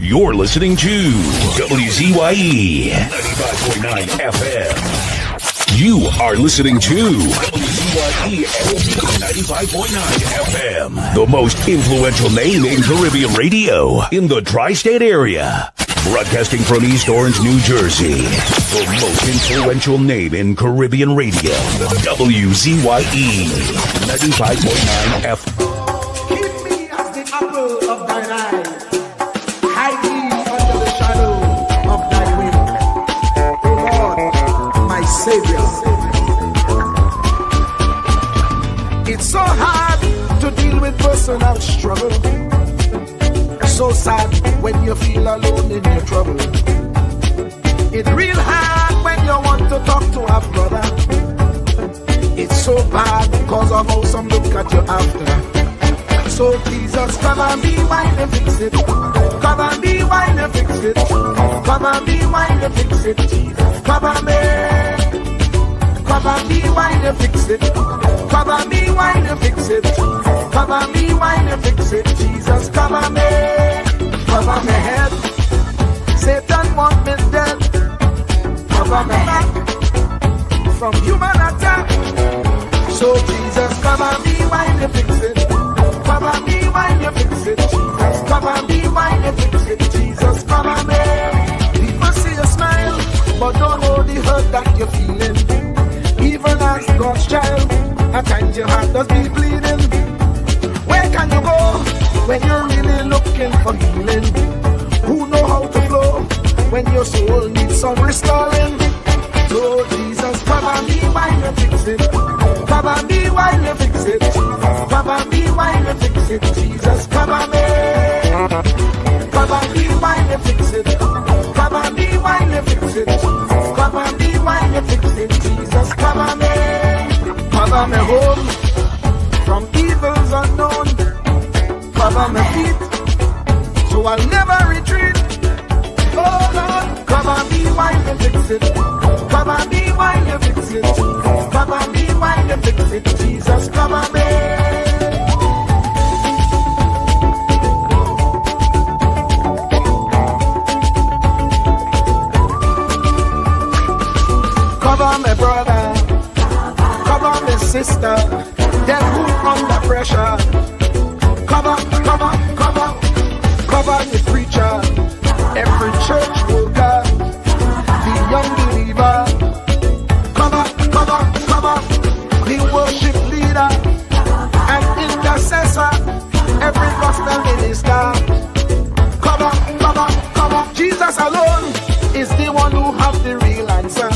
You're listening to WZYE 95.9 FM. You are listening to WZYE 95.9 FM, the most influential name in Caribbean radio in the tri-state area. Broadcasting from East Orange, New Jersey, the most influential name in Caribbean radio, WZYE 95.9 FM. Keep me as the apple of thine eye. Hide me under the shadow of thy wing. O Lord, my Savior. It's so hard to deal with personal struggle. So sad when you feel alone in your trouble. It's real hard when you want to talk to a brother. It's so bad because of how some look at you after. So Jesus, cover me while you fix it. Cover me while you fix it. Cover me while you fix it. Jesus, cover me. Cover me while you fix it. Cover me while you fix it. Cover me while you fix it. Jesus, cover me. Cover my head. Satan want me dead. Cover my back from human attack. So Jesus, cover me while you fix it. Cover me while you fix it. Jesus, cover me while you fix it. Jesus, cover me. People see you smile, but don't know the hurt that you're feeling. Even as God's child, at times your heart does be bleeding. Where can you go when you're really looking for healing? Who know how to flow when your soul needs some restoring? So Jesus, cover me while you fix it. Cover me while you fix it. Cover me while you fix it. Jesus, cover me. Cover me while you fix it. Cover me while you fix it. Cover me while you fix it. Jesus, cover me. Cover me home from evils unknown. Cover my feet so I'll never retreat. Oh Lord, cover me while you fix it. Cover me while you fix it. Cover me while you fix it. Jesus, cover me. Cover my brother, cover my sister, them who under pressure. Cover the preacher, every church worker, the young believer. Cover the worship leader and intercessor, every gospel minister. Cover. Jesus alone is the one who has the real answer.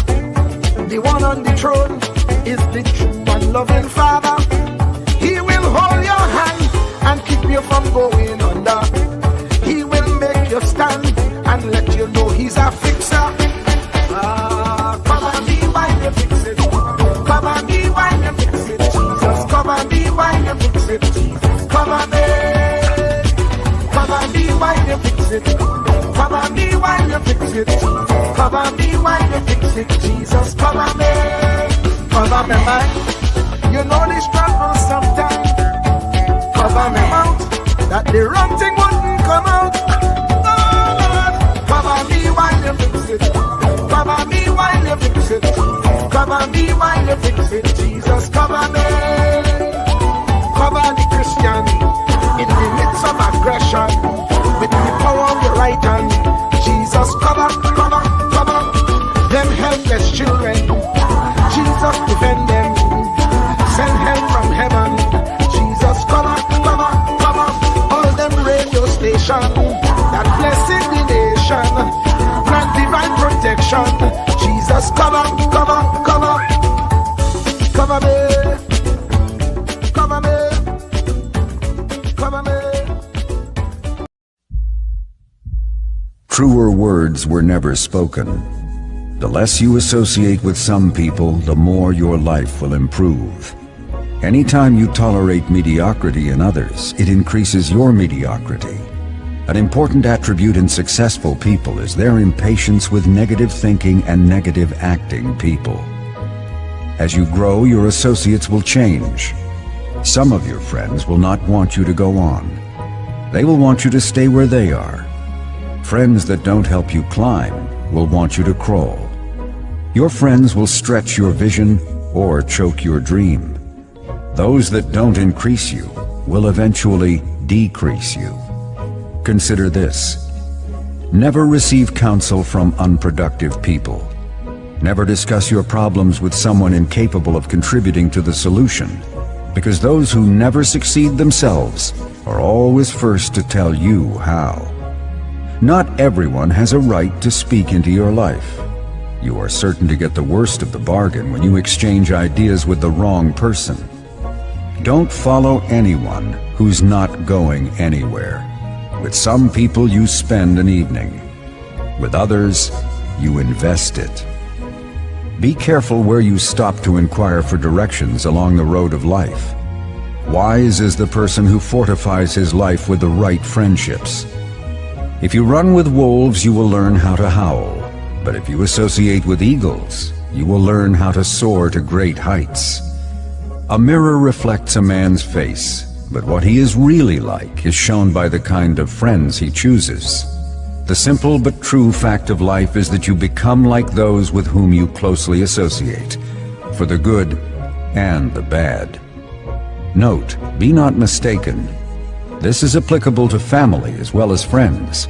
The one on the throne is the true and loving Father. He will hold your hand and keep you from going under. He will make you stand and let you know he's a fixer. Cover me while you fix it. Cover me while you fix it. Jesus, cover me while you fix it. Jesus, cover me. Cover me while you fix it. Cover me while you fix it. Cover me while you fix it. Jesus, cover me. Cover me mind. You know the struggle sometimes. Cover me mouth, that the wrong thing wouldn't come out. Oh Lord, cover me while you fix it. Cover me while you fix it. Cover me while you fix it. Jesus, cover me. Cover the Christian in the midst of aggression with the power of your right hand. Jesus, cover them helpless children. Jesus, defend them. Send help from heaven. Jesus, cover all them radio stations that blessing the nation. Grant divine protection. Jesus, cover me. Truer words were never spoken. The less you associate with some people, the more your life will improve. Anytime you tolerate mediocrity in others, it increases your mediocrity. An important attribute in successful people is their impatience with negative thinking and negative acting people. As you grow, your associates will change. Some of your friends will not want you to go on. They will want you to stay where they are. Friends that don't help you climb will want you to crawl. Your friends will stretch your vision or choke your dream. Those that don't increase you will eventually decrease you. Consider this. Never receive counsel from unproductive people. Never discuss your problems with someone incapable of contributing to the solution, because those who never succeed themselves are always first to tell you how. Not everyone has a right to speak into your life. You are certain to get the worst of the bargain when you exchange ideas with the wrong person. Don't follow anyone who's not going anywhere. With some people you spend an evening. With others, you invest it. Be careful where you stop to inquire for directions along the road of life. Wise is the person who fortifies his life with the right friendships. If you run with wolves, you will learn how to howl. But if you associate with eagles, you will learn how to soar to great heights. A mirror reflects a man's face, but what he is really like is shown by the kind of friends he chooses. The simple but true fact of life is that you become like those with whom you closely associate, for the good and the bad. Note, be not mistaken. This is applicable to family as well as friends.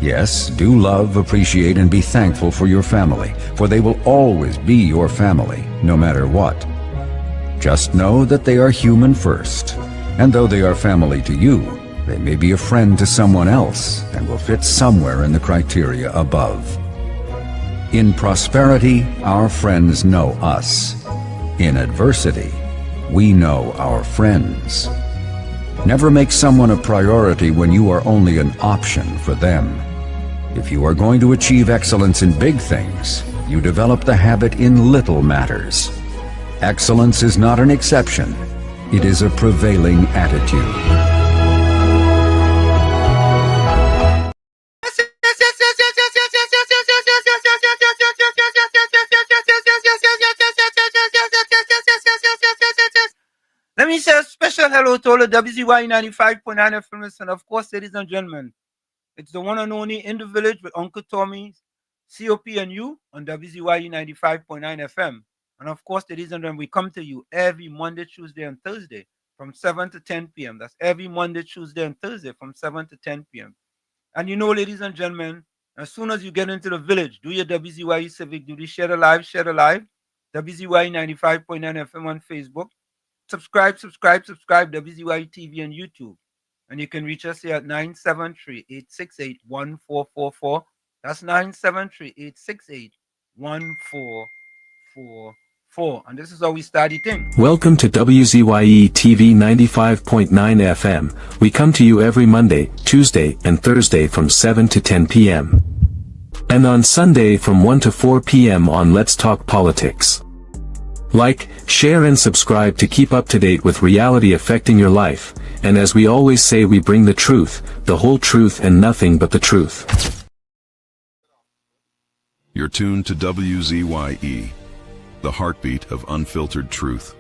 Yes, do love, appreciate, and be thankful for your family, for they will always be your family, no matter what. Just know that they are human first, and though they are family to you, they may be a friend to someone else and will fit somewhere in the criteria above. In prosperity, our friends know us. In adversity, we know our friends. Never make someone a priority when you are only an option for them. If you are going to achieve excellence in big things, you develop the habit in little matters. Excellence is not an exception. It is a prevailing attitude. Let me say a special hello to all the WZYE 95.9 FM listeners, and of course, ladies and gentlemen, it's the one and only In the Village with Uncle Tommy, COP and you on WZYE 95.9 FM. And of course, ladies and gentlemen, we come to you every Monday, Tuesday, and Thursday from 7 to 10 p.m. That's every Monday, Tuesday, and Thursday from 7 to 10 p.m. And you know, ladies and gentlemen, as soon as you get into the village, do your WZYE civic duty, share the live, WZYE 95.9 FM on Facebook. Subscribe, WZYE TV and YouTube. And you can reach us here at 973-868-1444. That's 973-868-1444. And this is how we start the thing. Welcome to WZYE TV 95.9 FM. We come to you every Monday, Tuesday, and Thursday from 7 to 10 p.m. And on Sunday from 1 to 4 p.m. on Let's Talk Politics. Like, share and subscribe to keep up to date with reality affecting your life, and as we always say, we bring the truth, the whole truth and nothing but the truth. You're tuned to WZYE, the heartbeat of unfiltered truth.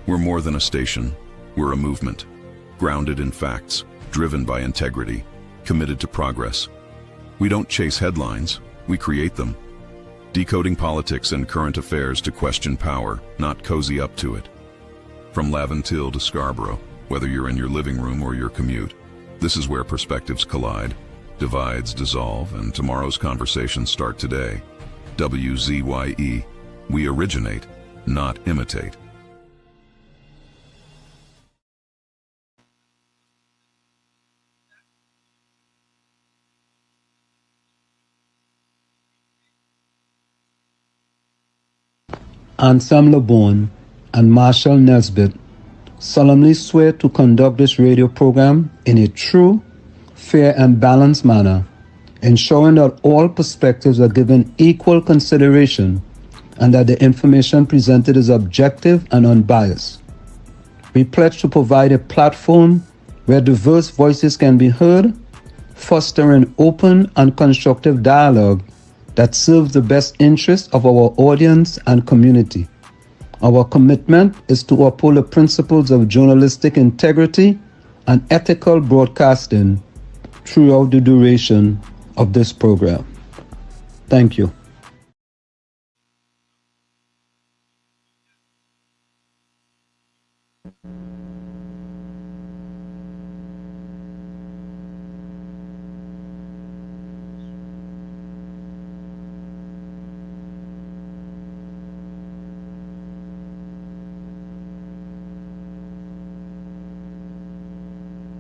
We're more than a station, we're a movement, grounded in facts, driven by integrity, committed to progress. We don't chase headlines, we create them. Decoding politics and current affairs to question power, not cozy up to it. From Laventille to Scarborough, whether you're in your living room or your commute, this is where perspectives collide, divides dissolve, and tomorrow's conversations start today. WZYE, we originate, not imitate. Anselm LeBon and Marshall Nesbitt solemnly swear to conduct this radio program in a true, fair, and balanced manner, ensuring that all perspectives are given equal consideration and that the information presented is objective and unbiased. We pledge to provide a platform where diverse voices can be heard, fostering open and constructive dialogue that serves the best interests of our audience and community. Our commitment is to uphold the principles of journalistic integrity and ethical broadcasting throughout the duration of this program. Thank you.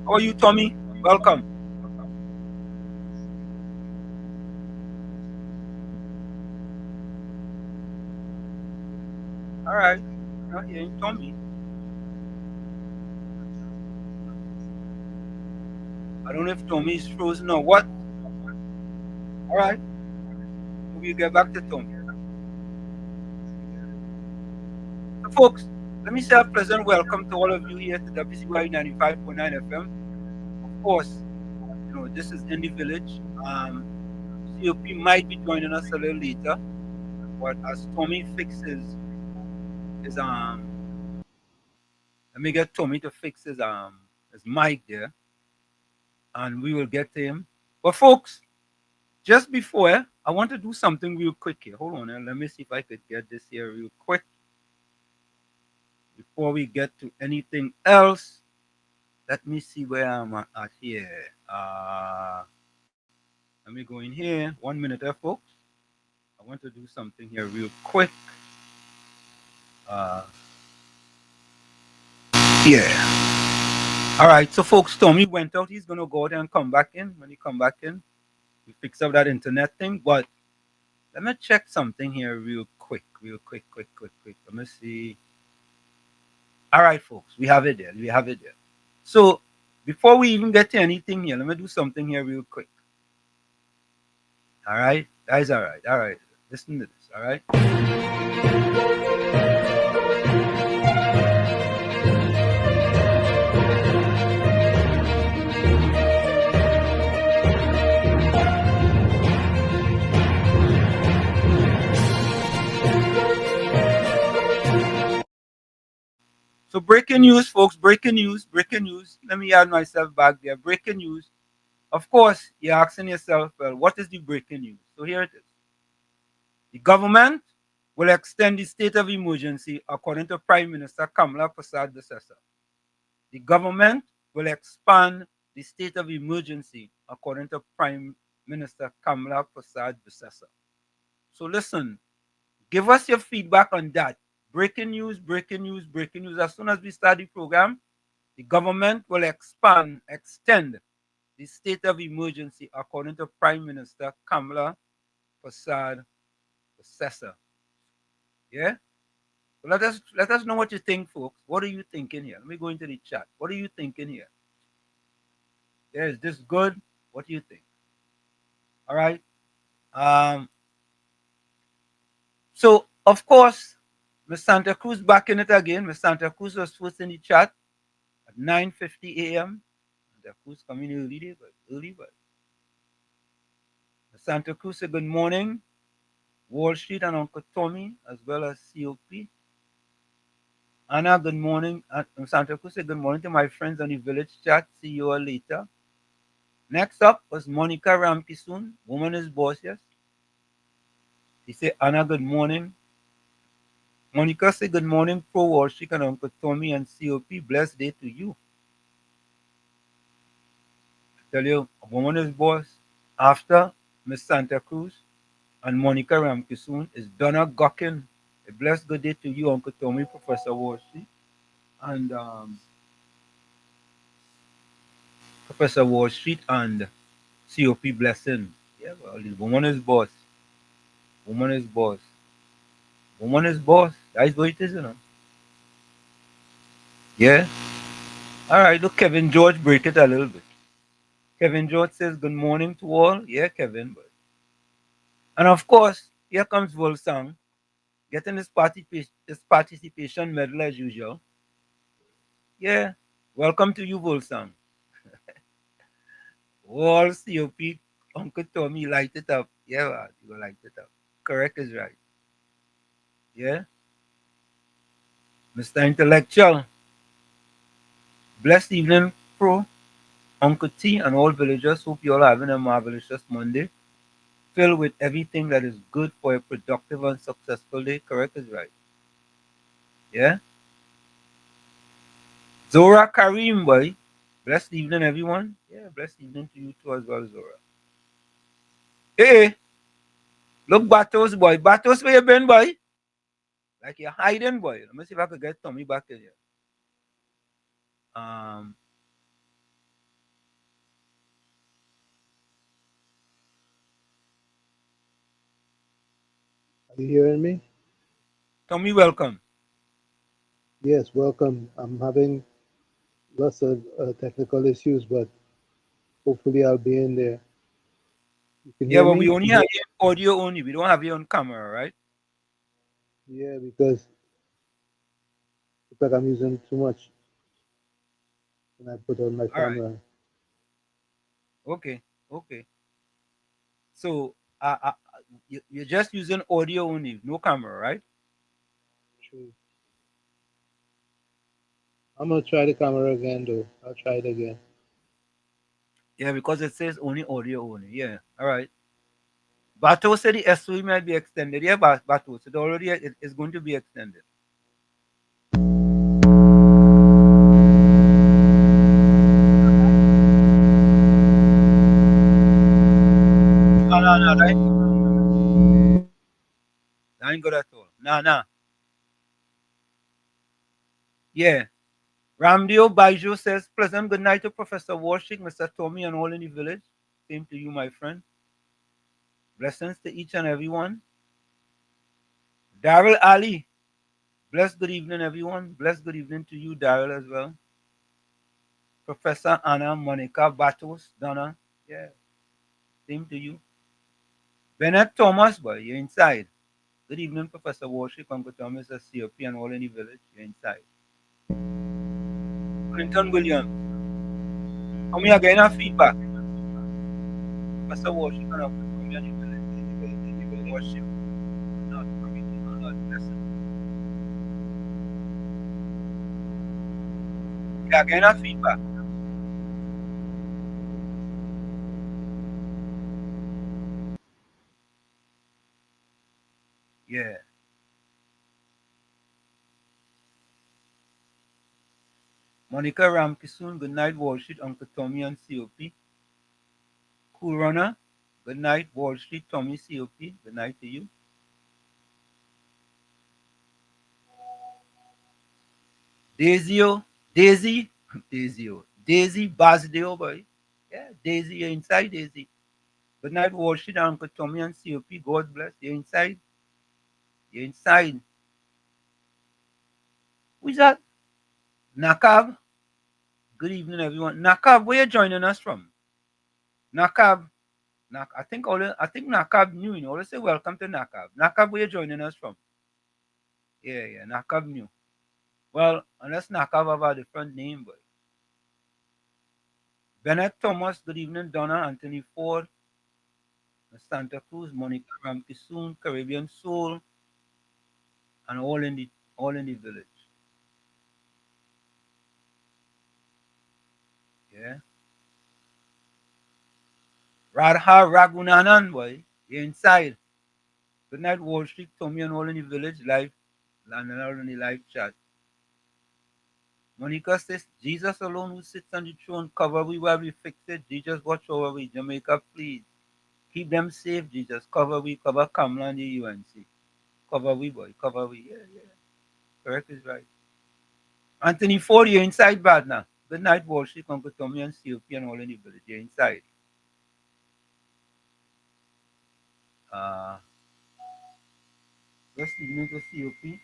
How are you, Tommy? Welcome. All right. Not hearing Tommy. I don't know if Tommy is frozen or what. All right. We'll get back to Tommy. So, folks, let me say a pleasant welcome to all of you here to WZYE 95.9 FM. Of course, you know, this is in the village. COP might be joining us a little later, but as Tommy fixes his let me get Tommy to fix his mic there, and we will get to him. But folks, just before I want to do something real quick here. Hold on, let me see if I could get this here real quick before we get to anything else. Let me see where I'm at here. Let me go in here. 1 minute there, folks. I want to do something here real quick. Yeah. All right. So, folks, Tommy went out. He's going to go out and come back in. When he come back in, we fix up that internet thing. But let me check something here real quick. Let me see. All right, folks. We have it there. So, before we even get to anything here, let me do something here real quick. All right? Guys, all right. Listen to this, all right? So breaking news, folks, breaking news. Let me add myself back there. Breaking news. Of course, you're asking yourself, well, what is the breaking news? So here it is. The government will extend the state of emergency according to Prime Minister Kamala Persad-Bissessar. The government will expand the state of emergency according to Prime Minister Kamala Persad-Bissessar. So listen, give us your feedback on that. Breaking news. As soon as we start the program, the government will extend the state of emergency according to Prime Minister Kamala Persad-Bissessar. Yeah? So let us know what you think, folks. What are you thinking here? Let me go into the chat. What are you thinking here? Yeah, is this good? What do you think? All right. So of course, Miss Santa Cruz back in it again. Miss Santa Cruz was first in the chat at 9:50 a.m. Santa Cruz coming early, but Miss Santa Cruz said good morning, Wall Street and Uncle Tommy, as well as COP. Anna, good morning. Santa Cruz said good morning to my friends on the village chat. See you all later. Next up was Monica Ramkisoon, Woman is Boss, yes. He said, Anna, good morning. Monica said, good morning, Pro Wall Street and Uncle Tommy and COP. Blessed day to you. I tell you, Woman is Boss. After Miss Santa Cruz and Monica Ramkisoon is Donna Gockin. A blessed good day to you, Uncle Tommy, Professor Wall Street. And Professor Wall Street and COP blessing. Yeah, well, the Woman is Boss. Woman is Boss. Woman is Boss. That's what it is, you know. Yeah. All right, look, Kevin George, break it a little bit. Kevin George says, good morning to all. Yeah, Kevin. And of course, here comes Volsang, getting his participation medal as usual. Yeah, welcome to you, Volsang. All COP, Uncle Tommy, light it up. Yeah, well, you will light it up. Correct is right. Yeah. Mr. Intellectual. Blessed evening, Pro. Uncle T, and all villagers. Hope you all having a marvelous Monday, filled with everything that is good for a productive and successful day. Correct is right. Yeah. Zora Karim, boy. Blessed evening, everyone. Yeah, blessed evening to you too as well, Zora. Hey, look, Batos, boy. Batos, where you been, boy? Like you're hiding, boy. Let me see if I could get Tommy back in here. Um, Are you hearing me? Tommy, welcome. Yes, welcome. I'm having lots of technical issues, but hopefully I'll be in there. You can Yeah, hear but we me? only have you audio only. We don't have you on camera, right? Yeah, because it's like I'm using too much when I put on my All right. camera. Okay. Okay. So, you're just using audio only, no camera, right? True. I'm gonna try the camera again though. I'll try it again. Yeah, because it says only audio only. Yeah. All right. Bato said the SOE might be extended. Yeah, Bato said already it's going to be extended. No, no, no, that ain't good at all. Nah, nah. Yeah. Ramdio Baijo says, pleasant good night to Professor Warshik, Mr. Tommy, and all in the village. Same to you, my friend. Blessings to each and everyone. Daryl Ali, blessed good evening, everyone. Blessed good evening to you, Daryl, as well. Professor Anna, Monica, Batos, Donna. Yeah, same to you. Bennett Thomas, boy, you're inside. Good evening, Professor Warshik, Uncle Thomas, COP, and all in the village. You're inside. Clinton Williams, come here again, feedback. Professor Warshik and Uncle Tommy and the village. Worship, not community, not blessing. Yeah, again, feedback. Yeah. Monica Ramkisoon, good night, Wall Street, Uncle Tommy and COP. Cool Runner, good night, Wall Street, Tommy, COP. Good night to you. Daisy, Daisy Basdeo, boy. Yeah, Daisy, you're inside, Daisy. Good night, Wall Street, Uncle Tommy and COP. God bless. You're inside. You're inside. Who's that? Nakab. Good evening, everyone. Nakab, where you joining us from? Nakab. I think Nakab new, you know. Let's say welcome to Nakab. Nakab, where you joining us from? Yeah, Nakab new. Well, unless Nakab have a different name, boy. Bennett Thomas, good evening, Donna, Anthony Ford, Santa Cruz, Monica Ramkisoon, Caribbean Soul, and all in the village. Yeah. Radha Ragunanan, boy. You're inside. Good night, Wall Street, Tommy, and all in the village, live, and all in the live chat. Monica says, Jesus alone who sits on the throne, cover we while we fix it. Jesus, watch over we. Jamaica, please. Keep them safe, Jesus. Cover we, cover Kamla and the UNC. Cover we, boy. Cover we. Yeah. Correct is right. Anthony Ford, you're inside bad now. Good night, Wall Street, Uncle Tommy and COP and all in the village. You're inside. Uh, just evening to COP.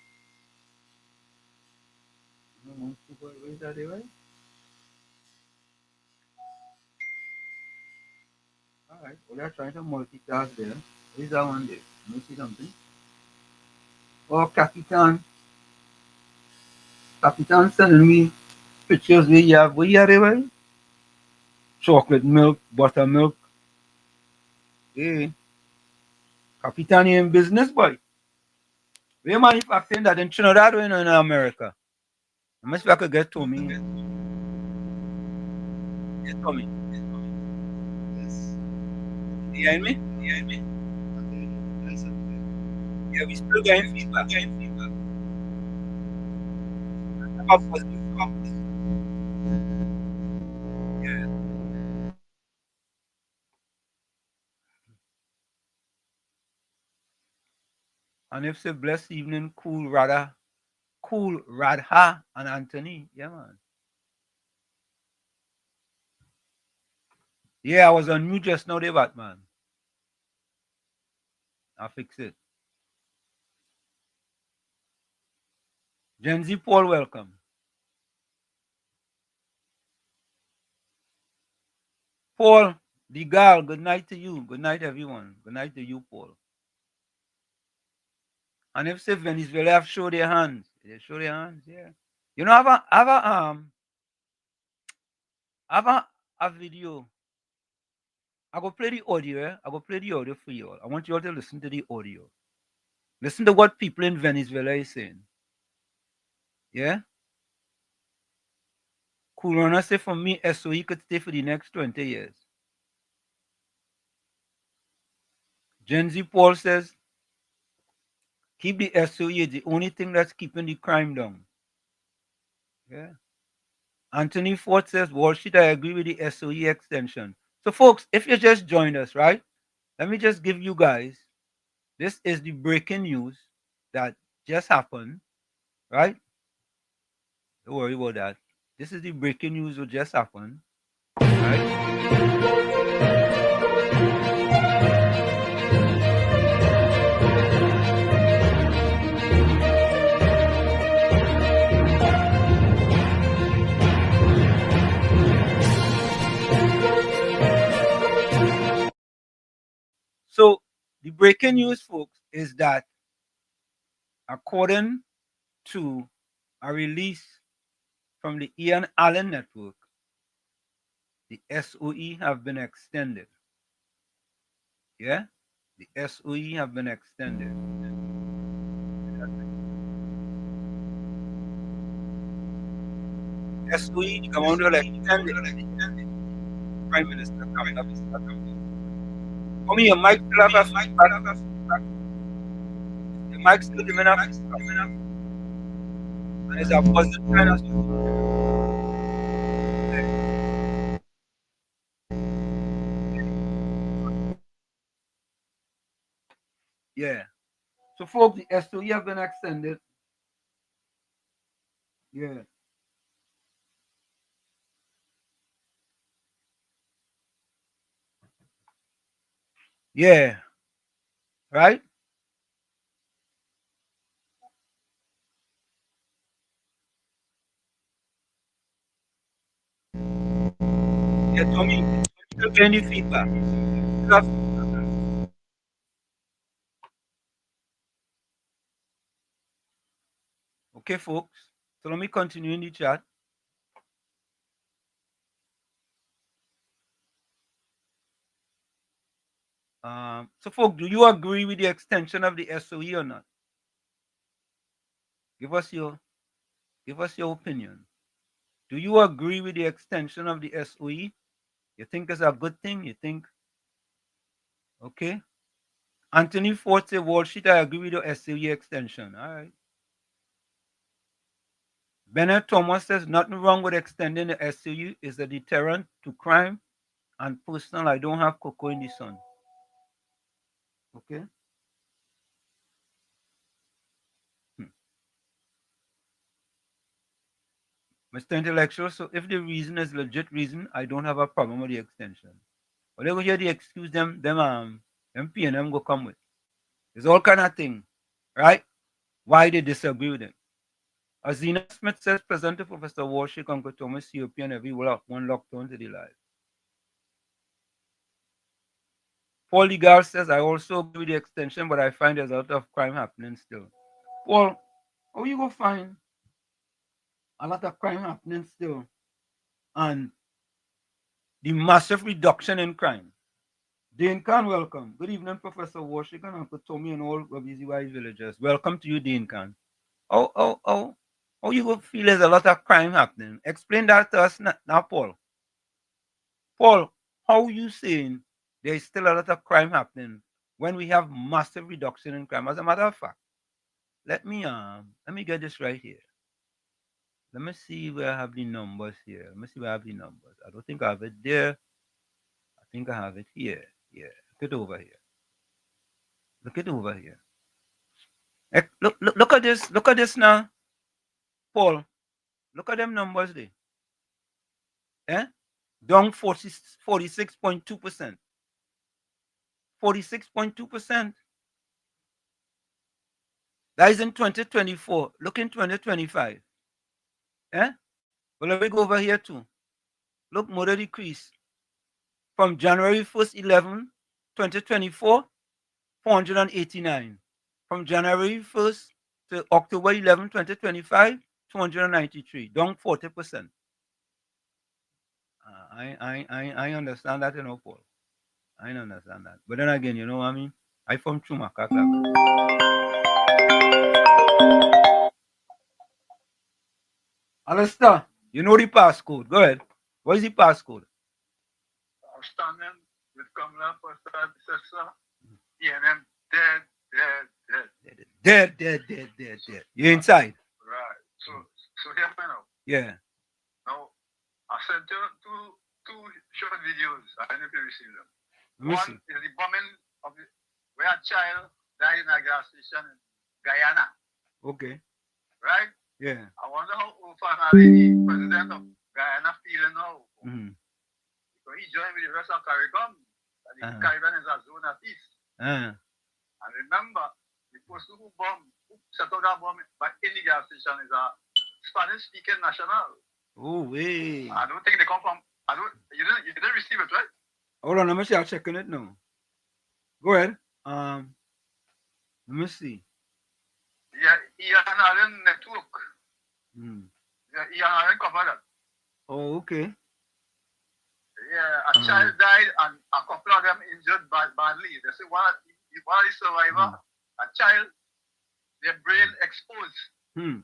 Where is that, right? All right. Well, they're trying to multitask there. Where's that one there? Let me see something. Oh, Capitan sending me pictures where you have, right? Chocolate milk, buttermilk. Hey, Capitan, you in business, boy. Where manufacturing that in Trinidad or in America? I must if I could get to me. Yes, Tommy. Yes. You hear me? Yes, Yeah, we still getting feedback. How positive. Yeah. And if say blessed evening, cool Radha, and Anthony. Yeah, man. Yeah, I was on mute just now, there, Batman. I'll fix it. Gen Z Paul, welcome. Paul, the girl, good night to you. Good night, everyone. Good night to you, Paul. And if say Venezuela have show their hands, they show their hands, yeah. You know, have a video. I go play the audio, eh? I go play the audio for you all. I want you all to listen to the audio. Listen to what people in Venezuela is saying. Yeah? Corona say for me, SOE could stay for the next 20 years. Gen Z Paul says, keep the SOE, the only thing that's keeping the crime down. Yeah. Anthony Ford says, Wall Street, I agree with the SOE extension. So, folks, if you just joined us, right? Let me just give you guys, this is the breaking news that just happened, right? Don't worry about that. This is the breaking news that just happened, right? So, the breaking news, folks, is that according to a release from the Ian Allen Network, the SOE have been extended. Yeah? The SOE have been extended. SOE, the commander extended. Prime Minister coming up. For me, your mic still have a feedback. The mic still giving up. And it's a positive kind of yeah. So, folks, the SOE have been extended. Yeah. Yeah. Right? Yeah, Tommy, still getting feedback. Okay, folks. So let me continue in the chat. So, folks, do you agree with the extension of the SOE or not? Give us your opinion. Do you agree with the extension of the SOE? You think it's a good thing? You think okay? Anthony Ford said, Wall Street, I agree with the SOE extension. All right. Bennett Thomas says nothing wrong with extending the SOE is a deterrent to crime and personal. I don't have cocoa in the sun. Okay. Mr. Intellectual, so if the reason is legit reason, I don't have a problem with the extension. But they go hear the excuse them PNM go come with. There's all kind of thing, right? Why they disagree with it. As Zena Smith says, President Professor Warshik, Uncle Thomas, COP, and every one lockdown to the life. Paul Ligar says, I also agree with the extension, but I find there's a lot of crime happening still. Paul, how you go find a lot of crime happening still and the massive reduction in crime? Dane Khan, welcome. Good evening, Professor Warshik and Uncle Tommy and all WZYE villagers. Welcome to you, Dane Khan. How you go feel there's a lot of crime happening? Explain that to us now, Paul. Paul, how you saying there is still a lot of crime happening when we have massive reduction in crime? As a matter of fact, let me get this right here. Let me see where I have the numbers here. Let me see where I have the numbers. I don't think I have it there. I think I have it here. Yeah, look it over here. Look it over here. Look at this. Look at this now, Paul. Look at them numbers there. Eh? Down 46.2%. 46.2%. That is in 2024. Look in 2025. Eh? Well, let me go over here too. Look, more decrease. From January 1st, 2024, 489. From January 1st to October 11, 2025, 293. Down 40%. I understand that, Paul. I understand that. But then again, you know what I mean? I from Chumaka. Alistair, you know the passcode. Go ahead. What is the passcode? Outstanding with Kamala first predecessor. ENM dead. Dead. You're inside. Right. So hear me now. Yeah. Now, I sent you two short videos. I don't know if you received them. One is the bombing of where a child died in a gas station in Guyana. Okay. Right? Yeah. I wonder how the president of Guyana feeling now. Mm-hmm. Because he joined with the rest of Caribbean. And the Caribbean is a zone of peace. And remember, the person who set up that bomb in the gas station is a Spanish-speaking national. Oh, wait. I don't think they come from. You didn't receive it, right? Hold on, let me see. I'm checking it now. Go ahead. Let me see. Yeah, Ian Allen network. Yeah, Ian Allen covered that. Oh, okay. Yeah, a child died and a couple of them injured badly. They say one of the survivors, a child, their brain exposed.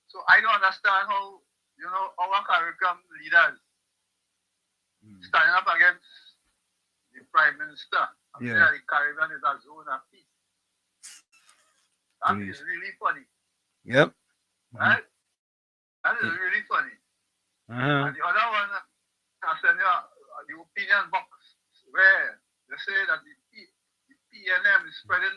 So I don't understand how, our curriculum leaders standing up against the Prime Minister and say the Caribbean is a zone of peace. That is really funny. Yep. Right? That is really funny. And the other one, I send you the opinion box where they say that the PNM is spreading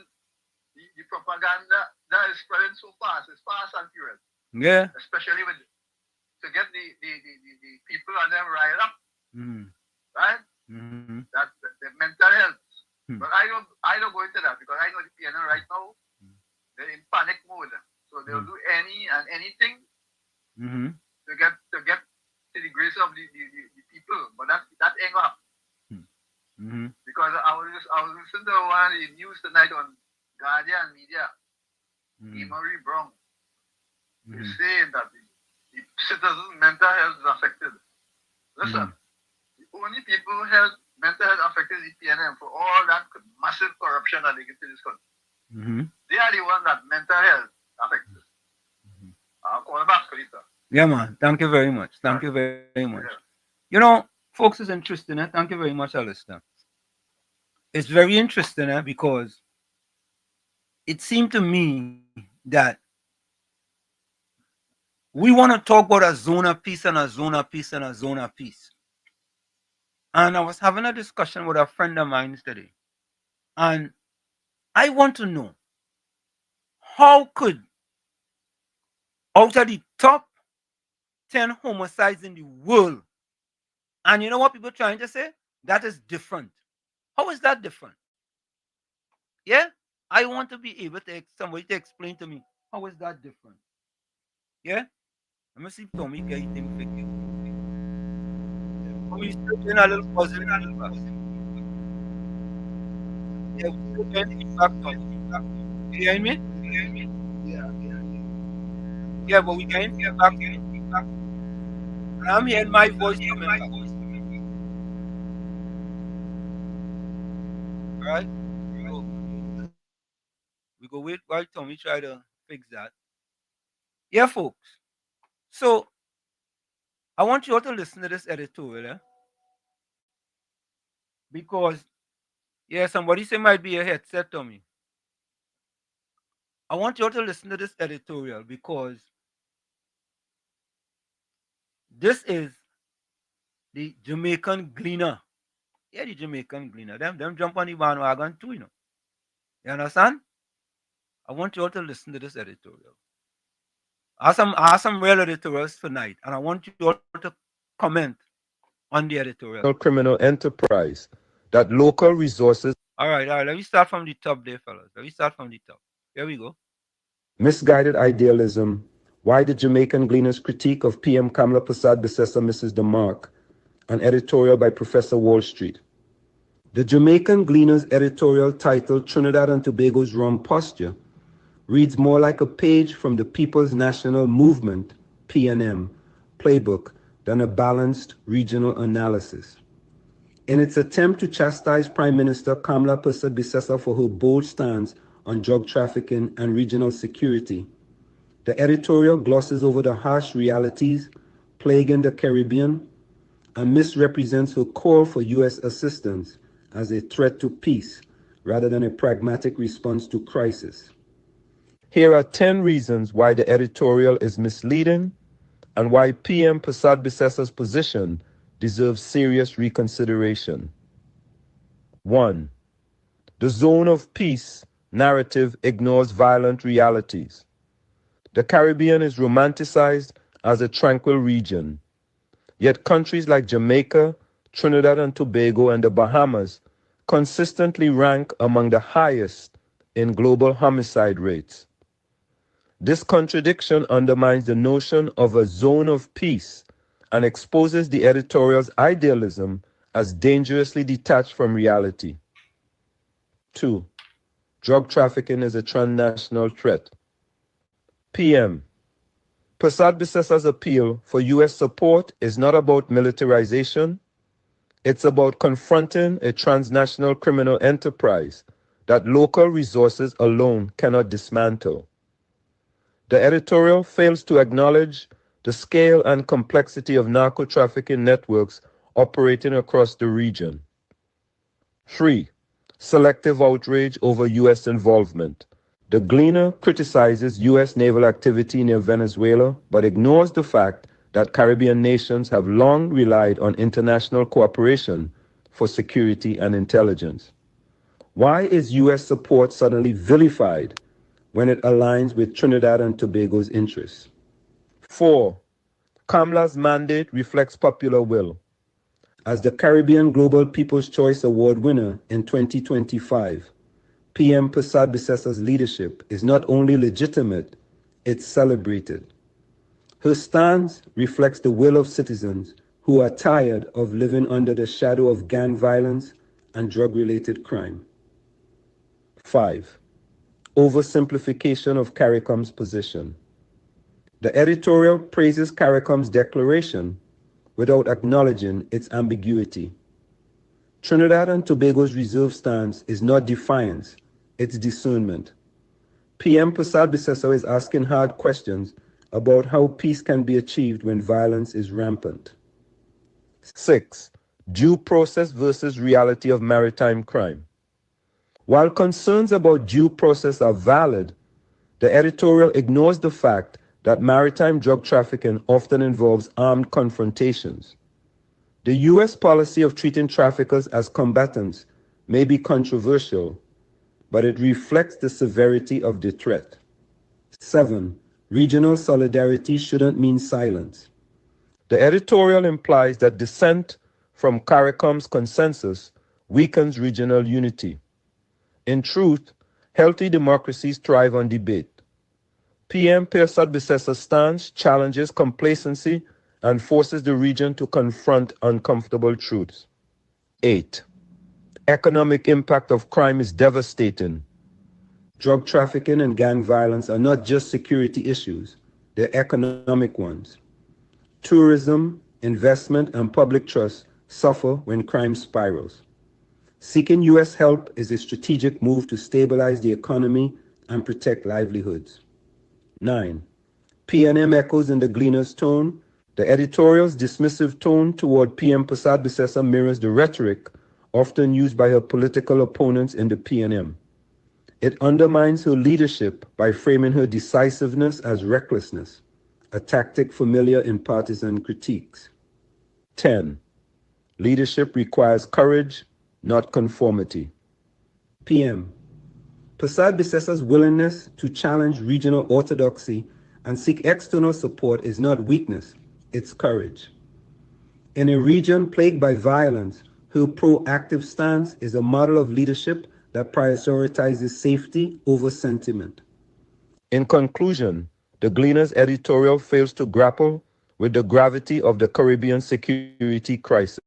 the propaganda that is spreading so fast. It's fast and furious. Yeah. Especially to get the people and them riled up. Right? That the mental health. But I don't go into that because I know the PNM right now, they're in panic mode. So they'll do any and anything to get to the grace of the people. But that ain't gonna happen. Because I was listening to one of the news tonight on Guardian Media. Marie Brown is saying that the citizens' mental health is affected. Listen, the only people mental health affected is the PNM for all that massive corruption that they get to this country. They are the ones that mental health affected. I'll call back later. Yeah, man. Thank you very much. Thank you very much. Yeah. Folks, is interesting. Thank you very much, Alistair. It's very interesting because it seemed to me that we want to talk about a zone of peace and a zone of peace and a zone of peace. And I was having a discussion with a friend of mine today. And I want to know, how could, out of the top 10 homicides in the world, and you know what people are trying to say? That is different. How is that different? Yeah? I want to be able to somebody to explain to me, how is that different? Yeah? Let me see if Tommy get anything for you. Tommy's still doing a little puzzle. Yeah, we're still getting feedback, Tommy. You hear me? Yeah, but we can't get back. And I'm hearing my voice coming back. Right? We go wait while Tommy try to fix that. Yeah, folks. So I want you all to listen to this editorial. because, yeah, somebody say might be a headset to me. I want you all to listen to this editorial because this is the Jamaican Gleaner. Yeah, the Jamaican Gleaner. Them jump on the bandwagon too, you know. You understand? I want you all to listen to this editorial. I have some real editorials tonight, and I want you all to comment on the editorial. Criminal enterprise that local resources. All right. Let me start from the top there, fellas. Let me start from the top. Here we go. Misguided idealism. Why the Jamaican Gleaner's critique of PM Kamla Persad Bissessa misses the mark. An editorial by Professor Wall Street. The Jamaican Gleaner's editorial titled Trinidad and Tobago's Wrong Posture reads more like a page from the People's National Movement, PNM, playbook than a balanced regional analysis. In its attempt to chastise Prime Minister Kamla Persad Bissessa for her bold stance on drug trafficking and regional security, the editorial glosses over the harsh realities plaguing the Caribbean and misrepresents her call for U.S. assistance as a threat to peace rather than a pragmatic response to crisis. Here are 10 reasons why the editorial is misleading and why PM Persad Bissessa's position deserves serious reconsideration. 1. The zone of peace narrative ignores violent realities. The Caribbean is romanticized as a tranquil region, yet countries like Jamaica, Trinidad and Tobago, and the Bahamas consistently rank among the highest in global homicide rates. This contradiction undermines the notion of a zone of peace and exposes the editorial's idealism as dangerously detached from reality. 2. Drug trafficking is a transnational threat. PM. Persad Bissessa's appeal for U.S. support is not about militarization. It's about confronting a transnational criminal enterprise that local resources alone cannot dismantle. The editorial fails to acknowledge the scale and complexity of narco-trafficking networks operating across the region. 3. Selective outrage over U.S. involvement. The Gleaner criticizes U.S. naval activity near Venezuela, but ignores the fact that Caribbean nations have long relied on international cooperation for security and intelligence. Why is U.S. support suddenly vilified when it aligns with Trinidad and Tobago's interests? 4. Kamla's mandate reflects popular will. As the Caribbean Global People's Choice Award winner in 2025, PM Persad Bissessa's leadership is not only legitimate, it's celebrated. Her stance reflects the will of citizens who are tired of living under the shadow of gang violence and drug-related crime. 5. Oversimplification of CARICOM's position. The editorial praises CARICOM's declaration without acknowledging its ambiguity. Trinidad and Tobago's reserve stance is not defiance, it's discernment. PM Persad Bissessa is asking hard questions about how peace can be achieved when violence is rampant. 6. Due process versus reality of maritime crime. While concerns about due process are valid, the editorial ignores the fact that maritime drug trafficking often involves armed confrontations. The U.S. policy of treating traffickers as combatants may be controversial, but it reflects the severity of the threat. 7. Regional solidarity shouldn't mean silence. The editorial implies that dissent from CARICOM's consensus weakens regional unity. In truth, healthy democracies thrive on debate. PM Persad Bissessa's stance challenges complacency and forces the region to confront uncomfortable truths. 8. Economic impact of crime is devastating. Drug trafficking and gang violence are not just security issues, they're economic ones. Tourism, investment, and public trust suffer when crime spirals. Seeking U.S. help is a strategic move to stabilize the economy and protect livelihoods. 9. PNM echoes in the Gleaner's tone. The editorial's dismissive tone toward PM Persad Bissessa mirrors the rhetoric often used by her political opponents in the PNM. It undermines her leadership by framing her decisiveness as recklessness, a tactic familiar in partisan critiques. 10. Leadership requires courage, not conformity. PM. Prasad Bisessa's willingness to challenge regional orthodoxy and seek external support is not weakness, it's courage. In a region plagued by violence, her proactive stance is a model of leadership that prioritizes safety over sentiment. In conclusion, the Gleaner's editorial fails to grapple with the gravity of the Caribbean security crisis.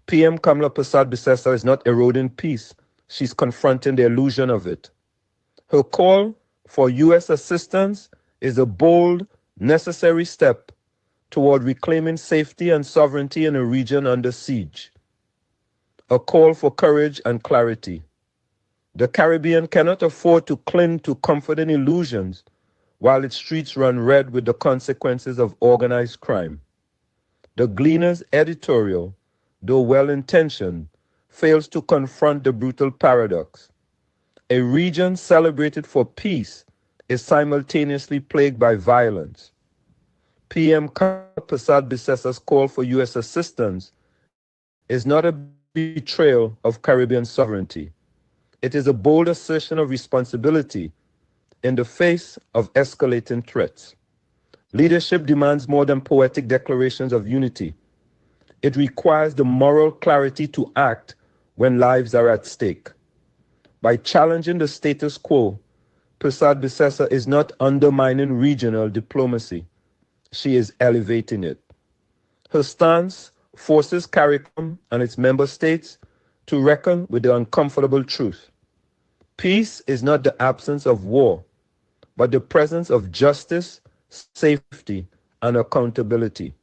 PM Kamla Prasad Bisessa is not eroding peace, she's confronting the illusion of it. Her call for U.S. assistance is a bold, necessary step toward reclaiming safety and sovereignty in a region under siege. A call for courage and clarity. The Caribbean cannot afford to cling to comforting illusions while its streets run red with the consequences of organized crime. The Gleaner's editorial, though well-intentioned, fails to confront the brutal paradox. A region celebrated for peace is simultaneously plagued by violence. PM Prasad Bisessa's call for U.S. assistance is not a betrayal of Caribbean sovereignty. It is a bold assertion of responsibility in the face of escalating threats. Leadership demands more than poetic declarations of unity. It requires the moral clarity to act when lives are at stake. By challenging the status quo, Prasad Bisessa is not undermining regional diplomacy. She is elevating it. Her stance forces CARICOM and its member states to reckon with the uncomfortable truth. Peace is not the absence of war, but the presence of justice, safety, and accountability.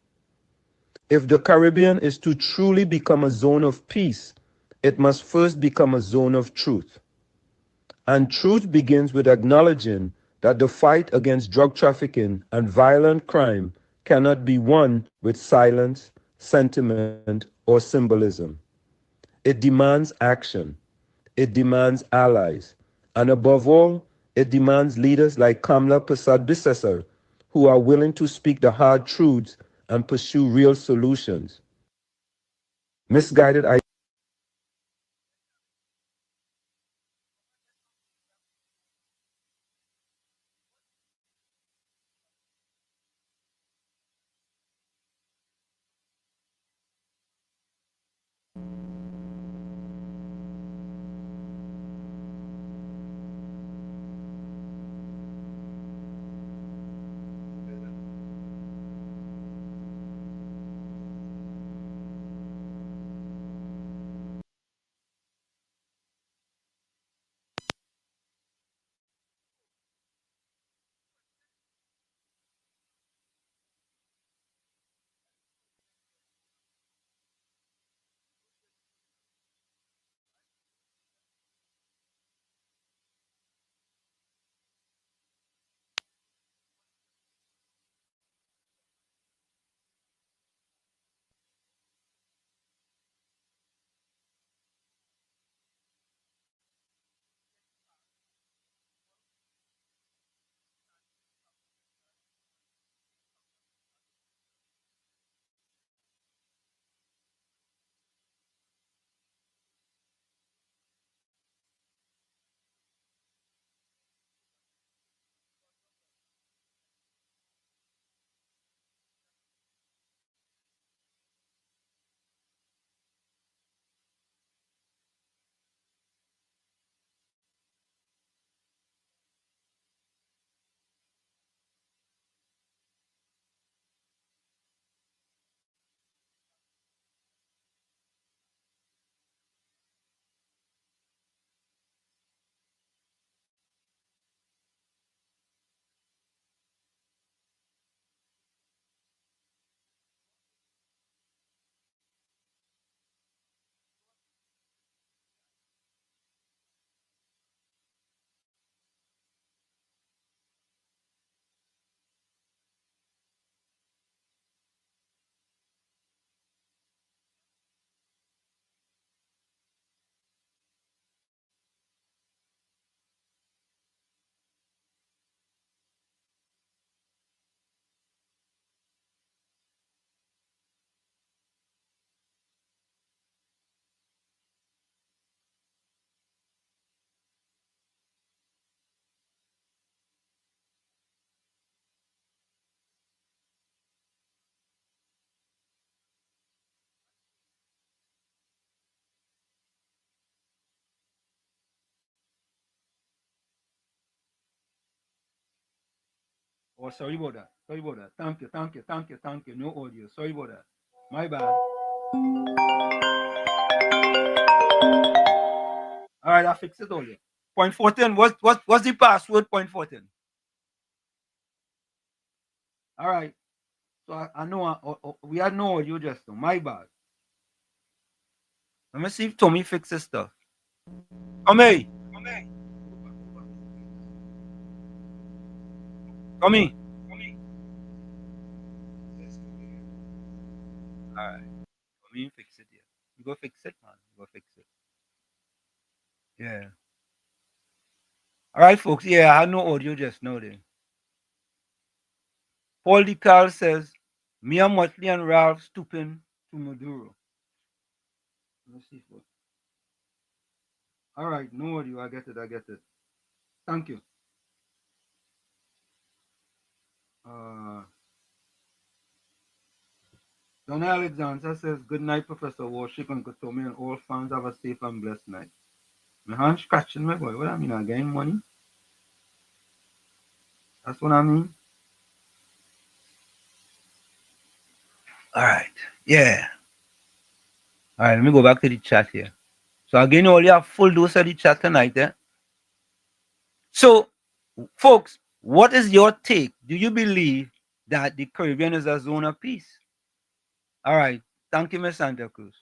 If the Caribbean is to truly become a zone of peace, it must first become a zone of truth. And truth begins with acknowledging that the fight against drug trafficking and violent crime cannot be won with silence, sentiment, or symbolism. It demands action. It demands allies. And above all, it demands leaders like Kamla Prasad Bisessa, who are willing to speak the hard truths and pursue real solutions. Misguided ideas. Oh, sorry about that. Sorry about that. Thank you. No audio. Sorry about that. My bad. All right, I fixed it all here. Point 14. What's the password? Point 14. All right. So I know we had no audio just now. My bad. Let me see if Tommy fixes stuff. Tommy. All right. Tommy fix it here. You go fix it, man. You go fix it. Yeah. All right, folks. Yeah, I had no audio just now then. Paul DeCarl says, Mia Motley and Ralph stooping to Maduro. Let's see. Folks. All right, no audio. I get it. Thank you. Don Alexander says, good night, Professor Warship and Kotomi, and all fans have a safe and blessed night. My hand scratching, my boy. What I mean, again, money? That's what I mean. All right. Yeah. All right, let me go back to the chat here. So again, you only have full dose of the chat tonight, eh? So, folks, what is your take? Do you believe that the Caribbean is a zone of peace? All right. Thank you, Miss Santa Cruz.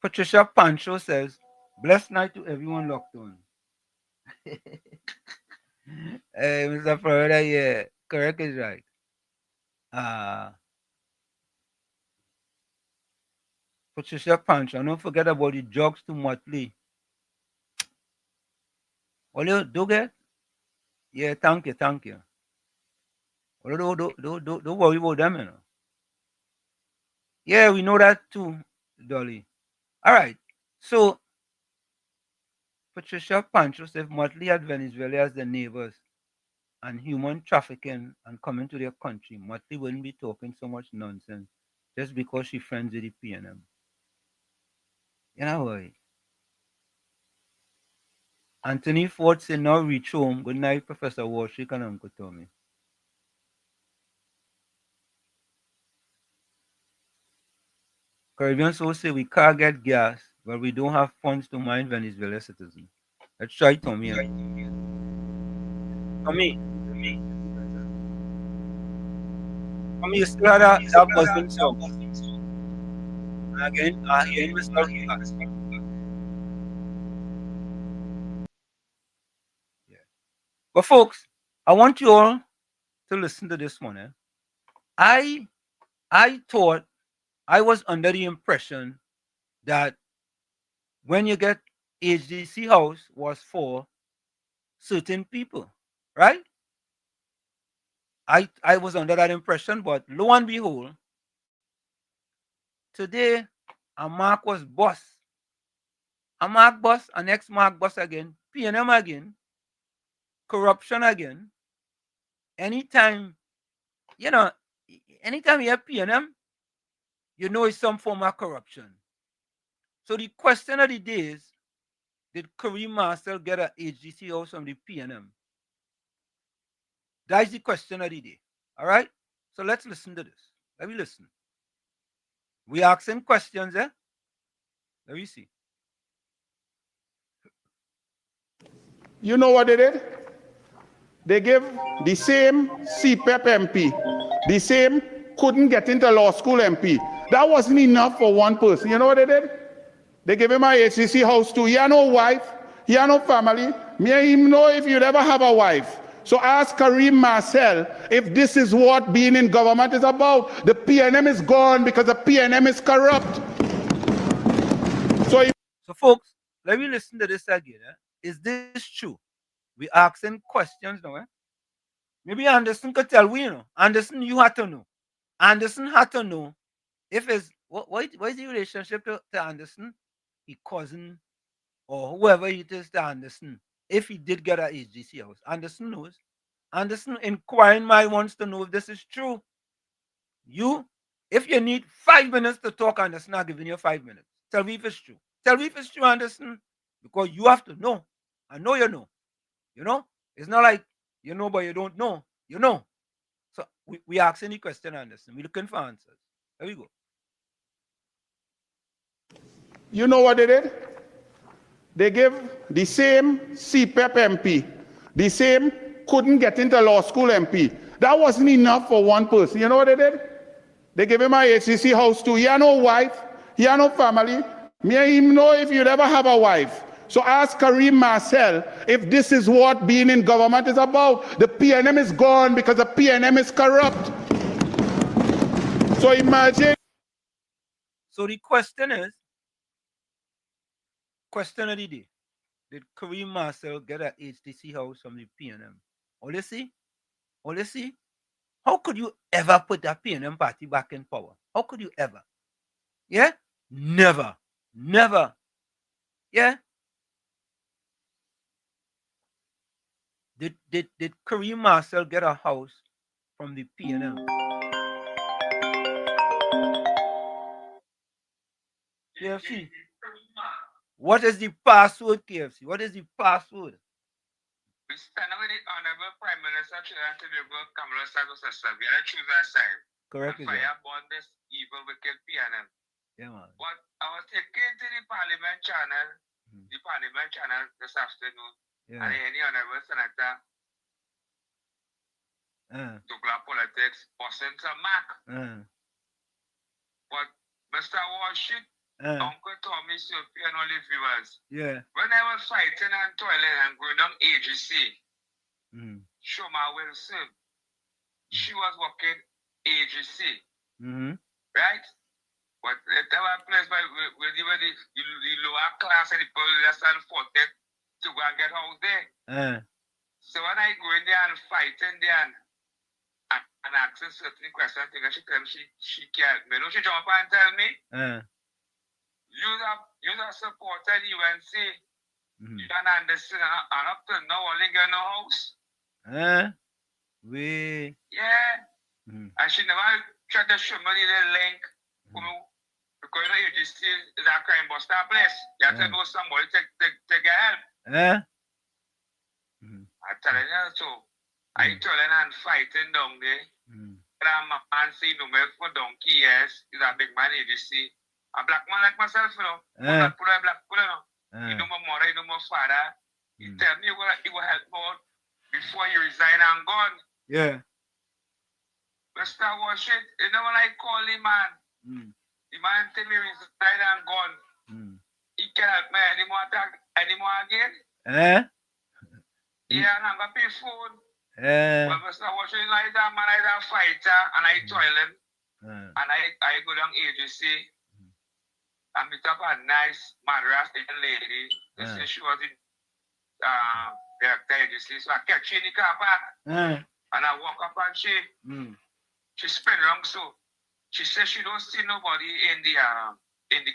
Patricia Pancho says, blessed night to everyone locked on. Hey, Mr. Florida, yeah, correct is right. Patricia Pancho, don't forget about the drugs to Motley. All you do get? Yeah, thank you. Don't worry about them, you know. Yeah, we know that too, Dolly. All right. So Patricia Pancho says Motley had Venezuela as their neighbors and human trafficking and coming to their country. Motley wouldn't be talking so much nonsense just because she friends with the PNM. You know what? Anthony Ford said now reach home. Good night, Professor Warshik and Uncle Tommy. Caribbean so say we can't get gas, but we don't have funds to mine Venezuela citizens. Let's try Tommy. Tommy, you still had that buzzing song. Again, I hear myself. Yeah. But folks, I want you all to listen to this one. I thought I was under the impression that when you get HDC house was for certain people, right? I was under that impression, but lo and behold, today a Mark was boss. A Mark boss, an ex-Mark boss again, PNM again, corruption again. Anytime you have PNM, you know it's some form of corruption. So the question of the day is, did Kareem Marcel get a HDC house from the PNM? That's the question of the day. All right? So let's listen to this. Let me listen. We asking questions, eh? Let me see. You know what they did? They give the same CPEP MP, the same couldn't get into law school MP. That wasn't enough for one person. You know what they did? They gave him a HCC house too. He had no wife, he had no family. Me and him know if you'd ever have a wife. So ask Kareem Marcel if this is what being in government is about. The PNM is gone because the PNM is corrupt. So folks, let me listen to this again. Is this true? We asking questions now. Maybe Anderson could tell we, you know. Anderson, you had to know. Anderson had to know if it's what is the relationship to Anderson, his cousin, or whoever it is to Anderson. If he did get a HGC house, Anderson knows. Anderson inquiring mind wants to know if this is true. If you need 5 minutes to talk, Anderson, I'm giving you 5 minutes. Tell me if it's true. Tell me if it's true, Anderson, because you have to know. I know you know. You know, it's not like You know, but you don't know. You know. So we asking the question on this, and we're looking for answers. There we go. You know what they did? They give the same CPEP MP, the same couldn't get into law school MP. That wasn't enough for one person. You know what they did? They gave him a HCC house too. He had no wife, he had no family. Me and him know if you'd ever have a wife. So ask Kareem Marcel if this is what being in government is about. The PNM is gone because the PNM is corrupt. So imagine. So the question is, question of the day, did Kareem Marcel get a HTC house from the PNM? All you see? All you see? How could you ever put that PNM party back in power? How could you ever? Yeah? Never. Never. Yeah? Did Kareem Marcel get a house from the PNM? KFC. What is the password, KFC? What is the password? We stand with the Honorable Prime Minister Kamala Harris. We are choose our side. Correct. Fire burn this evil wicked PNM. Yeah, man. But I was taken to the Parliament channel, this afternoon, Yeah. and any Honorable Senator Douglas politics, bossing some Mac. But Mr. Washington, Uncle Tommy, Sophie, and all the viewers. Yeah. When I was fighting and toiling and going on AGC, Shoma Wilson, she was working AGC. Right? But there were places where the lower class and the people less than 40 to go and get house there. So when I go in there and fighting there and asking certain questions, she tell me she can't. Me know she jump and tell me, you have supported UNC. You don't understand. And up to now, only get no house. Yeah. And she never tried to show me the link. Because you know, you just see that crime buster place. You have to know somebody to get help. I'm telling you, so I telling and fighting down there. And I'm a man saying no man for donkey years. He's a big man, you see. A black man like myself, you know. Black people, you know. You know my mother, you know my father. He tell me he will help out before he resign and gone. Yeah. Mr. Washington, you know when I call him, man. The man tell me resign and gone. He can't help me anymore again. Yeah, and I'm going to pay food. But Mr. Washington, like that man, I a fighter, and I toil him. And I go down agency. I meet up a nice Madras lady. They say she was in the agency. So I catch her in the car park. And I walk up and she spin around so. She says she don't see nobody in the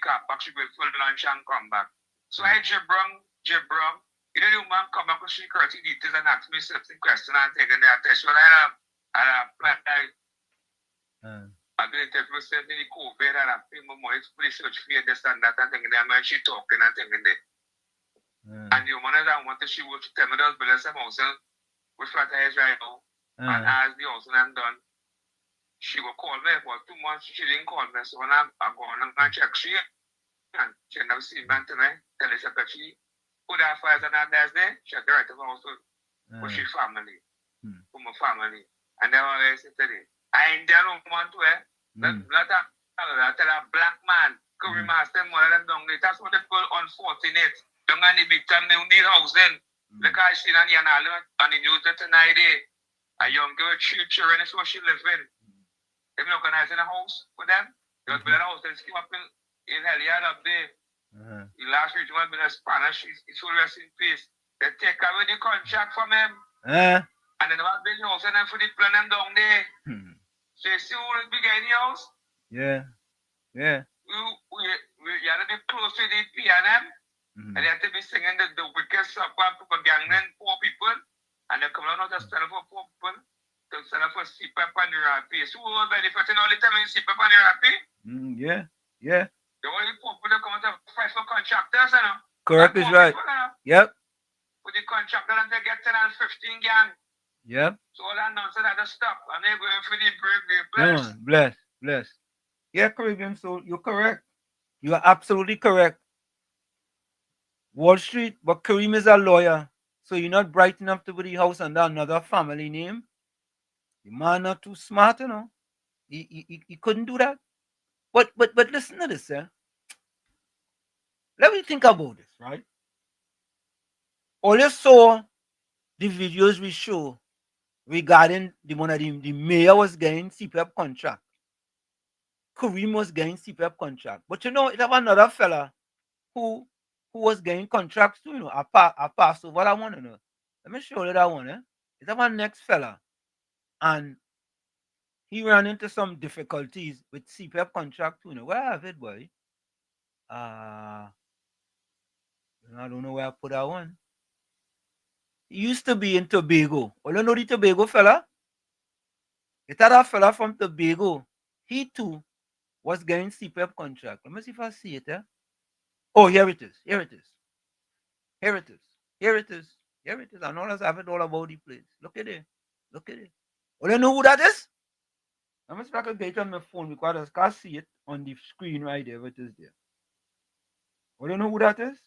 car park. She will for lunch and come back. So I jibbrung. You know, the woman come back with security details and ask me certain questions and taking their test. Well, I do interview certainly COVID and I pay my money to research for this and that and thinking that man she talking and thinking that. And the woman that I wanted, she would tell me those bills I'm also with what I is right now. And as the also I'm done. She will call me for 2 months. She didn't call me. So when I go on and check, she never see me to me. Tell her that she put her fires on her desk there. She had the right of also for she family. For my family. And then what I said today, I ain't there no want to her. Not a black man. Kareem Marcel more than down there. That's what they call unfortunate. Don't any big time they need housing. Look how she and the news tonight there. A young girl, children, that's what she live in. They been organizing a house for them. They was building a house. They came up in Heliard up there. The last week, one been a Spanish. It's all rest in peace. They take away the contract from him. And then they was building house and then for the plan them down there. So you see who will be getting the house? Yeah. You have to be close to the PNM. And they have to be singing the wicked song for ganging poor people. And they come out to stand for poor people. To stand for CPEP and the RAPI. So who will benefit in all the time in CPEP and the RAPI? Yeah. The only poor people that come out to fight for contractors, you know. Correct is right. People, Yep. For the contractor and they get 10 and 15 gang. Yep. So all that nonsense had to stop. And they're going for the break, Yeah, man. Bless. Yeah, Caribbean Soul, you're correct. You are absolutely correct. Wall Street, but Kareem is a lawyer. So you're not bright enough to put the house under another family name. The man not too smart, you know. He couldn't do that. But listen to this, eh? Let me think about this, right? All you saw the videos we show regarding the mayor was getting CPAP contract. Kareem was getting CPAP contract. But you know, it have another fella who was getting contracts too, you know. I passed over that one, you know. Let me show you that one, eh? It's our next fella. And he ran into some difficulties with CPAP contract too, you know. Where I have it, boy? I don't know where I put that one. He used to be in Tobago. Oh, you know the Tobago fella? It had a fella from Tobago. He too was getting CPAP contract. Let me see if I see it, eh? Oh, here it is. Here it is. Here it is. Here it is. Here it is. I know I have it all about the place. Look at it. Look at it. Oh, you know who that is? Let me see if I can get it on my phone because I can't see it on the screen right there. It is there. Oh, you know who that is?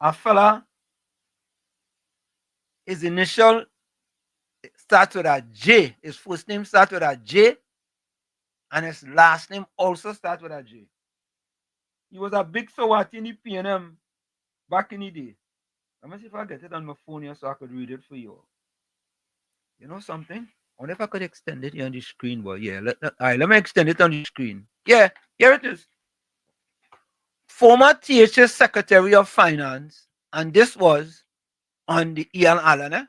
A fella, his initial starts with a J. His first name starts with a J. And his last name also starts with a J. He was a big Swatini PNM back in the day. Let me see if I get it on my phone here so I could read it for you. You know something? I wonder if I could extend it here on the screen, boy. Yeah, all right, let me extend it on the screen. Yeah, here it is. Former THS Secretary of Finance, and this was on the Ian Allen, eh?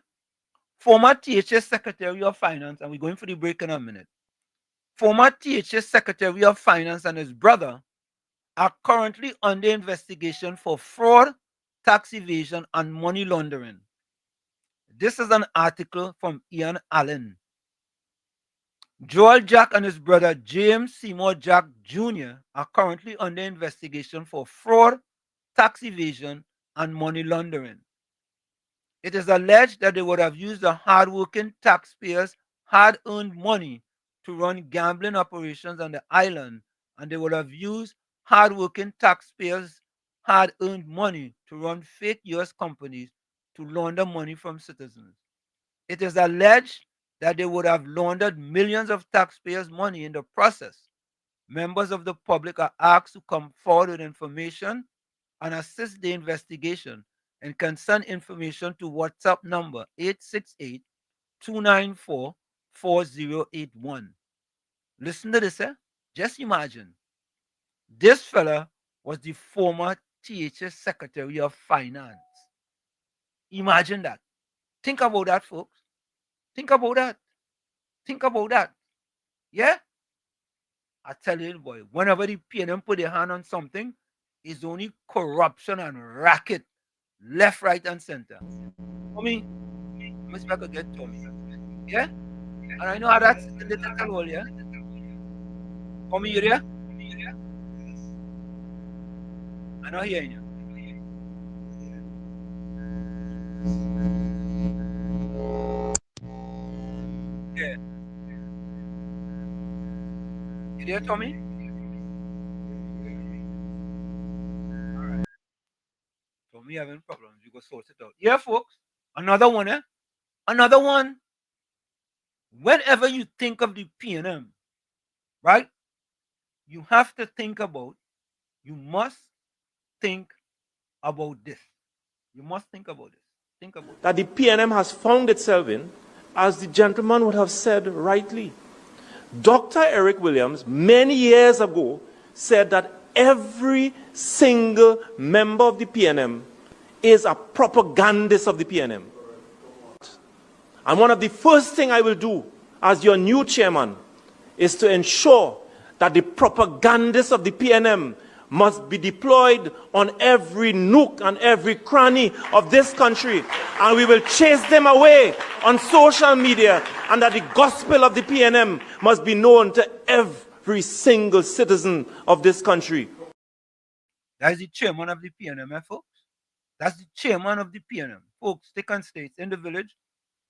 Former THS Secretary of Finance, and we're going for the break in a minute. Former THS Secretary of Finance and his brother are currently under investigation for fraud, tax evasion, and money laundering. This is an article from Ian Allen. Joel Jack and his brother James Seymour Jack Jr. are currently under investigation for fraud, tax evasion, and money laundering. It is alleged that they would have used the hardworking taxpayers' hard-earned money to run gambling operations on the island, and they would have used hardworking taxpayers' hard-earned money to run fake U.S. companies to launder money from citizens. It is alleged that they would have laundered millions of taxpayers' money in the process. Members of the public are asked to come forward with information and assist the investigation and can send information to WhatsApp number 868-294-4081. Listen to this, eh? Just imagine. This fella was the former THS Secretary of Finance. Imagine that. Think about that, folks. Think about that. Think about that. Yeah? I tell you, boy, whenever the PNM put their hand on something, it's only corruption and racket, left, right, and center. Tommy, let me see if I could get Tommy. Yeah? And I know how that's in the little hole, yeah? Tommy, you there? I know hearing you. Yeah. You there, Tommy? All right. Tommy having problems. You go sort it out. Yeah, folks. Another one, eh? Another one. Whenever you think of the PNM, right? You have to think about, you must think about this. You must think about this. Think about it. That the PNM has found itself in, as the gentleman would have said rightly. Dr. Eric Williams, many years ago, said that every single member of the PNM is a propagandist of the PNM. And one of the first things I will do as your new chairman is to ensure that the propagandists of the PNM must be deployed on every nook and every cranny of this country. And we will chase them away on social media, and that the gospel of the PNM must be known to every single citizen of this country. That's the chairman of the PNM, folks. That's the chairman of the PNM. Folks, stick and states in the village.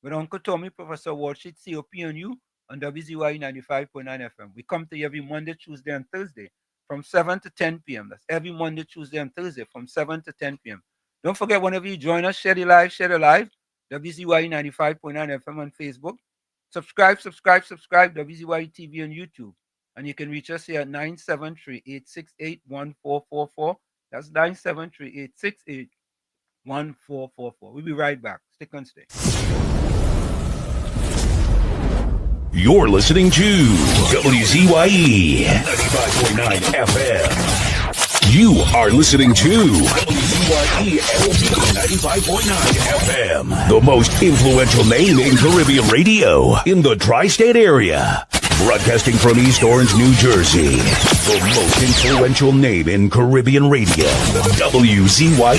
with Uncle Tommy, Professor Wall Street, COPNU on WZYE 95.9 FM. We come to you every Monday, Tuesday, and Thursday from 7 to 10 p.m. That's every Monday, Tuesday, and Thursday from 7 to 10 p.m. Don't forget, whenever you join us, share the live, WZYE 95.9 FM on Facebook. Subscribe, WZYE TV on YouTube. And you can reach us here at 973-868-1444. That's 973-868-1444. We'll be right back. Stick and stay. You're listening to WZYE 95.9 FM. You are listening to WZYE 95.9 FM, the most influential name in Caribbean radio in the tri-state area. Broadcasting from East Orange, New Jersey, the most influential name in Caribbean radio, WZYE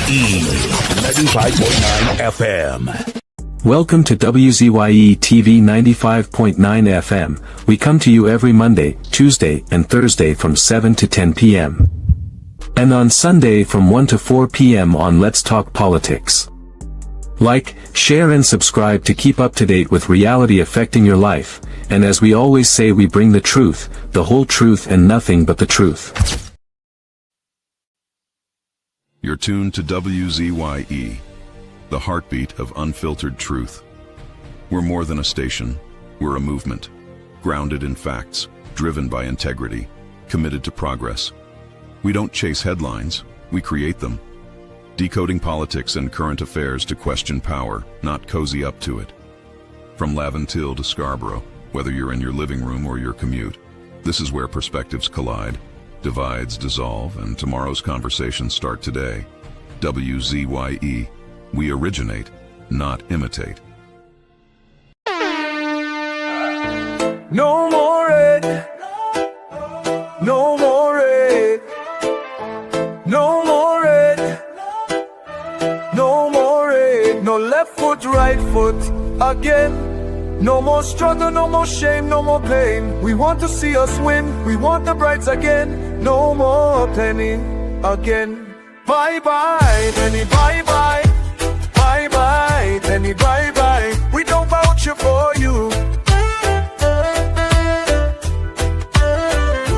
95.9 FM. Welcome to WZYE TV 95.9 FM. We come to you every Monday, Tuesday, and Thursday from 7 to 10 p.m. And on Sunday from 1 to 4 p.m. on Let's Talk Politics. Like, share and subscribe to keep up to date with reality affecting your life. And as we always say, we bring the truth, the whole truth, and nothing but the truth. You're tuned to WZYE, the heartbeat of unfiltered truth. We're more than a station, we're a movement, grounded in facts, driven by integrity, committed to progress. We don't chase headlines, we create them. Decoding politics and current affairs to question power, not cozy up to it. From Laventille to Scarborough, whether you're in your living room or your commute, this is where perspectives collide, divides dissolve, and tomorrow's conversations start today. WZYE, we originate, not imitate. No more red, no more red, no more red, no more red, no left foot, right foot again. No more struggle, no more shame, no more pain. We want to see us win, we want the brides again. No more penny again. Bye bye, penny, bye bye. Bye bye, penny, bye bye. We don't vouch for you.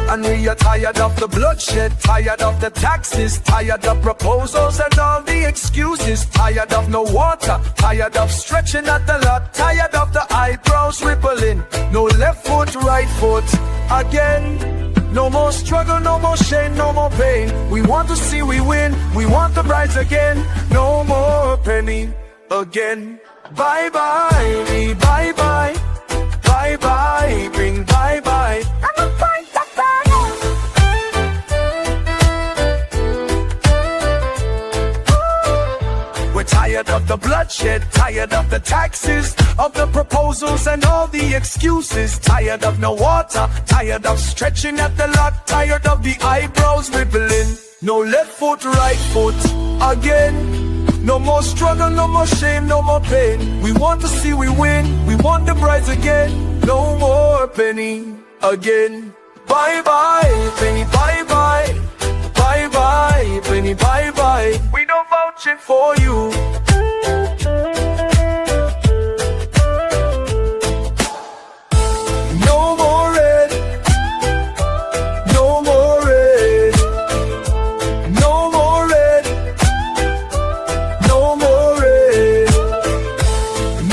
And we are tired of the bloodshed, tired of the taxes, tired of proposals and all the excuses, tired of no water, tired of stretching at the lot, tired of the eyebrows rippling. No left foot, right foot again. No more struggle, no more shame, no more pain. We want to see we win, we want the brides again. No more penny again. Bye bye, me bye bye. Bye bye, bring bye bye. We're tired of the bloodshed, tired of the taxes, of the proposals and all the excuses, tired of no water, tired of stretching at the lot, tired of the eyebrows rippling. No left foot, right foot again. No more struggle, no more shame, no more pain. We want to see we win, we want the brides again. No more penny again. Bye bye, penny, bye bye. Bye bye, penny, bye bye. We don't vouch it for you. No more red, no more red, no more red, no more red,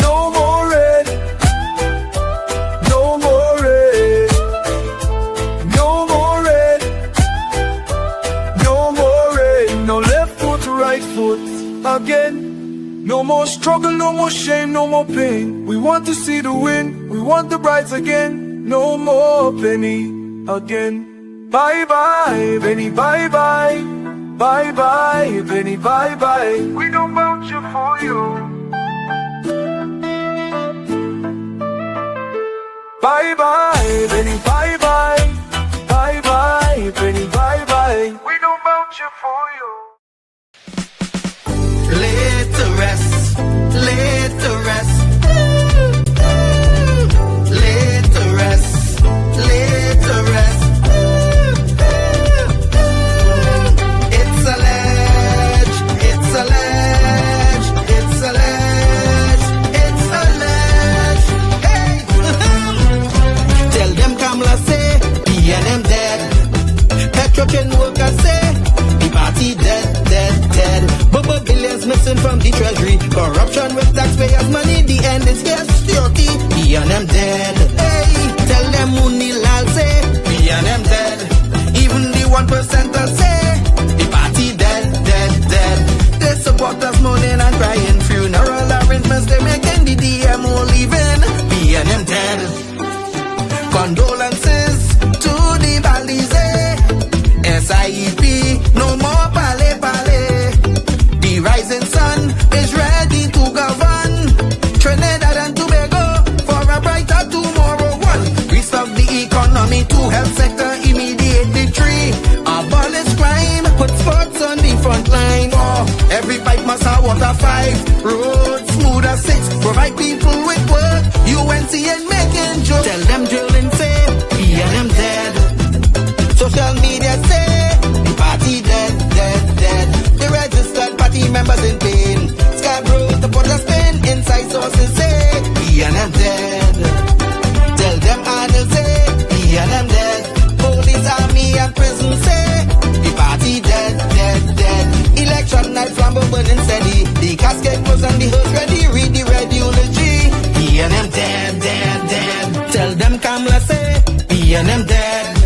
no more red, no more red, no more red, no more red, no left foot, right foot again. No more struggle, no more shame, no more pain. We want to see the win, we want the brides again. No more penny again. Bye bye, penny, bye bye. Bye bye, penny, bye bye. We don't vouch for you. Bye bye, penny, bye bye. Bye bye, penny, bye bye. We don't vouch for you. Laid to rest, laid to rest, laid to rest, laid to rest. It's a ledge, it's a ledge, it's a ledge, it's a ledge. B&M dead. Petrotrain workers say the party dead, dead, dead. Bubble billions missing from the treasury. Corruption with taxpayers' money. The end is here, security. B&M dead. Hey, tell them Munilal say B&M dead. Even the 1% say the party dead, dead, dead. They support us mourning and crying. Funeral arrangements they making. The DMO leaving. B&M dead. Condolences to the Balize. SIEP, no more pale pale. The rising sun is ready to govern Trinidad and Tobago for a brighter tomorrow. One, restart the economy, two, health sector, immediate victory. Abolish crime, put sports on the front line. Four, every pipe must have water. Five, roads smooth as six, provide people with work. UNC and making jokes. Tell them drilling say, B&M dead. Social media say, the party dead, dead, dead. The registered party members in pain. Scarborough, the put a spin. Inside sources say, B&M dead. Tell them Arnold say, B&M dead. Police, army and prison say, the party dead, dead, dead. Election night, flambeau burning steady. The casket closed and the hearse ready. Read the red eulogy. B&M dead, dead, dead. Tell them Kamla say, B&M dead.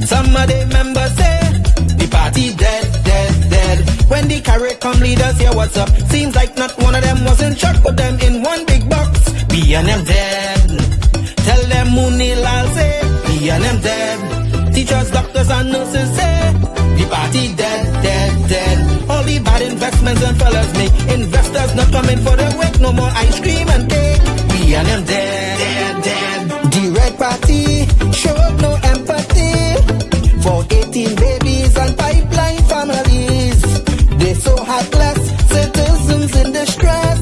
Some of the members say the party dead, dead, dead. When the CARICOM leaders hear what's up, seems like not one of them was in shock. Put them in one big box. B&M dead. Tell them Munilal say B&M dead. Teachers, doctors and nurses say the party dead, dead, dead. All the bad investments and fellas make investors not coming for the wake. No more ice cream and cake. B&M dead, dead, dead. The red party showed no empathy for 18 babies and pipeline families. They so heartless, citizens in distress.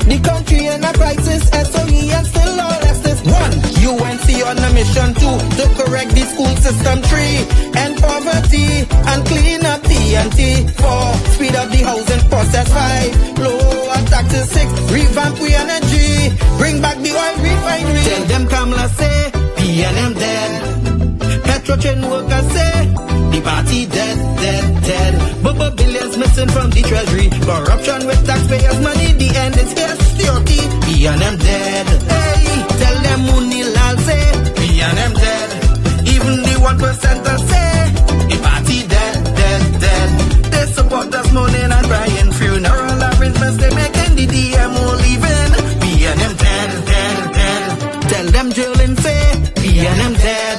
The country in a crisis, SOE and still all justice. One, UNC on a mission. Two, to correct the school system. Three, end poverty and clean up TNT. Four, speed up the housing process. Five, lower taxes. Six, revamp we energy. Bring back the oil refinery. Tell them Kamla say, B&M dead. Petrotrain workers say the party dead, dead, dead. Bubble billions missing from the treasury. Corruption with taxpayers' money. The end is here, security. B&M dead. Hey, tell them Munilal say B&M dead. Even the 1% say the party dead, dead, dead. They support us mourning and crying. Funeral arrangements they making. The DMO leaving. B&M dead, dead, dead. Tell them drilling say B&M dead.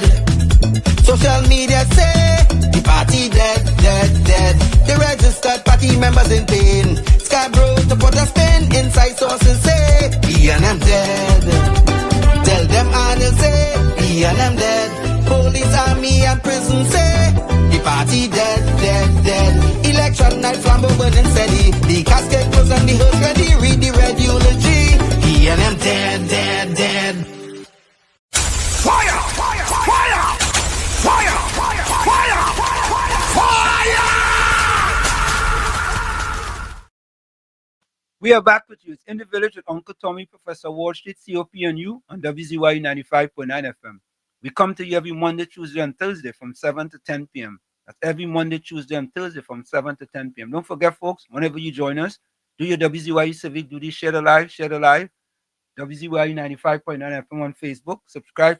Social media say the party dead, dead, dead. The registered party members in pain. Scarborough to put a spin. Inside sources say B&M dead. Tell them Arnold say B&M dead. Police, army and prison say the party dead, dead, dead. Election night, flambeau burning steady. The casket closed and the hearse ready. Read the red eulogy. B&M dead, dead, dead. Fire! Fire! Fire! Fire! Fire! Fire! Fire! We are back with you. It's in the village with Uncle Tommy, Professor Wall Street, COPNU on WZYE 95.9 FM. We come to you every Monday, Tuesday, and Thursday from 7 to 10 p.m. That's every Monday, Tuesday, and Thursday from 7 to 10 p.m. Don't forget, folks, whenever you join us, do your WZYE civic duty, share the live, WZYE 95.9 FM on Facebook. Subscribe.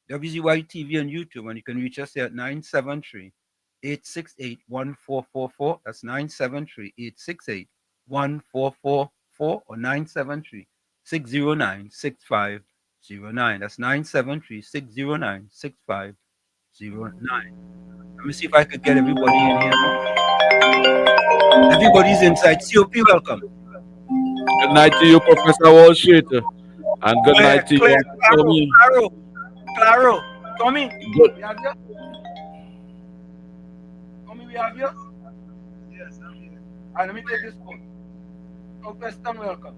WZYE TV on YouTube, and you can reach us here at 973-868-1444. That's 973-868-1444 or 973-609-6509. That's 973-609-6509. Let me see if I could get everybody in here. Everybody's inside. COP, welcome. Good night to you, Professor Wall Street. And good night to you, Tommy. Claro. Tommy, Good. we have you? Tommy, we have you? Yes, I'm here. All right, let me take this call. Western, welcome.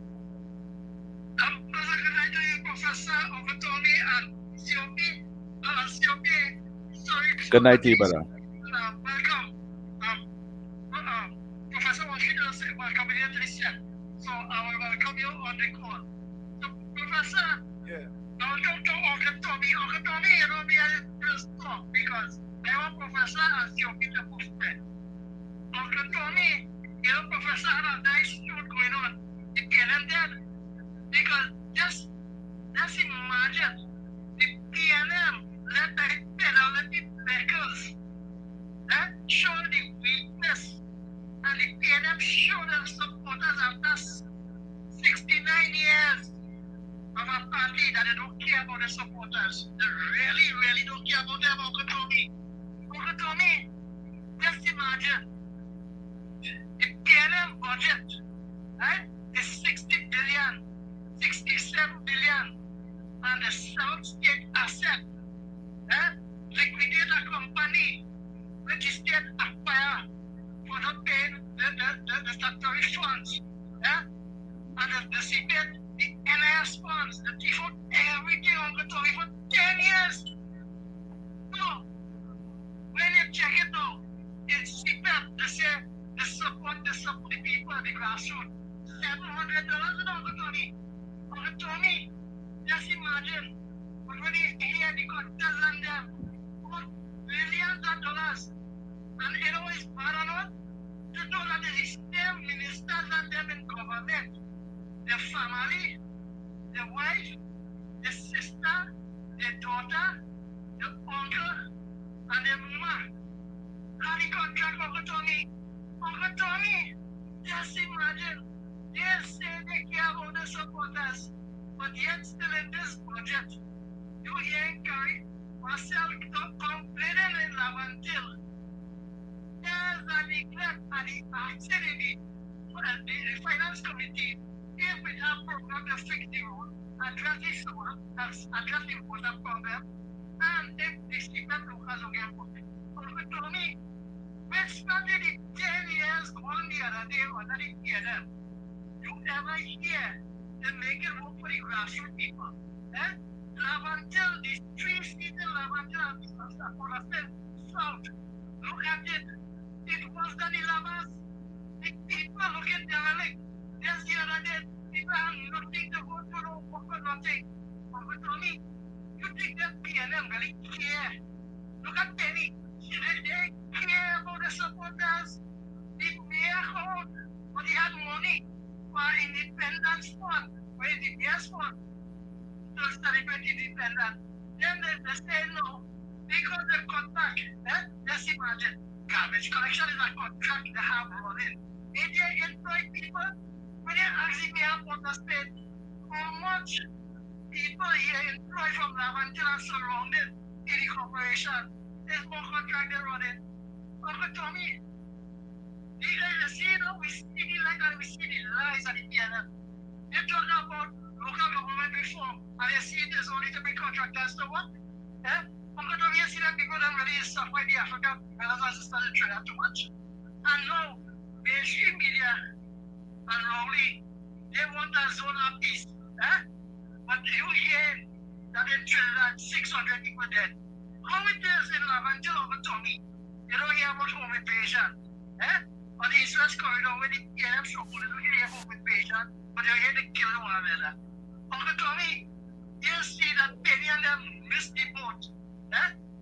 Professor over Tommy and COP. Sorry. Good night to you, brother. Welcome. Professor Washington said welcome here to this year. So I will welcome you on the call. So, Professor, yeah. welcome to Uncle Tommy. Uncle Tommy, you know me as because I'm a professor at Theopita Postman. Uncle Tommy, you're a professor and a nice shoot going on. The PNM dead. Because just imagine the PNM let the penalty beggars show the weakness, and the PNM show their supporters after 69 years of a party that they don't care about the supporters. They really, really don't care about them, Uncle Tommy. Uncle Tommy, just imagine the PNM budget, right, is 60 billion, 67 billion, and the South State asset, liquidate a company which is state acquire for not paying the statutory funds, and the CPN, the NIS funds, the default, everything Uncle Tommy for 10 years. So, when you check it out, it's CPN, they say they support the people, the grassroots. $700 Uncle Tommy. Uncle Tommy, just imagine, but when you hear the contractors and them, what billions of dollars, and you know it's bad or not, to know that the same ministers and them in government, their family, their wife, their sister, their daughter, their uncle, and their mama, had the contract, Uncle Tommy. Uncle Tommy, just imagine, they say they care about the supporters, but yet still in this budget, you hear Gary Marcel complaining in Lavantil. There's a neglect and the action in the finance committee. If we have program to fix the road, address the sewer, address the water problem, and if the statement locals will get put. Uncle Tommy, we started it 10 years on the other day under the PNM. You ever hear they make it work for the grassroots people? Lavantil, the 3 seats in Lavantil and South, look at it. It was the Lavas. The people look at derelict. Just the other day, people have nothing to go to, no work or nothing. Uncle Tommy, you think that PNM really care? Look at Penny. They care about the supporters. The mayor hold, but he had money for independence fund, where the mayor's fund to celebrate independence. Then they say no, because they cut back. Just imagine, garbage collection is a contract they have running. If they employ people, when they ask the mayor for the state, how much people here employed from Lavantil and surrounded in the corporation, there's more contract they're running. Uncle Tommy, you see, we see the light and we see the lies of the PNM. They talk about local government reform, and you see there's only to be contractors to what? Uncle Tommy, you see that people don't really suffer the African brothers and sisters in Trinidad too much. And now, mainstream media and Rowley, they want a zone of peace. But you hear that in Trinidad, 600 people dead. How it is in Lavantil, Uncle Tommy? You don't hear about home invasion. On the East-West corridor, where the PNM struggle, you don't hear home invasion, but you hear they kill one another. Uncle Tommy, you see that Penny and them miss the boat.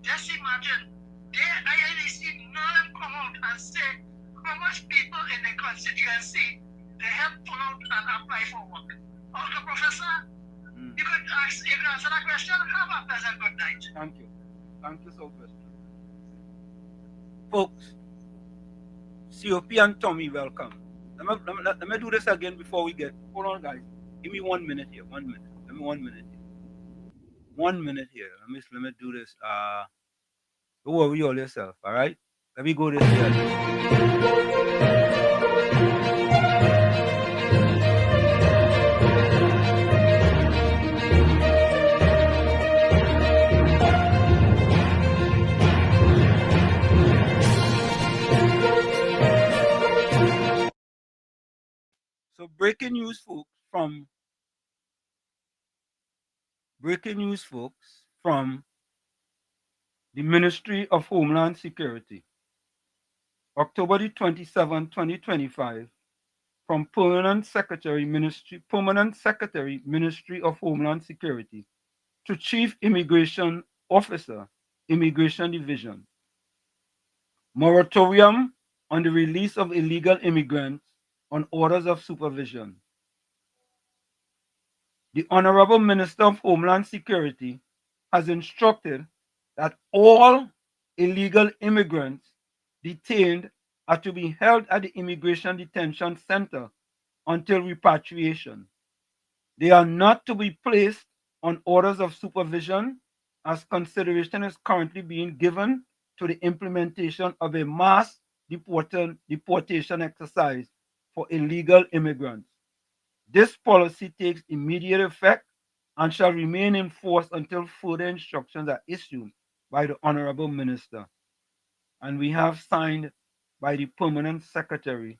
Just imagine, I see none of them come out and say how much people in the constituency they help pull out and apply for work. Uncle Professor, you could answer that question. Have a pleasant good night. Thank you. Thank you so much. Folks, COP and Tommy, welcome. Let me do this again before we get. Hold on, guys. Give me 1 minute here. 1 minute. Let me 1 minute here. 1 minute here. Let me do this. Don't worry all yourself, all right? Let me go this way. So breaking news, folks, from the Ministry of Homeland Security. October the 27th, 2025, from Permanent Secretary, Ministry of Homeland Security to Chief Immigration Officer, Immigration Division. Moratorium on the release of illegal immigrants on orders of supervision. The Honorable Minister of Homeland Security has instructed that all illegal immigrants detained are to be held at the Immigration Detention Center until repatriation. They are not to be placed on orders of supervision, as consideration is currently being given to the implementation of a mass deportation exercise for illegal immigrants. This policy takes immediate effect and shall remain in force until further instructions are issued by the Honorable Minister. And we have signed by the Permanent Secretary,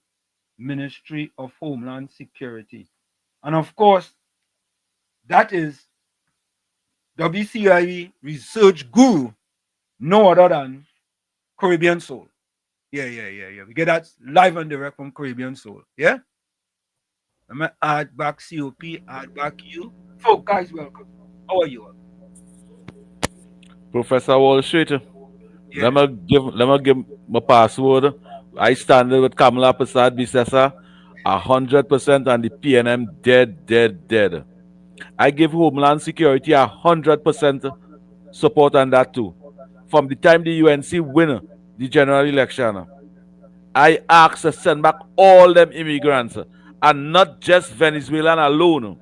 Ministry of Homeland Security. And of course, that is WZYE research guru, no other than Caribbean Soul. Yeah. We get that live and direct from Caribbean Soul. Yeah? I'm going to add back COP, add back you. Folk, guys, welcome. How are you? Professor Wall Street. Let me give my password. I stand with Kamala Prasad Bisesa 100% and the PNM dead. I give Homeland Security 100% support on that too. From the time the UNC win the general election, I ask to send back all them immigrants and not just Venezuelan alone.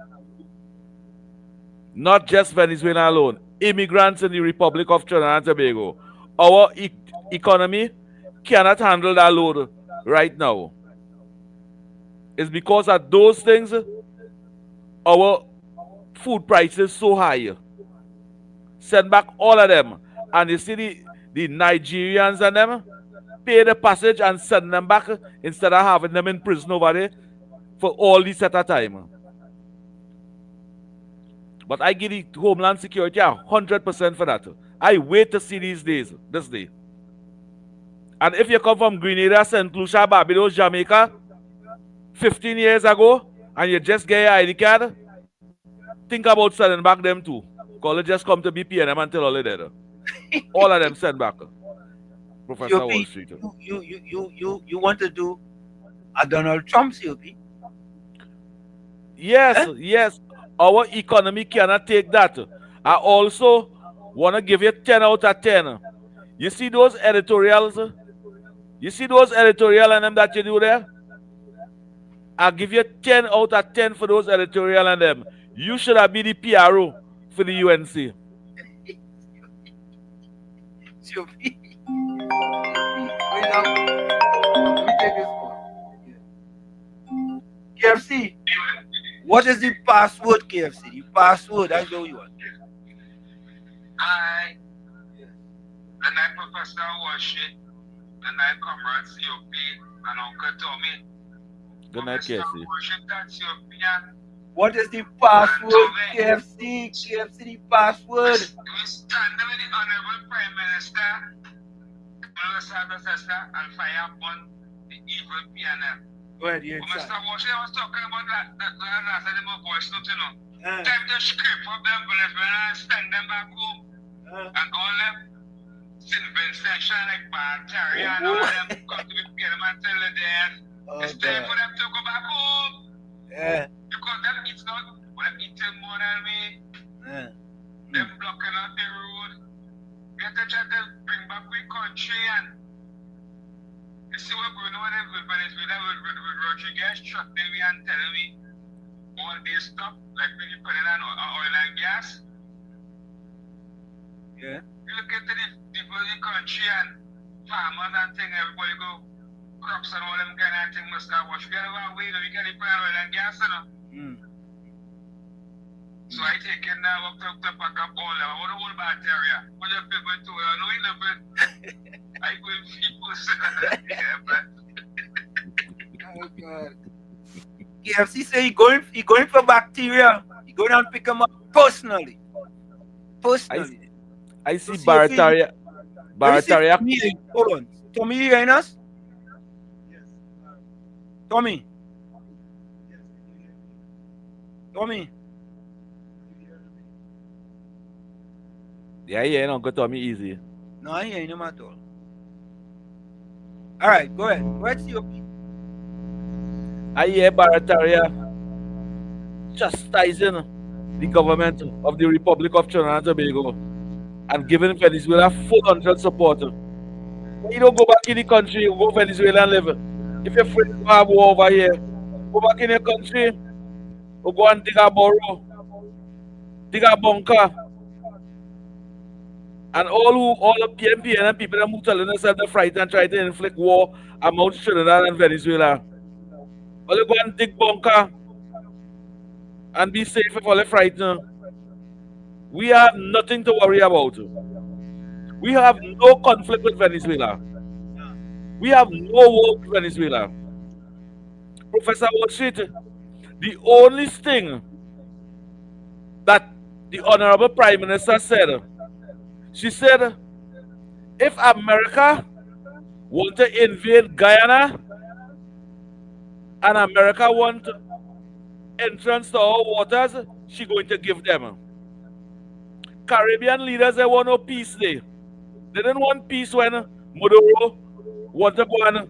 Not just Venezuela alone. Immigrants in the Republic of Trinidad and Tobago. Our economy cannot handle that load right now. It's because of those things our food prices so high. Send back all of them. And you see the Nigerians and them pay the passage and send them back instead of having them in prison over there for all this at a time. But I give the Homeland Security 100% for that. I wait to see this day. And if you come from Grenada, St. Lucia, Barbados, Jamaica, 15 years ago, and you just get your ID card, think about sending back them too. Because they just come to BPNM and tell all of them. All of them send back. Professor Wall Street. You want to do a Donald Trump, COP? Yes. Our economy cannot take that. I also want to give you 10 out of 10. You see those editorials? You see those editorial and them that you do there? I'll give you 10 out of 10 for those editorial and them. You should have been the PRO for the UNC. KFC, what is the password, KFC? The password, I know you want. I, the night Professor Washit, the night Comrade COP, and Uncle Tommy. Good night, KFC. What is the password, KFC? KFC, the password. We stand with the Honorable Prime Minister, and fire upon the evil PNM. Go ahead, yeah. Mr. Washington was talking about that last time my voice note, you know. Time to script up them bullets and send them back home. And all them Vincentian like Bartari and all of them come to be PNM until the dead. It's time for them to go back home. Yeah. Because them eats not, them eating more than me. Them blocking out the road. We have to try to bring back we country and you see what's going on with Venezuela with Rodriguez truck me and telling me all this stuff, like when you put it on oil and gas. Yeah. You look into the country and farmers and things, everybody go crops and all them kind of things must start wash. We got to wait, we got to put on oil and gas, you know. So I take it now up to pack up all them. I want to hold back area. What you people do? I know you love it. I go in people. Oh God. KFC say he going for bacteria. He going and pick them up personally. I see Barataria. Hold on. Tommy, you hearing us? Tommy. Yeah, Uncle Tommy easy. No, I hear him at all. All right, go ahead. Go ahead, COP. I hear Barataria chastising the government of the Republic of Trinidad and Tobago and giving Venezuela full 100 support. When you don't go back in the country, you go to Venezuela and live. If you're afraid to have war over here, go back in your country or go and dig a burrow, dig a bunker. And all the PMP and people that move telling us that they're frightened and try to inflict war amongst Trinidad and Venezuela. All you go and dig bunker and be safe if all are frightened. We have nothing to worry about. We have no conflict with Venezuela. We have no war with Venezuela. Professor Washit, the only thing that the Honorable Prime Minister said, she said, if America want to invade Guyana and America want entrance to our waters, she going to give them. Caribbean leaders, they want no peace there. They didn't want peace when Maduro want to go and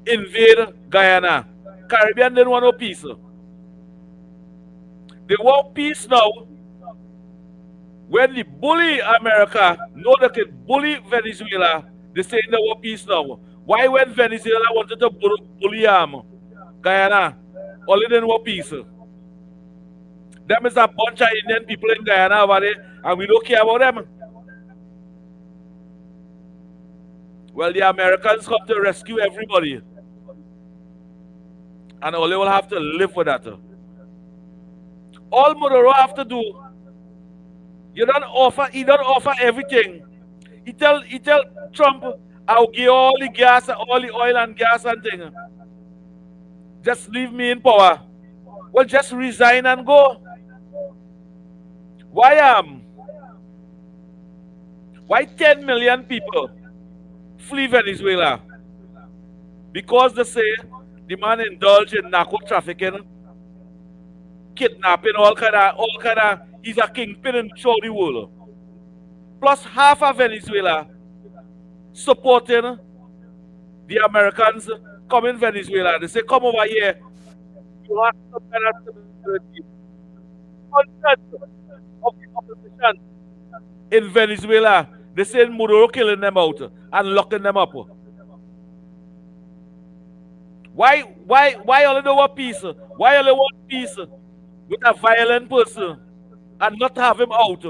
invade Guyana. Caribbean didn't want no peace. They want peace now when the bully America know they can bully Venezuela. They say they want peace now. Why when Venezuela wanted to bully Guyana, only they want peace? Them is a bunch of Indian people in Guyana over there, and we don't care about them. Well, the Americans come to rescue everybody. And all they will have to live with that. All Maduro have to do, he don't offer everything. He tell Trump, I'll give all the gas, all the oil and gas and thing. Just leave me in power. Well, just resign and go. Why 10 million people flee Venezuela? Because they say the man indulged in narco trafficking, kidnapping, all kind of. He's a kingpin in the world. Plus half of Venezuela supporting the Americans come in Venezuela. They say, come over here. You have some better stability. Hundreds of the opposition in Venezuela. They say Maduro killing them out and locking them up. Why only they want peace? Why only want peace with a violent person and not have him out?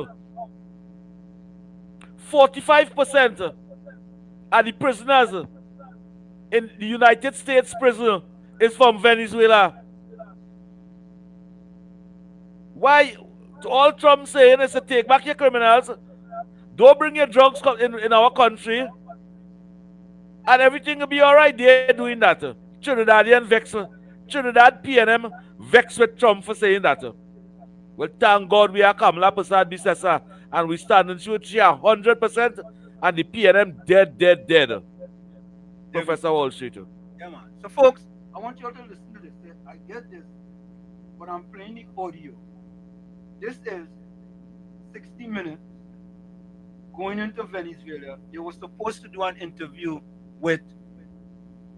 45% of the prisoners in the United States prison is from Venezuela. Why? All Trump saying is to take back your criminals, don't bring your drugs in our country, and everything will be all right. They're doing that. Trinidadian vex. Trinidad PNM vex with Trump for saying that. Well, thank God we are Kamala Prasad Bisesa, and we stand in with you 100%, and the PNM dead. Professor Wall Street. Yeah, man. So, folks, I want you all to listen to this. I get this, but I'm playing the audio. This is 60 Minutes going into Venezuela. They were supposed to do an interview with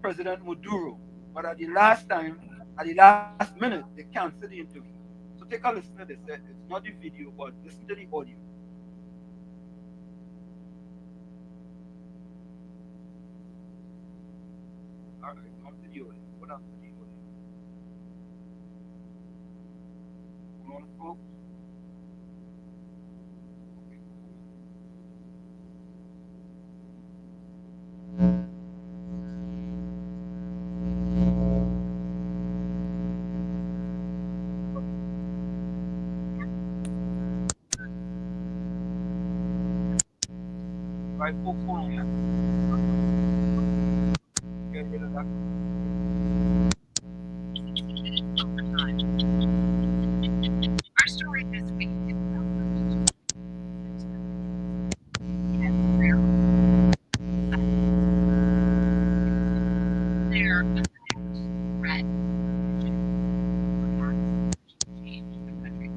President Maduro, but at the last minute, they canceled the interview. So take a listen to this. It's not the video, but listen to the audio. All right, on to the audio. What else to the audio? Hold on, folks. Right, folks, hold on here. Get rid of that. Our story this week is their threat change the country.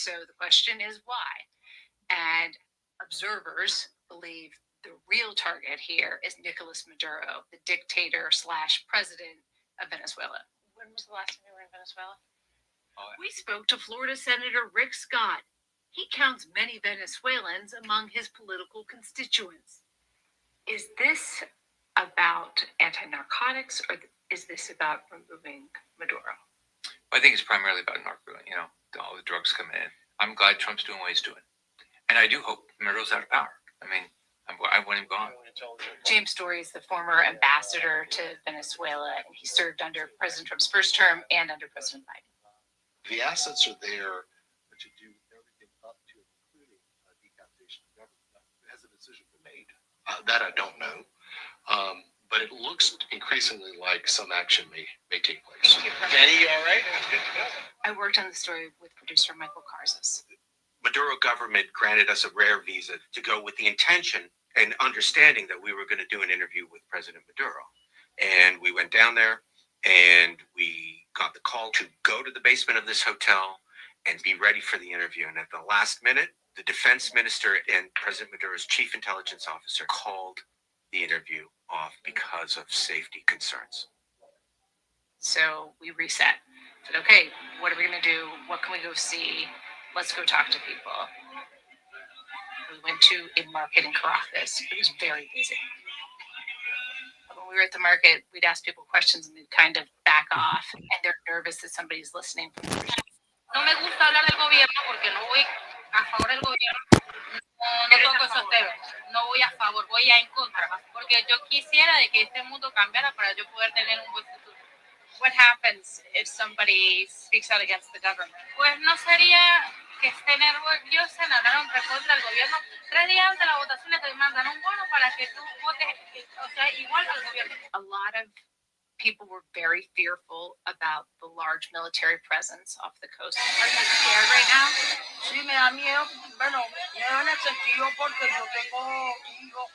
so the question is why? And observers believe the real target here is Nicolas Maduro, the dictator / president of Venezuela. When was the last time you were in Venezuela? We spoke to Florida Senator Rick Scott. He counts many Venezuelans among his political constituents. Is this about anti-narcotics, or is this about removing Maduro? I think it's primarily about narco. You know, all the drugs coming in. I'm glad Trump's doing what he's doing, and I do hope Maduro's out of power. I mean, I want him gone. James Story is the former ambassador to Venezuela, and he served under President Trump's first term and under President Biden. The assets are there to do everything up to and including decapitation of government. Has a decision been made? That I don't know. But it looks increasingly like some action may take place. Jenny, you all right? Good to go. I worked on the story with producer Michael Karzas. Maduro government granted us a rare visa to go with the intention and understanding that we were going to do an interview with President Maduro. And we went down there and we got the call to go to the basement of this hotel and be ready for the interview. And at the last minute, the defense minister and President Maduro's chief intelligence officer called the interview off because of safety concerns. So we reset. Said, okay, what are we going to do? What can we go see? Let's go talk to people. We went to a market in Caracas. It was very busy. When we were at the market, we'd ask people questions and they'd kind of back off, and they're nervous that somebody's listening. No me gusta hablar del gobierno porque no voy a favor del gobierno. No toco esos temas. No voy a favor, voy a en contra. Porque yo quisiera de que este mundo cambiara para yo poder tener un buen futuro. What happens if somebody speaks out against the government? Pues no sería que estén orgullosos en hablar en contra del gobierno. 3 días antes de la votación te mandan un bono para que tú votes, o sea, igual al gobierno. A lot of people were very fearful about the large military presence off the coast. Are you scared right now? Sí, me da miedo. Bueno, miedo en el sentido porque yo tengo hijos,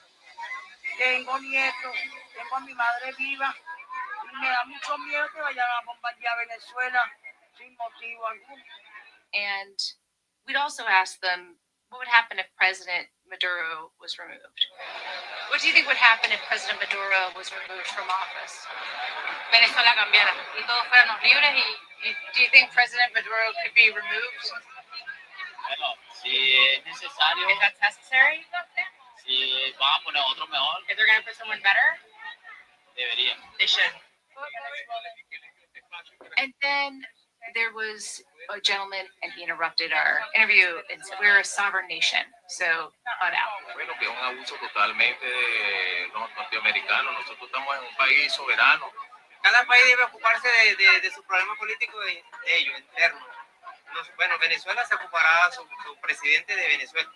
tengo nietos, tengo a mi madre viva. Y me da mucho miedo que vayan a bombardear Venezuela sin motivo alguno. And we'd also ask them, what would happen if President Maduro was removed? What do you think would happen if President Maduro was removed from office? Venezuela cambiara y todos fuéramos libres y Do you think President Maduro could be removed? Bueno, si es necesario, If that's necessary? si van a poner otro mejor, If they're going to put someone better? deberían. They should. And then there was a gentleman, and he interrupted our interview and said, we're a sovereign nation, so cut out. Bueno, que es un abuso totalmente de los norteamericanos. Nosotros estamos en un país soberano. Cada país debe ocuparse de sus problemas políticos de ellos, internos. Bueno, Venezuela se ocupará su presidente de Venezuela.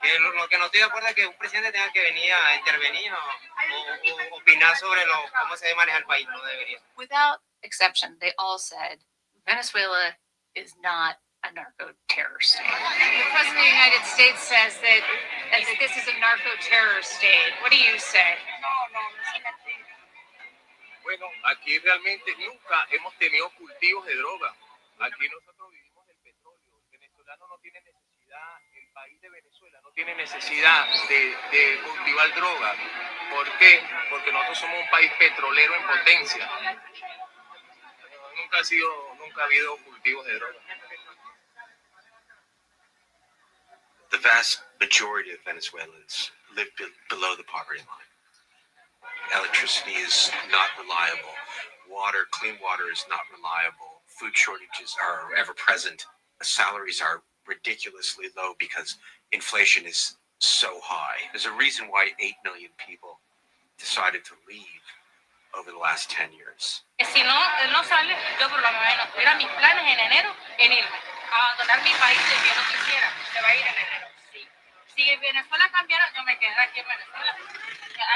Que lo que no estoy de acuerdo es que un presidente tenga que venir a intervenir o opinar sobre cómo se debe manejar el país. No debería. Without exception, they all said Venezuela is not a narco-terror state. The President of the United States says that this is a narco-terror state. What do you say? Bueno, aquí realmente nunca hemos tenido cultivos de droga. Aquí nosotros vivimos del petróleo. El venezolano no tiene necesidad, el país de Venezuela no tiene necesidad de cultivar droga. ¿Por qué? Porque nosotros somos un país petrolero en potencia. Nunca ha habido cultivos de droga. The vast majority of Venezuelans live below the poverty line. Electricity is not reliable. Water, clean water is not reliable. Food shortages are ever present. Salaries are ridiculously low because inflation is so high. There's a reason why 8 million people decided to leave over the last 10 years. Si no, él no sale, yo por lo menos tuviera mis planes en enero en irme, abandonar mi país que yo no quisiera, se va a ir en enero. Sí. Si Venezuela cambiara, yo me quedaría aquí en Venezuela.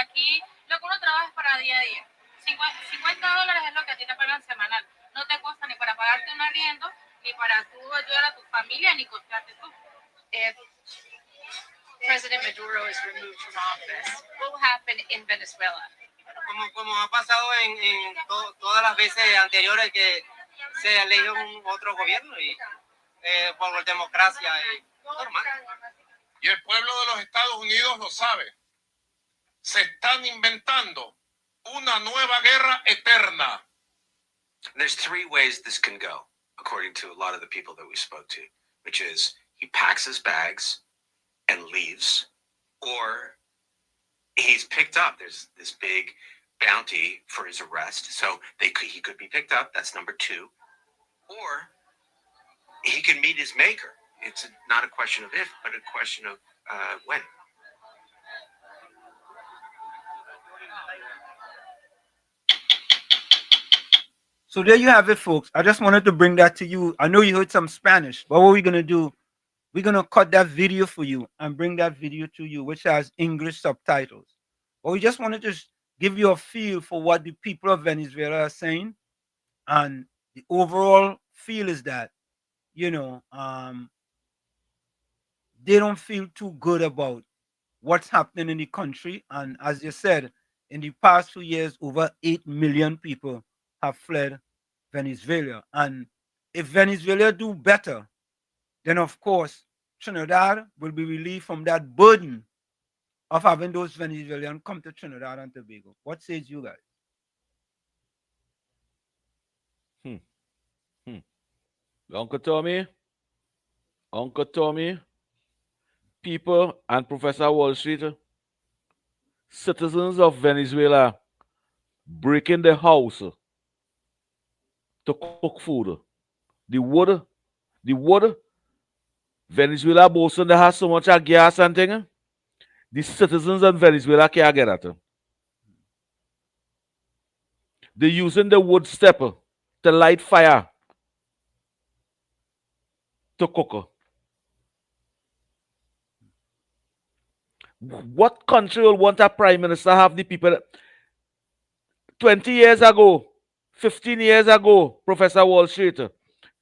Aquí lo que uno trabaja es para día a día. $50 es lo que a ti te pagan semanal. No te cuesta ni para pagarte un arriendo, ni para tú ayudar a tu familia, ni costarte tú. If President Maduro is removed from office, what will happen in Venezuela? Como ha pasado en todas las veces anteriores que se elige otro gobierno y por democracia, normal. Y el pueblo de los Estados Unidos lo sabe. Se están inventando una nueva guerra eterna. There's three ways this can go, according to a lot of the people that we spoke to, which is he packs his bags and leaves, or he's picked up. There's this big bounty for his arrest, so he could be picked up. That's number two. Or he can meet his maker. It's not a question of if, but a question of when. So there you have it, folks. I just wanted to bring that to you. I know you heard some Spanish, but what we're going to do, we're going to cut that video for you and bring that video to you, which has English subtitles. But we just wanted to give you a feel for what the people of Venezuela are saying. And the overall feel is that, you know, they don't feel too good about what's happening in the country. And as you said, in the past 2 years, over 8 million people have fled Venezuela. And if Venezuela do better, then of course Trinidad will be relieved from that burden of having those Venezuelans come to Trinidad and Tobago. What says you guys? Uncle Tommy, people and Professor Wall Street, citizens of Venezuela breaking the house to cook food. The wood, Venezuela boasting they has so much gas and thing. The citizens in Venezuela can't get at it. They're using the wood step to light fire to cook. What country will want a prime minister have the people? 20 years ago, 15 years ago, Professor Wall Street,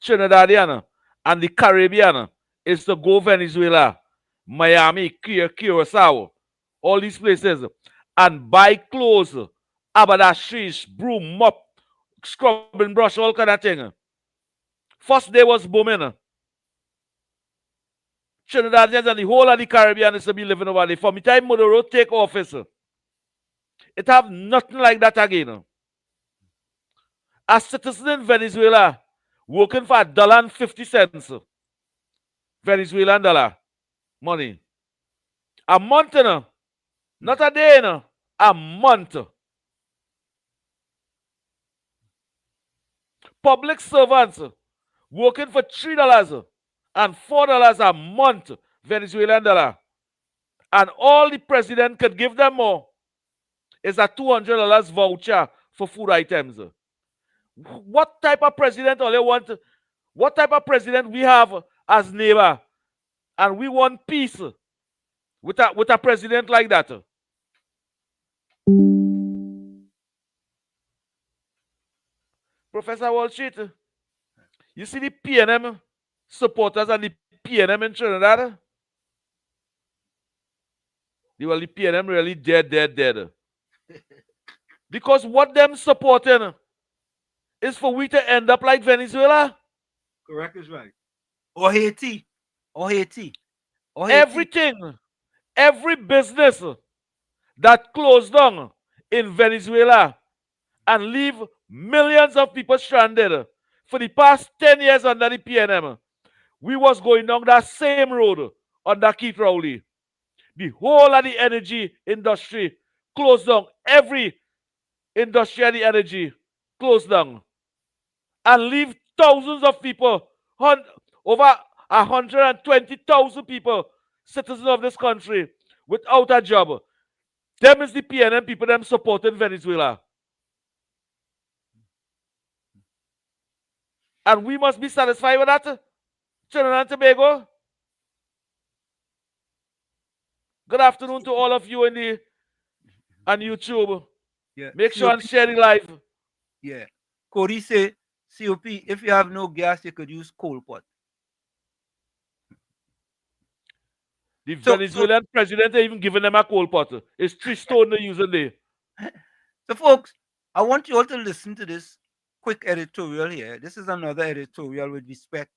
Trinidadian and the Caribbean is to go Venezuela, Miami, Curacao, all these places, and buy clothes, haberdasheries, broom, mop, scrubbing brush, all kind of thing. First day was booming. Trinidadians and the whole of the Caribbean is to be living over there. From the time Maduro take office, it have nothing like that again. A citizen in Venezuela working for $1.50, Venezuelan dollar money. A month, not a day, a month. Public servants working for $3 and $4 a month, Venezuelan dollar. And all the president could give them more is a $200 voucher for food items. What type of president do they want? What type of president we have as neighbor? And we want peace with a president like that. Professor Wall Street, you see the PNM supporters and the PNM in Trinidad? Well, the PNM really dead. Because what them supporting is for we to end up like Venezuela. Correct is right. Or Haiti. Everything, every business that closed down in Venezuela and leave millions of people stranded for the past 10 years under the PNM, we was going down that same road under Keith Rowley. The whole of the energy industry closed down. Every industry and the energy closed down. And leave thousands of people, over 120,000 people, citizens of this country, without a job. Them is the PNM people them supporting Venezuela. And we must be satisfied with that, Trinidad and Tobago. Good afternoon to all of you on YouTube. Yeah. Make sure and share the live. Yeah. Cody say, COP, if you have no gas, you could use coal pot. The Venezuelan president ain't even giving them a coal pot. It's 3 stone they're using there. So, folks, I want you all to listen to this quick editorial here. This is another editorial with respect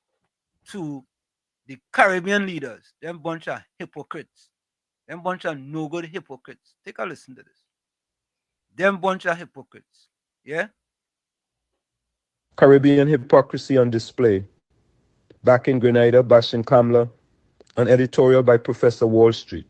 to the Caribbean leaders, them bunch of hypocrites, them bunch of no good hypocrites. Take a listen to this. Them bunch of hypocrites. Yeah? Caribbean hypocrisy on display. Back in Grenada, bashing Kamla, an editorial by Professor Wall Street.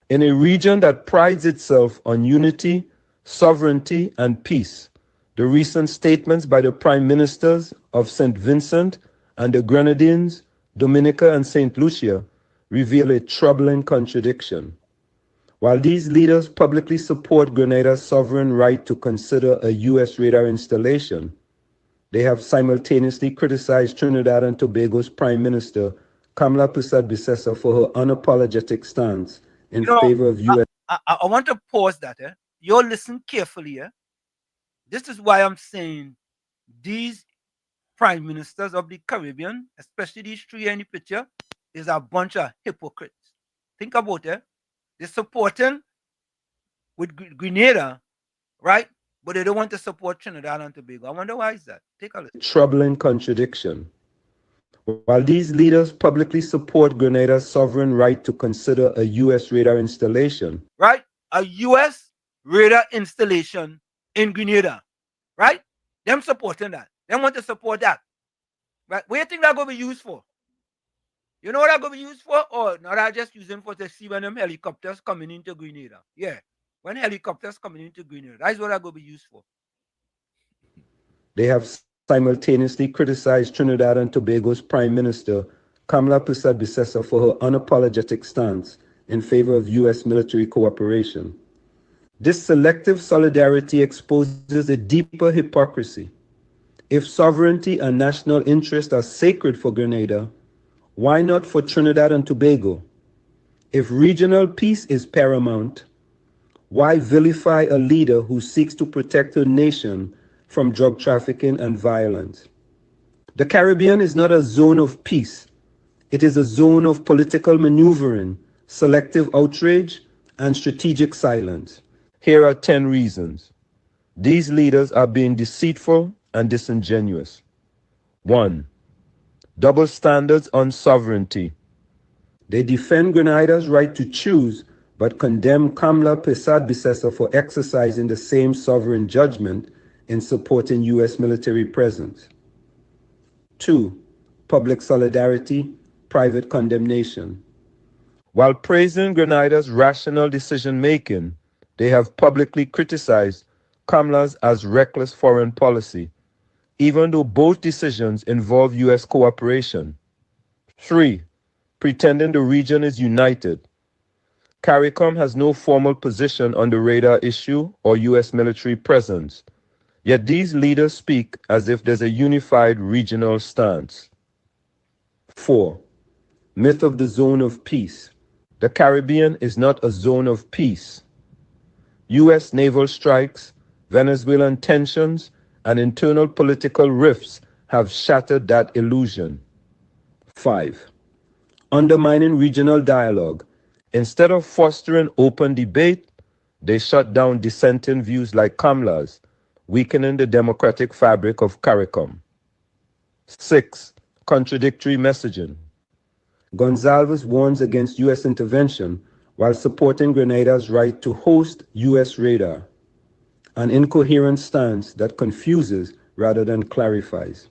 In a region that prides itself on unity, sovereignty, and peace, the recent statements by the prime ministers of St. Vincent and the Grenadines, Dominica, and St. Lucia reveal a troubling contradiction. While these leaders publicly support Grenada's sovereign right to consider a U.S. radar installation, they have simultaneously criticized Trinidad and Tobago's Prime Minister, Kamla Persad-Bissessar, for her unapologetic stance in favor of U.S. I want to pause that. You all listen carefully. This is why I'm saying these prime ministers of the Caribbean, especially these three in the picture, is a bunch of hypocrites. Think about it. They're supporting with Grenada, right? But they don't want to support Trinidad and Tobago. I wonder why is that? Take a look. Troubling contradiction. While these leaders publicly support Grenada's sovereign right to consider a U.S. radar installation, right? A U.S. radar installation in Grenada, right? Them supporting that. Them want to support that. Right? What do you think that's going to be used for? You know what that's going to be used for? Or not, I just using for to see when them helicopters coming into Grenada. Yeah. When helicopters coming into Grenada, that's what that's going to be used for. they have simultaneously criticized Trinidad and Tobago's Prime Minister, Kamla Persad-Bissessar, for her unapologetic stance in favor of U.S. military cooperation. This selective solidarity exposes a deeper hypocrisy. If sovereignty and national interest are sacred for Grenada, why not for Trinidad and Tobago? If regional peace is paramount, why vilify a leader who seeks to protect her nation from drug trafficking and violence? The Caribbean is not a zone of peace. It is a zone of political maneuvering, selective outrage, and strategic silence. Here are 10 reasons. These leaders are being deceitful and disingenuous. 1. Double standards on sovereignty. They defend Grenada's right to choose, but condemn Kamla Persad-Bissessar for exercising the same sovereign judgment in supporting U.S. military presence. 2. Public solidarity, private condemnation. While praising Grenada's rational decision-making, they have publicly criticized Kamla's as reckless foreign policy, even though both decisions involve U.S. cooperation. 3. Pretending the region is united. CARICOM has no formal position on the radar issue or U.S. military presence, yet these leaders speak as if there's a unified regional stance. 4. Myth of the zone of peace. The Caribbean is not a zone of peace. U.S. naval strikes, Venezuelan tensions, and internal political rifts have shattered that illusion. 5. Undermining regional dialogue. Instead of fostering open debate, they shut down dissenting views like Kamla's, weakening the democratic fabric of CARICOM. 6. Contradictory messaging. Gonzalez warns against U.S. intervention while supporting Grenada's right to host U.S. radar, an incoherent stance that confuses rather than clarifies.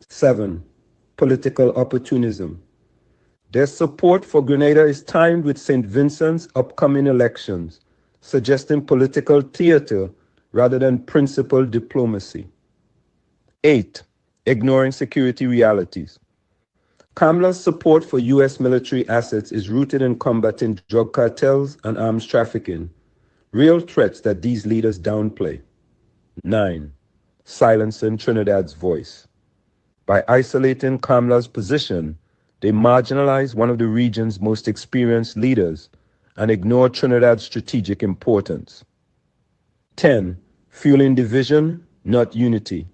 7. Political opportunism. Their support for Grenada is timed with St. Vincent's upcoming elections, suggesting political theater rather than principled diplomacy. 8. Ignoring security realities. Kamla's support for U.S. military assets is rooted in combating drug cartels and arms trafficking, real threats that these leaders downplay. 9. Silencing Trinidad's voice. By isolating Kamla's position, they marginalize one of the region's most experienced leaders and ignore Trinidad's strategic importance. 10. Fueling division, not unity.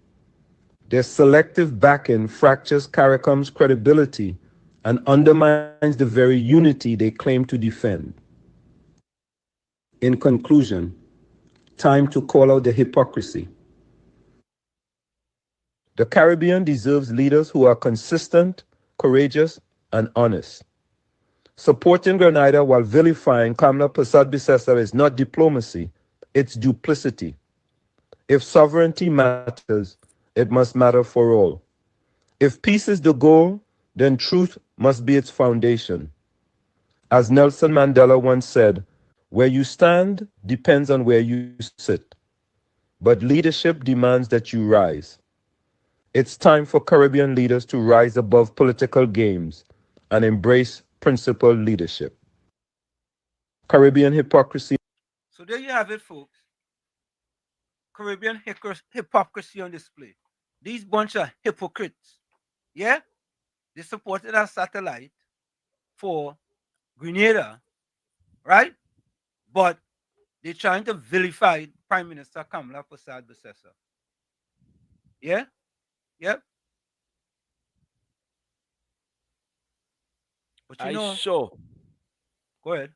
Their selective backing fractures CARICOM's credibility and undermines the very unity they claim to defend. In conclusion, time to call out the hypocrisy. The Caribbean deserves leaders who are consistent, courageous, and honest. Supporting Grenada while vilifying Kamla Persad-Bissessar is not diplomacy, it's duplicity. If sovereignty matters, it must matter for all. If peace is the goal, then truth must be its foundation. As Nelson Mandela once said, where you stand depends on where you sit. But leadership demands that you rise. It's time for Caribbean leaders to rise above political games and embrace principled leadership. Caribbean hypocrisy. So there you have it, folks. Caribbean hypocrisy on display. These bunch of hypocrites, yeah, they supported our satellite for Grenada, right? But they're trying to vilify Prime Minister Kamla Persad-Bissessar. Yeah? Yep. But you know, go ahead.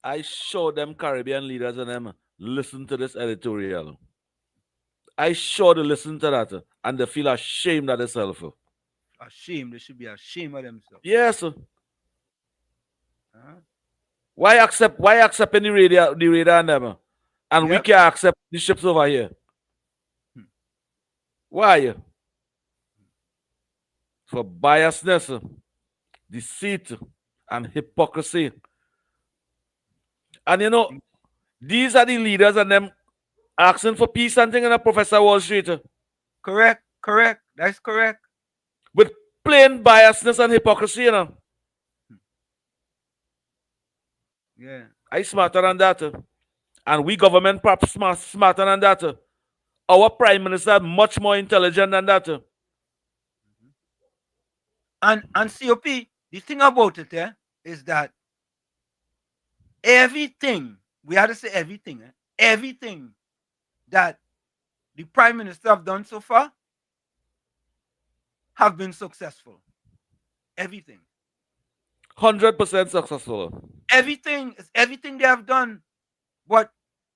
I sure them Caribbean leaders and them listen to this editorial. I sure they listen to that and they feel ashamed of themselves. Ashamed. They should be ashamed of themselves. Yes. Why accept any radar and them? And we can't accept the ships over here. Why? For biasness, deceit, and hypocrisy. And you know, these are the leaders and them asking for peace and thing in a Professor Wall Street. Correct. That's correct. With plain biasness and hypocrisy, you know. Yeah. I smarter than that. And we government perhaps smarter than that. Our Prime Minister much more intelligent than that. And COP, the thing about it is that everything, we have to say everything, everything that the Prime Minister have done so far have been successful. Everything. 100% successful. Everything they have done. But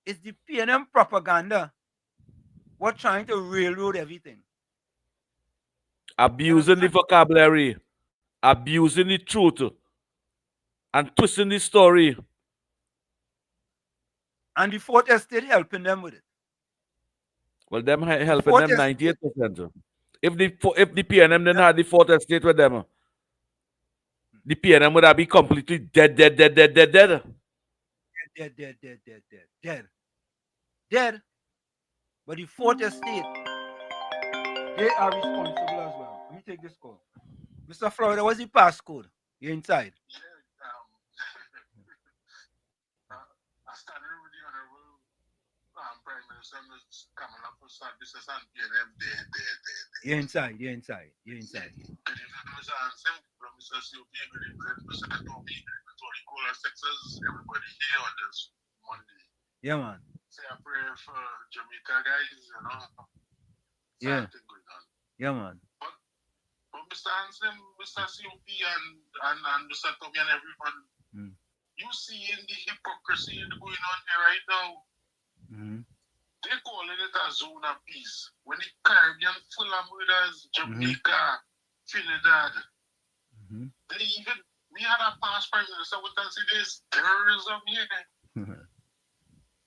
it's the PNM propaganda. We're trying to railroad everything. Abusing the vocabulary, abusing the truth, and twisting the story. And the Fourth Estate helping them with it. Well, them helping them 98%. If the PNM didn't have the Fourth Estate with them, the PNM would have been completely dead. Dead. But the Fourth Estate, they are responsible as well. Let me take this call. Mr. Florida, what's the passcode? You're inside. I started with the Honorable Prime Minister Kamala Persad-Bissessar and PNM there. You're inside. Good evening, Mr. Anselm, Mr. COP, good evening, Mr. Toby, Tori Cola Sexes, everybody here on this Monday. Yeah, man. Say a prayer for Jamaica, guys, you know. Yeah. Something going on. Yeah, man. But Mr. Anselm, Mr. COP, and Mr. Toby and everyone, you see in the hypocrisy going on here right now. They're calling it a zone of peace. When the Caribbean full of murders, Jamaica, Trinidad, we had a past Prime Minister with us, there's terrorism here.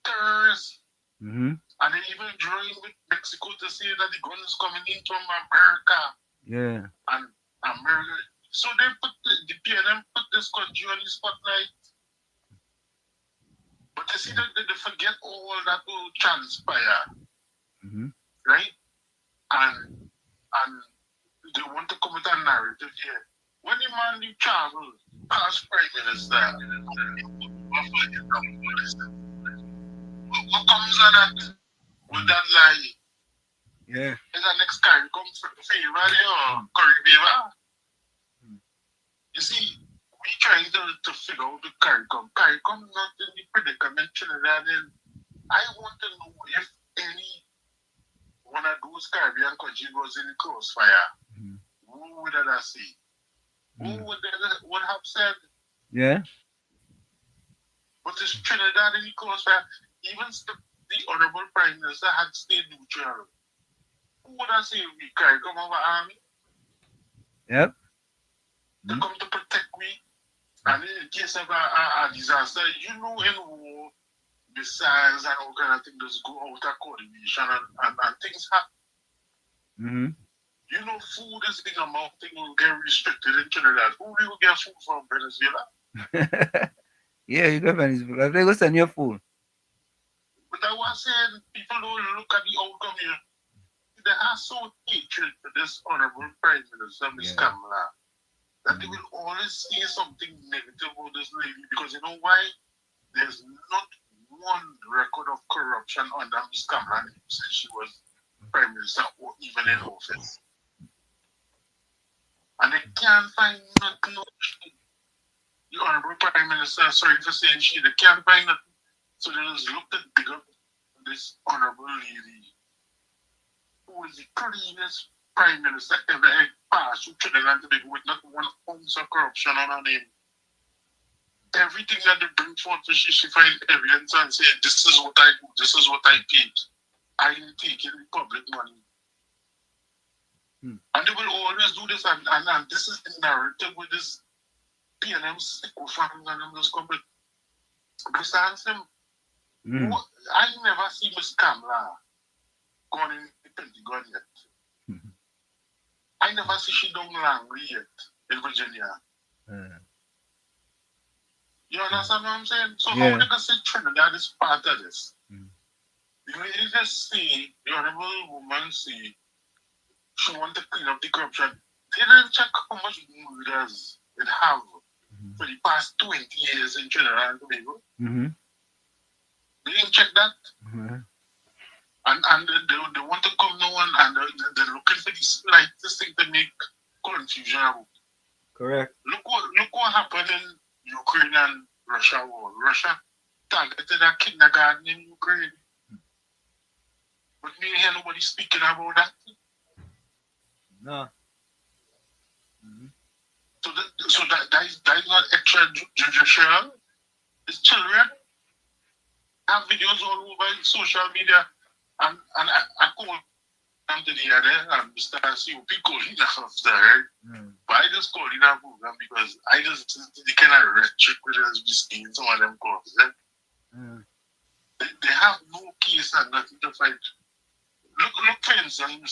Terrorism. And they even joined with Mexico to say that the guns coming in from America. Yeah. And America. So they put the PNM put this country on the spotlight. But you see that they forget all that will transpire. Right? And they want to come with a narrative here. When the man you travel past Prime Minister, what comes of that? With that lie? Yeah. Is the next card come for favor or favor? You see, we trying to figure out the CARICOM. CARICOM not in the predicament Trinidad. I want to know if any one of those Caribbean countries was in the crossfire. Who would that say? Who would have said? Yeah. But it's Trinidad in the crossfire. Even the Honorable Prime Minister had stayed neutral. Who would have said we CARICOM over army? Yep. They come to protect me. And in case of a disaster, in war, missiles and all kind of things just go out of coordination and things happen. Food is the amount thing will get restricted in Trinidad. Who will get food from Venezuela? Yeah, you go Venezuela. They go send your food. But I was saying, people don't look at the outcome here. They are so hatred for this honorable Prime Minister, Ms. Kamala, that they will always say something negative about this lady because you know why? There's not one record of corruption under Ms. Kamala since she was Prime Minister or even in office. And they can't find nothing. The honorable Prime Minister, sorry for saying she, they can't find nothing. So they just looked at bigger this honorable lady who is the cleanest Prime Minister ever passed through Trinidad and Tobago with not one ounce of corruption on her name. Everything that they bring forth, she finds evidence and say, this is what I do, this is what I paid. I didn't take any public money. And they will always do this, and this is the narrative with this PNM sycophants and them just come with. Besides him, I never see Miss Kamala going in the Pentagon yet. I never see she done Langley yet in Virginia. You understand what I'm saying? So how they can say Trinidad is part of this? The lady just see, the honorable woman see, she want to clean up the corruption. They didn't check how much murders it have for the past 20 years in Trinidad and Tobago. They didn't check that. And they want to come now and they're looking for the slightest thing to make confusion about. Correct. Look what happened in Ukraine and Russia war. Russia targeted a kindergarten in Ukraine. But me hear nobody speaking about that. No. So that is not extrajudicial. It's children. I have videos all over social media. And I call them to the other and Mr. COP calling after her. But I just call in a program because I just the kind of rhetoric which has been in some of them calls. They have no case and nothing to fight. Look for instance,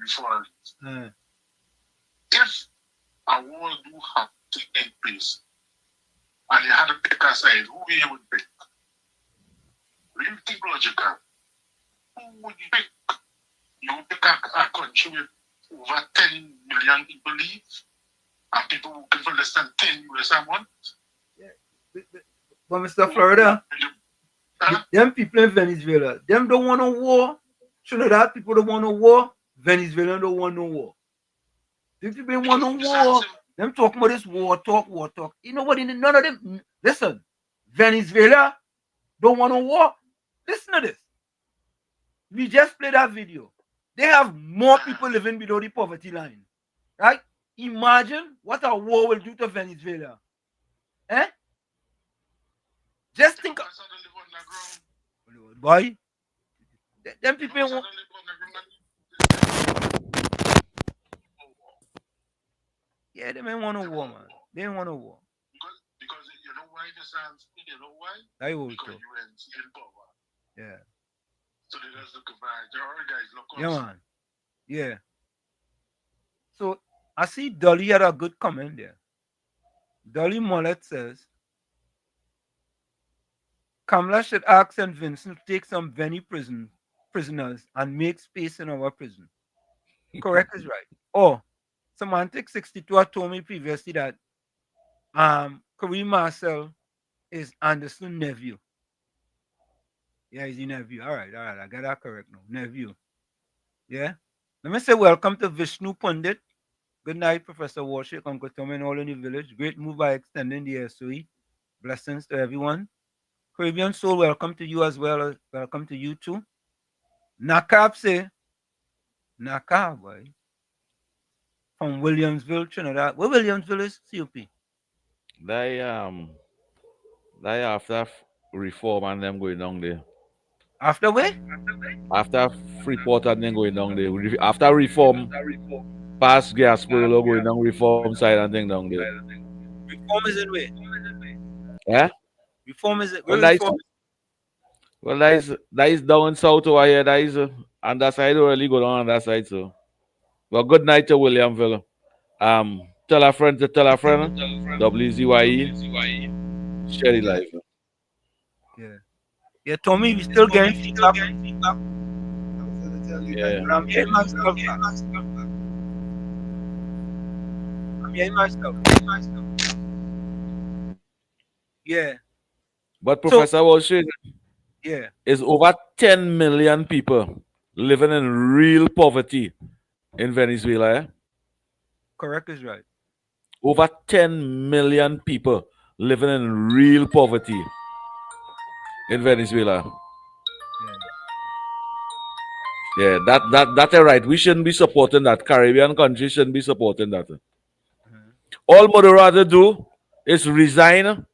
before if a war do have to take place and you had to pick a side, who you would pick? Real think logical. Who would you pick? You would pick a country with over 10 million people live and people who give less than 10 US a month? But Mr. Florida, them people in Venezuela, them don't want a war. Trinidad people don't want a war. Venezuela don't want no war. If people want no war, them talking about this war talk. You know what? None of them. Listen, Venezuela don't want a war. Listen to this. We just played that video. They have more people living below the poverty line. Right? Imagine what a war will do to Venezuela. Just think of boy. Them people want. Yeah, they may want a war, man. They want a war. Because you know why the sounds, you know why? Because you were in power. Yeah. So they just look at there are guys look. Yeah, man. Yeah. So I see Dolly had a good comment there. Dolly Mollett says Kamala should ask St. Vincent to take some Veni prisoners and make space in our prison. Correct is right. Oh, Semantic 62 had told me previously that Kareem Marcel is Anderson's nephew. Yeah, he's your nephew. All right. I got that correct now. Nephew. Yeah. Let me say welcome to Vishnu Pundit. Good night, Professor Warshik, Uncle Tommy, and all in the village. Great move by extending the SOE. Blessings to everyone. Caribbean Soul, welcome to you as well. Welcome to you too. Nakab say, Nakab, boy. From Williamsville, Trinidad. Where Williamsville is? COP. They after reform and them going down there. After where? After Freeport and then going down there. After reform past Gasparilla going down reform side and thing down there. Reform is in way. Yeah? Reform is it? Well, Where reform? that is down south over here. That is on that side don't really go down on that side. So, well, good night to Williamville. Tell a friend to tell a friend. WZYE. Share the life. Yeah. Yeah, Tommy, we still getting feedback. Yeah. But I'm getting my stuff back. I'm getting my stuff. Yeah. But Professor Wall Street, Yeah. is over 10 million people living in real poverty in Venezuela. Eh? Correct is right. Over 10 million people living in real poverty in Venezuela. Yeah, that's right. We shouldn't be supporting that. Caribbean countries shouldn't be supporting that. All Maduro had to do is resign,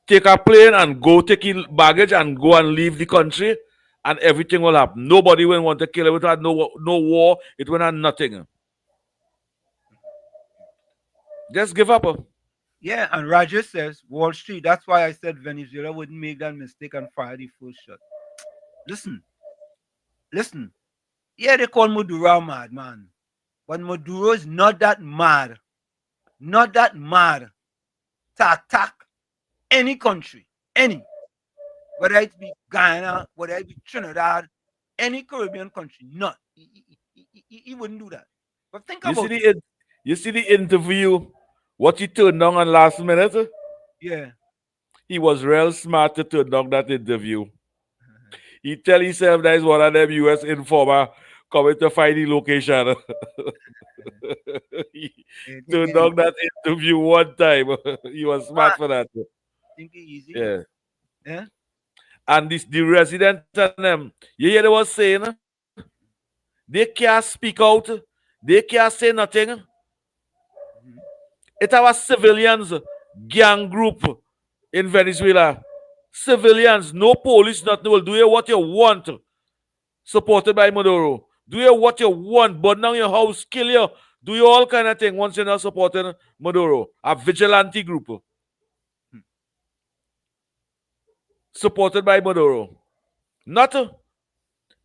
take a plane and go take his baggage and go and leave the country, and everything will happen. Nobody will want to kill him. It had no war. It will have nothing. Just give up. Yeah, and Roger says Wall Street. That's why I said Venezuela wouldn't make that mistake and fire the first shot. Listen. Yeah, they call Maduro mad, man. But Maduro is not that mad. Not that mad to attack any country. Any. Whether it be Guyana, whether it be Trinidad, any Caribbean country. Not. He wouldn't do that. But think about it. You see the interview, what he turned down on last minute? Yeah. He was real smart to turn down that interview. He tell himself that is one of them US informer coming to find the location. He turned down that interview one time. He was smart for that. Think it easy. Yeah. Yeah. And the residents and them, you hear they was saying, they can't speak out, they can't say nothing. It's our civilians gang group in Venezuela. Civilians, no police, nothing will do you what you want. Supported by Maduro. Do you what you want, burn down your house, kill you, do you all kind of thing once you're not supporting Maduro. A vigilante group. Supported by Maduro. Not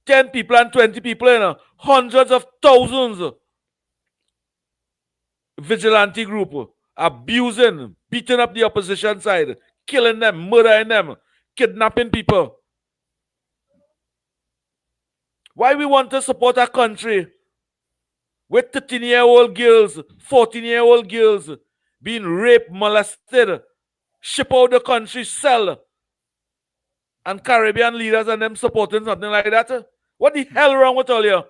10 people and 20 people, hundreds of thousands. Vigilante group abusing, beating up the opposition side, killing them, murdering them, kidnapping people. Why we want to support a country with 13-year-old girls, 14-year-old girls being raped, molested, ship out the country, sell, and Caribbean leaders and them supporting something like that? What the hell wrong with all you?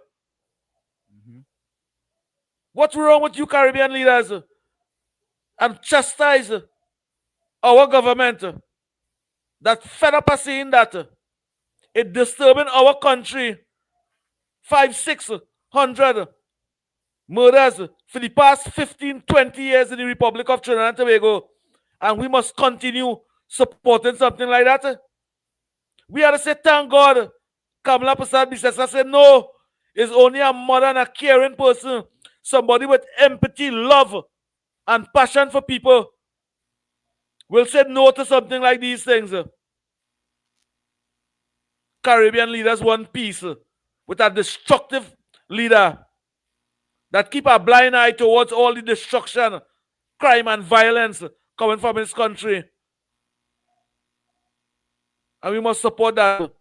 What's wrong with you Caribbean leaders? And chastise our government that fed up of seeing that it disturbing our country. 500-600 murders for the past 15-20 years in the Republic of Trinidad and Tobago, and we must continue supporting something like that. We have to say thank God. Kamala Prasad Bisesa said no, it's only a mother and a caring person, somebody with empathy, love, and passion for people will say no to something like these things. Caribbean leaders want peace with a destructive leader that keep a blind eye towards all the destruction, crime, and violence coming from his country. And we must support that,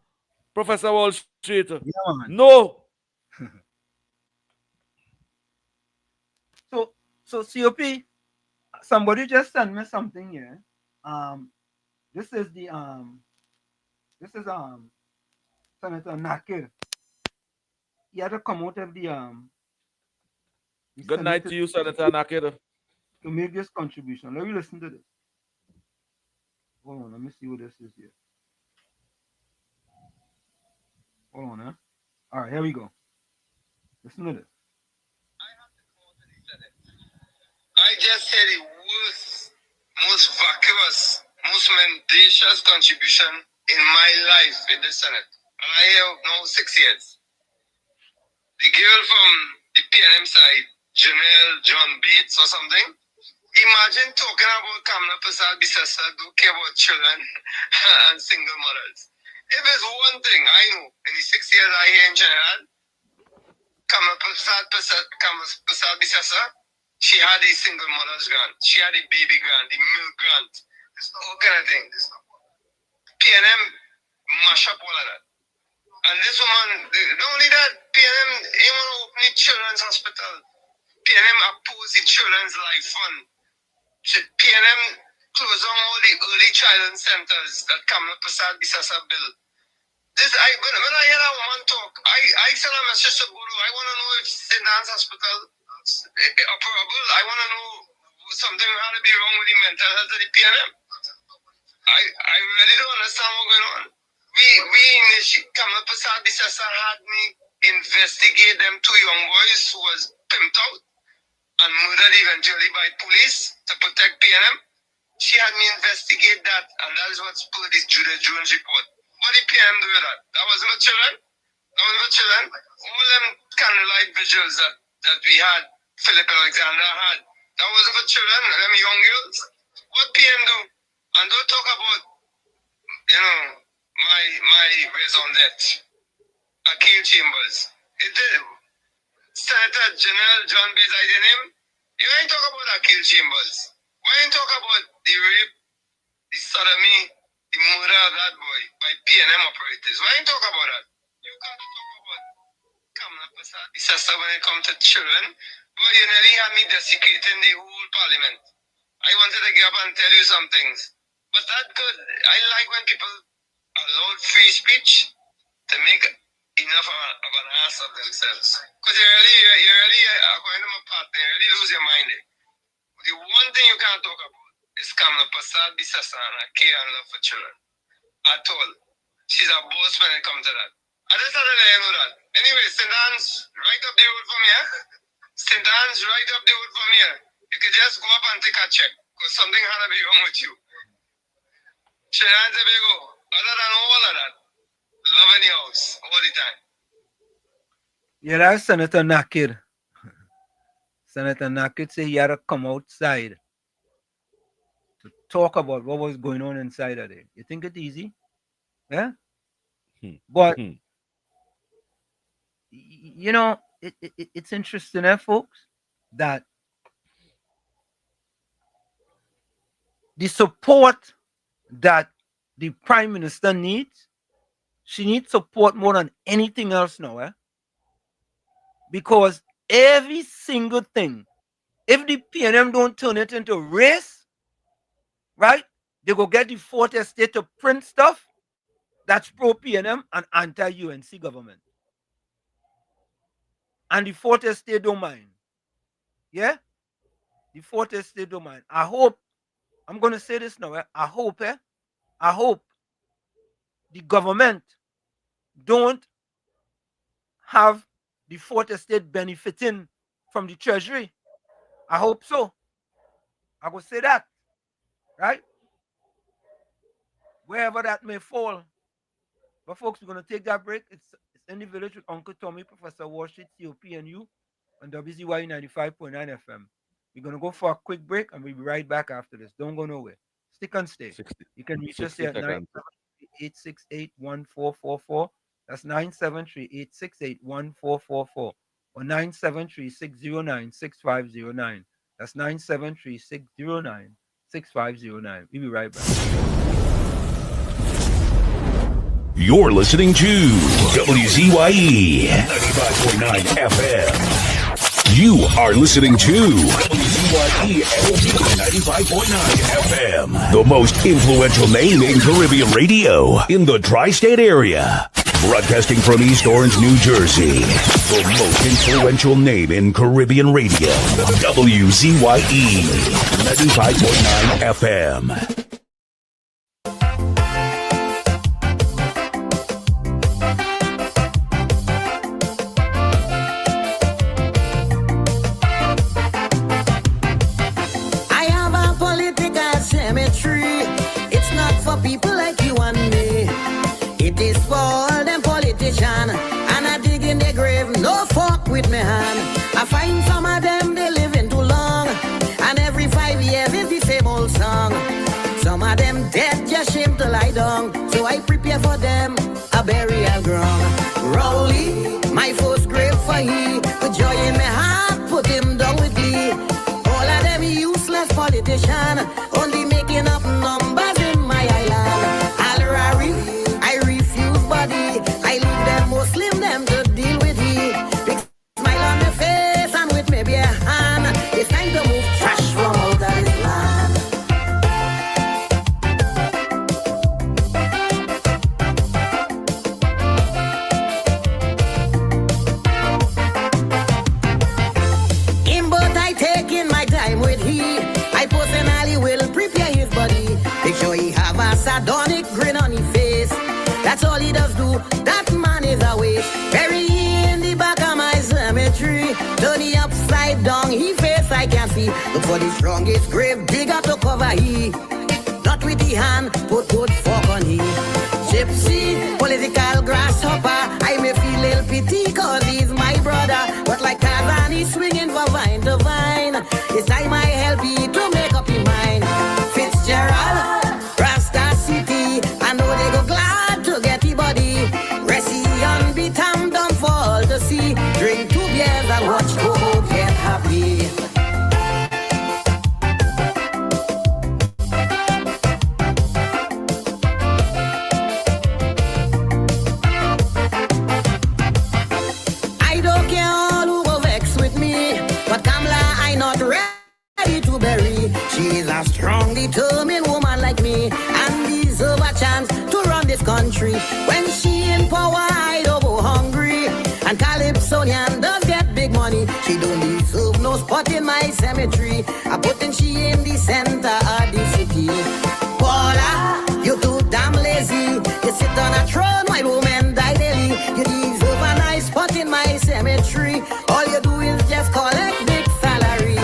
Professor Wall Street. Yeah, no. So COP, somebody just sent me something here. This is Senator Nakir. He had to come out of the Good night to you, Senator Nakir. To make this contribution. Let me listen to this. Hold on, let me see what this is here. Hold on, huh? All right, here we go. Listen to this. I just said the worst, most vacuous, most mendacious contribution in my life in the Senate. And I have now 6 years. The girl from the PNM side, Janelle John Bates or something. Imagine talking about Kamla Prasad Bisasa, don't care about children and single mothers. If there's one thing I know in the 6 years I hear in general, Kamla Prasad Bisasa, she had the single mother's grant, she had the baby grant, the milk grant, all kind of things. PNM mash up all of that. And this woman, not only that, PNM even open the children's hospital. PNM oppose the children's life fund. PNM close down all the early childhood centers that Kamla Prasad Bisasa built. When I hear that woman talk, I send her a message to Guru. I want to know if St. Anne's Hospital is operable. I want to know something had to be wrong with the mental health of the PNM. I really don't understand what's going on. Kamla Prasad Bisasa had me investigate them two young boys who was pimped out and murdered eventually by police to protect PNM. She had me investigate that, and that is what's put this Judith Jones report. What did PNM do with that? That wasn't for children. That wasn't for children. All them candlelight vigils that we had, Philip Alexander had, that wasn't for children, them young girls. What PM do? And don't talk about, my raison d'etre. Akil Chambers. It did. Senator General John Bates, I did him. You ain't talk about Akil Chambers. Why ain't talk about the rape, the sodomy, the murder of that boy by PNM operators? Why ain't talk about that? You can't talk about Kamla Prasad Bisasa when it comes to children. But you nearly had me desecrating the whole parliament. I wanted to get up and tell you some things. But that good. I like when people allow free speech to make enough of an ass of themselves. Because you really, according to my partner, you really lose your mind there. The one thing you can't talk about is Kamla Prasad Bisasa and her care and love for children. At all. She's a boss when it comes to that. I just had to let you know that. Anyway, St. Anne's right up the road from here. St. Anne's right up the road from here. You could just go up and take a check. Because something had to be wrong with you. Trinidad and Tobago, other than all of that, loving the house all the time. Yeah, that's Senator Nakir. Senator Nakir said he had to come outside to talk about what was going on inside of there. You think it's easy? Yeah? But, it's interesting, folks, that the support that the Prime Minister needs, she needs support more than anything else now, because every single thing, if the PNM don't turn it into race, right, they go get the Fourth Estate to print stuff that's pro-PNM and anti-UNC government. And the Fourth Estate don't mind. Yeah? The Fourth Estate don't mind. I hope, I'm going to say this now, I hope the government don't have the Fourth Estate benefiting from the Treasury. I hope so. I will say that, right? Wherever that may fall. But folks, we're going to take that break. It's in the village with Uncle Tommy, Professor Wall Street, COP and you on WZYE 95.9 FM. We're going to go for a quick break and we'll be right back after this. Don't go nowhere. Stick and stay. You can reach us here at 973-868-1444. That's 973-868-1444 or 973-609-6509. That's 973-609-6509. We'll be right back. You're listening to WZYE 95.9 FM. You are listening to WZYE 95.9 FM, the most influential name in Caribbean radio in the tri-state area. Broadcasting from East Orange, New Jersey, the most influential name in Caribbean radio, WZYE 95.9 FM. People like you and me, it is for all them politicians, and I dig in the grave, no fuck with me hand. I find some of them My first grave for he, with joy in my heart, put him down with glee. All of them useless politician, only making up numbers in my island. Alrari, I refuse body, I leave them Muslim, them to deal with he. Big smile on my face and with maybe a hand, it's time to move trash from out of this land. In but I taking my time with he, I personally will prepare his body. Make sure he have a sardonic grin on his face. That's all he does do, that man is a waste. Bury he in the back of my cemetery, turn he upside down, he face I can see. Look for the strongest grave digger to cover he. Not with the hand, put good fork on he. Gypsy, political grasshopper, I may feel little pity cause he's my brother. But like Tarzan, he's swinging from vine to vine. It's time I help you to make up your mind. Fitzgerald, Rasta City, I know they go glad to get the body. Resi on beat, I'm done for all to see. Drink 2 beers and watch Coco get happy. I don't care all who go vex with me, but Kamala I not ready to bury. She is a strong, determined woman like me, and deserve a chance to run this country. When she in power, I don't go hungry. And Calypsonian does get big money. She don't deserve no spot in my cemetery. I putting she in the center of the city. Paula, you too damn lazy. You sit on a throne while women die daily. You deserve a nice spot in my cemetery. All you do is just collect big salary.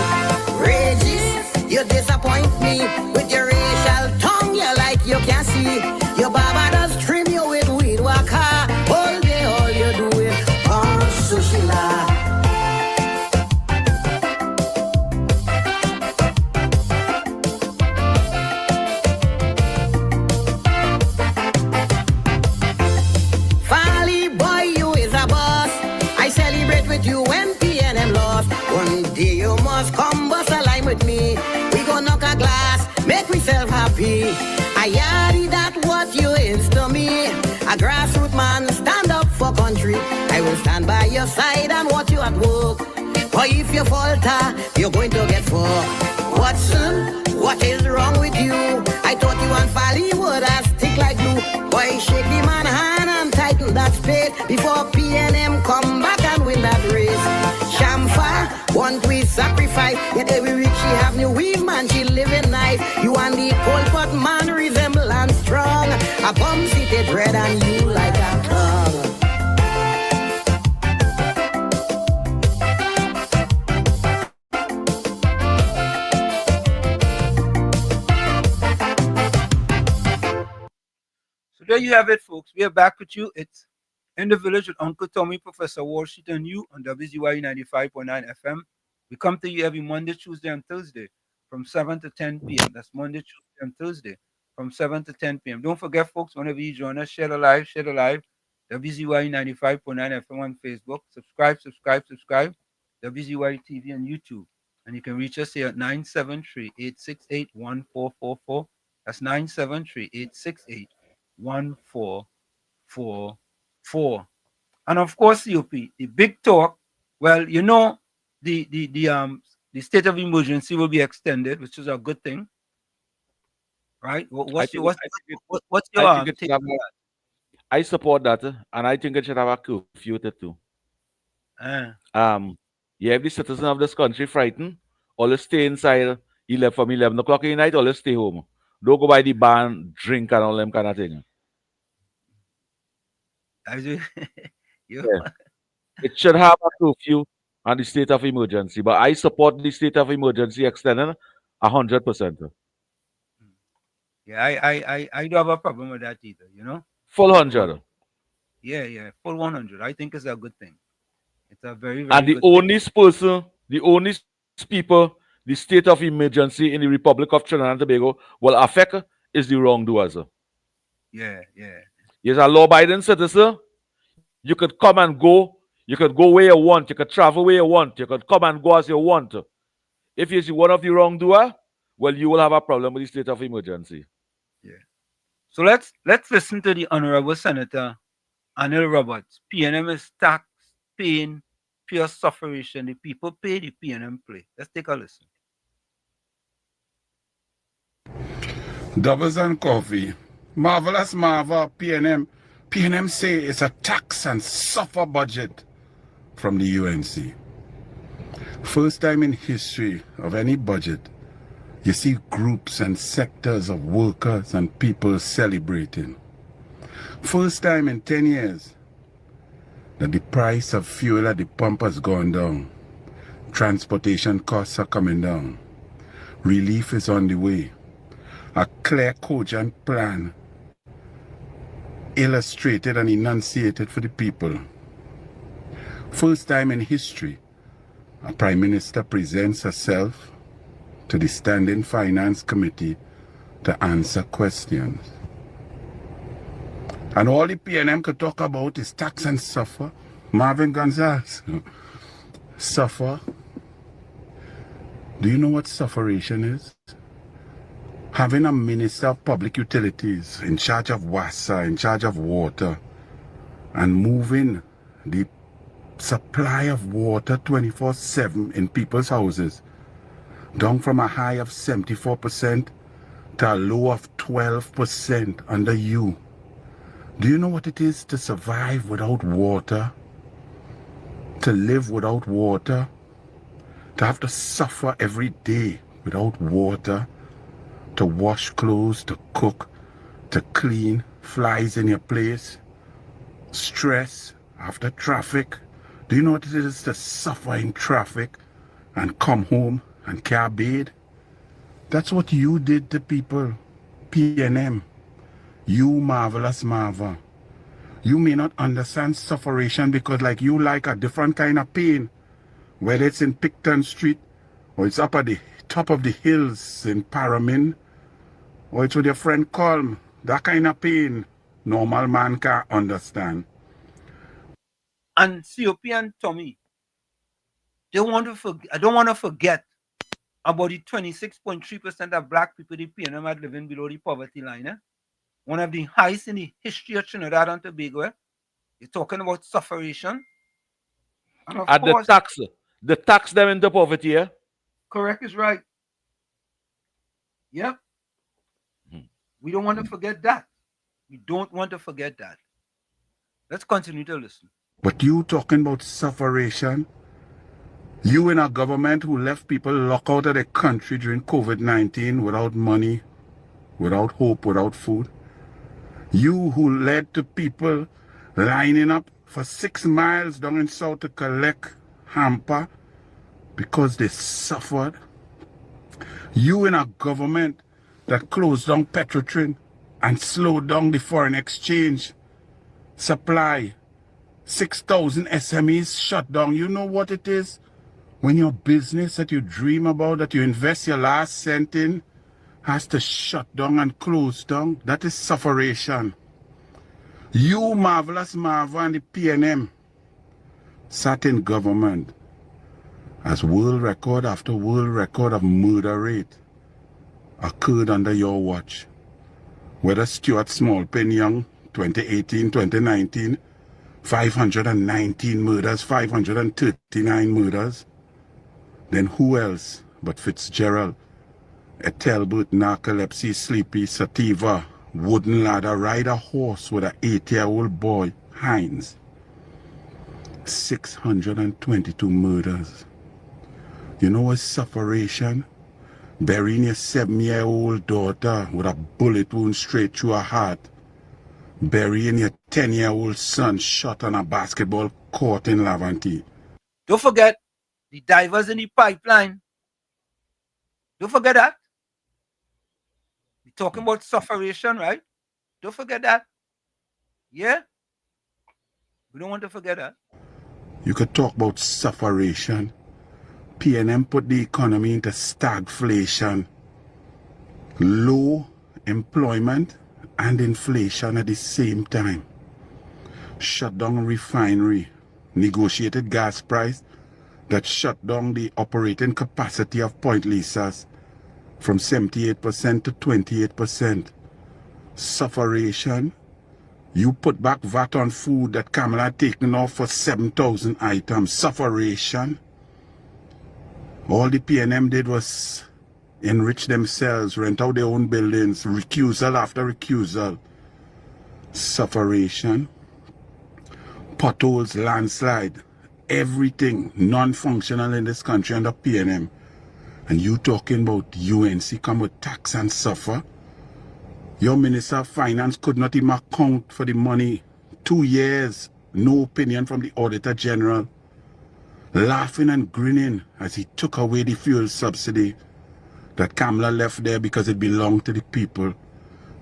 Regis, you disappoint me with your racial tongue. You like you can see. Your barber does trim you with weed waka. All day all you do is sushila. Fally boy, you is a boss. I celebrate with you when PNM lost. One day you must come bust a line with me. We go knock a glass, make myself happy. I yardy that what you is to me. A grassroots man, stand up for country. I will stand by your side and watch you at work. Or if you falter, you're going to get fucked. Watson, what is wrong with you? I thought you and Fally would have stick like glue. Boy, shake the man hand and tighten that spade before PNM come back and win that race. Shamfa, one we sacrifice. Yet every week she have new weave, man, she living nice. You and the cold pot man resemble and strong. A bum seated red and you like a tongue. So there you have it, folks. We are back with you. It's In the Village with Uncle Tommy, Professor Wall Street, and you on WZYE 95.9 FM. We come to you every Monday, Tuesday, and Thursday from 7 to 10 p.m. That's Monday, Tuesday, and Thursday from 7 to 10 p.m. Don't forget, folks, whenever you join us, share the live, WZYE 95.9 FM on Facebook. Subscribe. WZYE TV on YouTube. And you can reach us here at 973-868-1444. That's 973-868-1444. And of course, COP, the big talk. Well, you know, the state of emergency will be extended, which is a good thing, right? What's your take on that? I support that, and I think it should have a curfew too. Yeah, every citizen of this country frightened, always stay inside from 11 o'clock at night, always stay home. Don't go by the bar and drink and all them kind of thing. Yeah. It should have a curfew and the state of emergency, but I support the state of emergency extending 100%. Yeah, I don't have a problem with that either, you know? Full 100. Yeah, full 100. I think it's a good thing. It's a very, very and the good only person, the only people, the state of emergency in the Republic of Trinidad and Tobago will affect is the wrongdoers. Yeah. Yes, a law-abiding citizen, you could come and go, You could go where you want. You could travel where you want. You could come and go as you want. If you see one of the wrongdoer, well, you will have a problem with the state of emergency. Yeah. So let's listen to the Honorable Senator Anil Roberts. PNM is tax paying pure sufferation. The people pay, the PNM play. Let's take a listen. Doubles and coffee. Marvelous Marva, PNM. PNM say it's a tax and suffer budget from the UNC. First time in history of any budget, you see groups and sectors of workers and people celebrating. First time in 10 years that the price of fuel at the pump has gone down. Transportation costs are coming down. Relief is on the way. A clear, cogent plan illustrated and enunciated for the people. First time in history, a Prime Minister presents herself to the Standing Finance Committee to answer questions. And all the PNM could talk about is tax and suffer. Marvin Gonzalez, suffer. Do you know what sufferation is? Having a Minister of Public Utilities in charge of WASA, in charge of water, and moving the supply of water 24/7 in people's houses down from a high of 74% to a low of 12% under you. Do you know what it is to survive without water? To live without water? To have to suffer every day without water? To wash clothes, to cook, to clean, flies in your place, stress after traffic. Do you know what it is to suffer in traffic and come home and can't bathe? That's what you did to people, PNM. You, Marvelous Marva. You may not understand sufferation because like you like a different kind of pain, whether it's in Picton Street or it's up at the top of the hills in Paramin, or it's with your friend Colm. That kind of pain, normal man can't understand. And COP and Tommy, I don't want to forget about the 26.3% of black people in PNM are living below the poverty line. One of the highest in the history of Trinidad and Tobago. You're talking about sufferation. And of course, the tax them into poverty, yeah? Correct is right. Yep. We don't want to forget that. We don't want to forget that. Let's continue to listen. But you talking about sufferation? You in a government who left people locked out of the country during COVID-19 without money, without hope, without food. You who led to people lining up for 6 miles down in south to collect hamper because they suffered. You in a government that closed down Petrotrin and slowed down the foreign exchange supply. 6,000 SMEs shut down. You know what it is? When your business that you dream about, that you invest your last cent in, has to shut down and close down. That is sufferation. You, Marvelous Marva, and the PNM sat in government as world record after world record of murder rate occurred under your watch. Whether Stuart Smallpin Young, 2018, 2019, 519 murders, 539 murders. Then who else but Fitzgerald, Ethelbert, Narcolepsy, Sleepy, Sativa, Wooden Ladder, ride a horse with an 8-year-old boy, Hines. 622 murders. You know what's sufferation? Burying your 7-year-old daughter with a bullet wound straight through her heart. Burying your 10-year-old son shot on a basketball court in Laventille. Don't forget the divers in the pipeline. Don't forget that. We're talking about sufferation, right? Don't forget that. Yeah? We don't want to forget that. You could talk about sufferation. PNM put the economy into stagflation. Low employment and inflation at the same time. Shut down refinery, negotiated gas price that shut down the operating capacity of Point Lisas from 78% to 28%. Sufferation. You put back VAT on food that Kamala had taken off for 7,000 items. Sufferation. All the PNM did was enrich themselves, rent out their own buildings, recusal after recusal. Sufferation. Potholes, landslide, everything non-functional in this country under PNM. And you talking about UNC come with tax and suffer? Your Minister of Finance could not even account for the money. 2 years, no opinion from the Auditor General. Laughing and grinning as he took away the fuel subsidy that Kamala left there because it belonged to the people.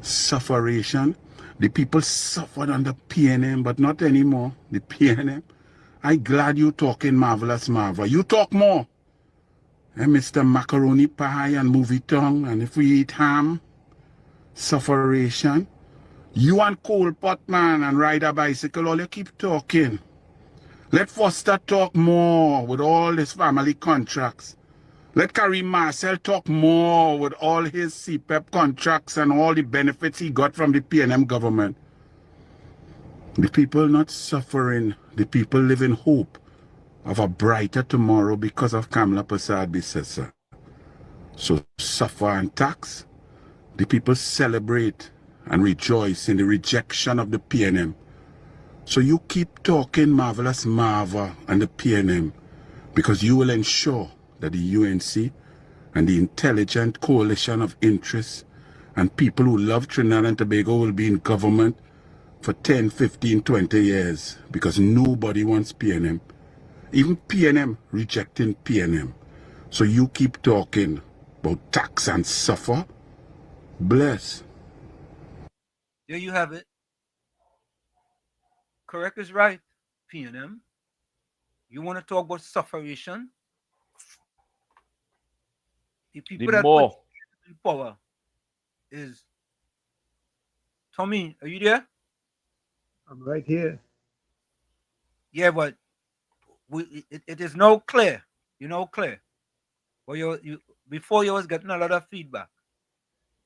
Sufferation. The people suffered under PNM, but not anymore. The PNM. I'm glad you talking Marvelous Marva. You talk more. And Mr. Macaroni Pie and Movie Tongue, and if we eat ham, sufferation. You and Cole Potman and ride a bicycle, all you keep talking. Let Foster talk more with all his family contracts. Let Kareem Marcel talk more with all his CPEP contracts and all the benefits he got from the PNM government. The people not suffering. The people live in hope of a brighter tomorrow because of Kamala Persad-Bissessar. So suffer and tax. The people celebrate and rejoice in the rejection of the PNM. So you keep talking Marvelous Marva and the PNM because you will ensure that the UNC and the intelligent coalition of interests and people who love Trinidad and Tobago will be in government for 10, 15, 20 years because nobody wants PNM. Even PNM rejecting PNM. So you keep talking about tax and suffer. Bless. There you have it. Correct is right, PNM. You want to talk about sufferation? The people that put in power is Tommy. Are you there? I'm right here. Yeah, but it is now clear. You know, clear. Well, you before you was getting a lot of feedback.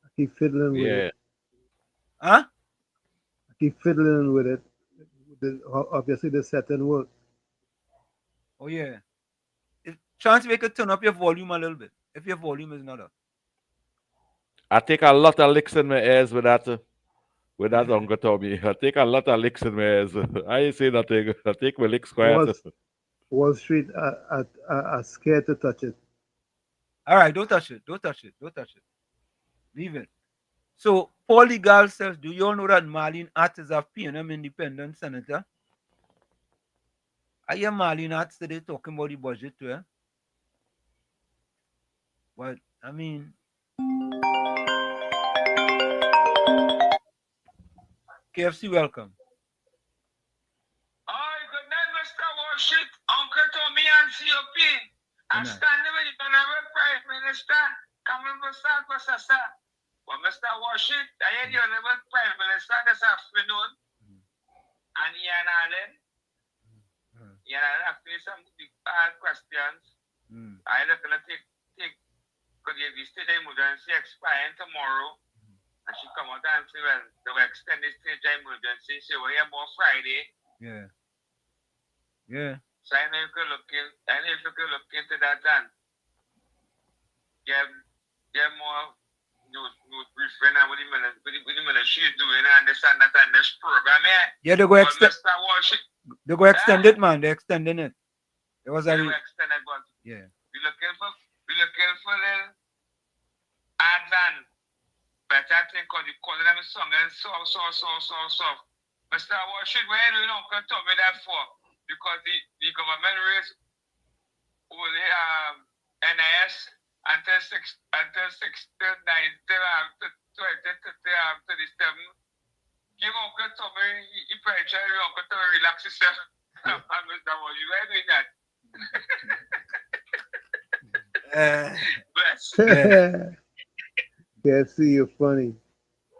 I keep fiddling with it. Huh? I keep fiddling with it. Obviously, the setting work. Oh yeah. Chance we could turn up your volume a little bit if your volume is not up. I take a lot of licks in my ears with that Uncle Tommy. I take a lot of licks in my ears. I ain't say nothing. I take my licks quiet. Wall Street are scared to touch it. All right, don't touch it. Don't touch it. Don't touch it. Leave it. So Paul Legal says, do you all know that Marlene Att is a PNM independent senator? I hear Marlene Att today talking about the budget too, eh? But I mean, KFC, welcome. Hi, good night, Mr. Worship, Uncle Tommy and COP. I'm standing with the Honorable Prime Minister, Kamala Persad-Bissessar. Well, Mr. Worship, I heard the Honorable Prime Minister this afternoon, and Ian Allen. Ian Allen asked me some big questions. I look at take could the state of emergency expiring tomorrow? And she come out and say, well, they will extend the state of emergency. She will hear more Friday. Yeah. Yeah. So I know you could look into that and get more news briefing and what the military is doing and this and that and this program here. Yeah, they go extend it, man. They're extending it. It was extended, but yeah. We looking for the ads and better thing because the calling them song and so. Mr. Worship, where do you know can tell me that for? Because the government raised over the NIS until 6 till 9 till 37. Give Uncle Tommy he pressure Uncle Tommy relax himself. Mr. Worship, where doing that? Bless. KFC, you're funny.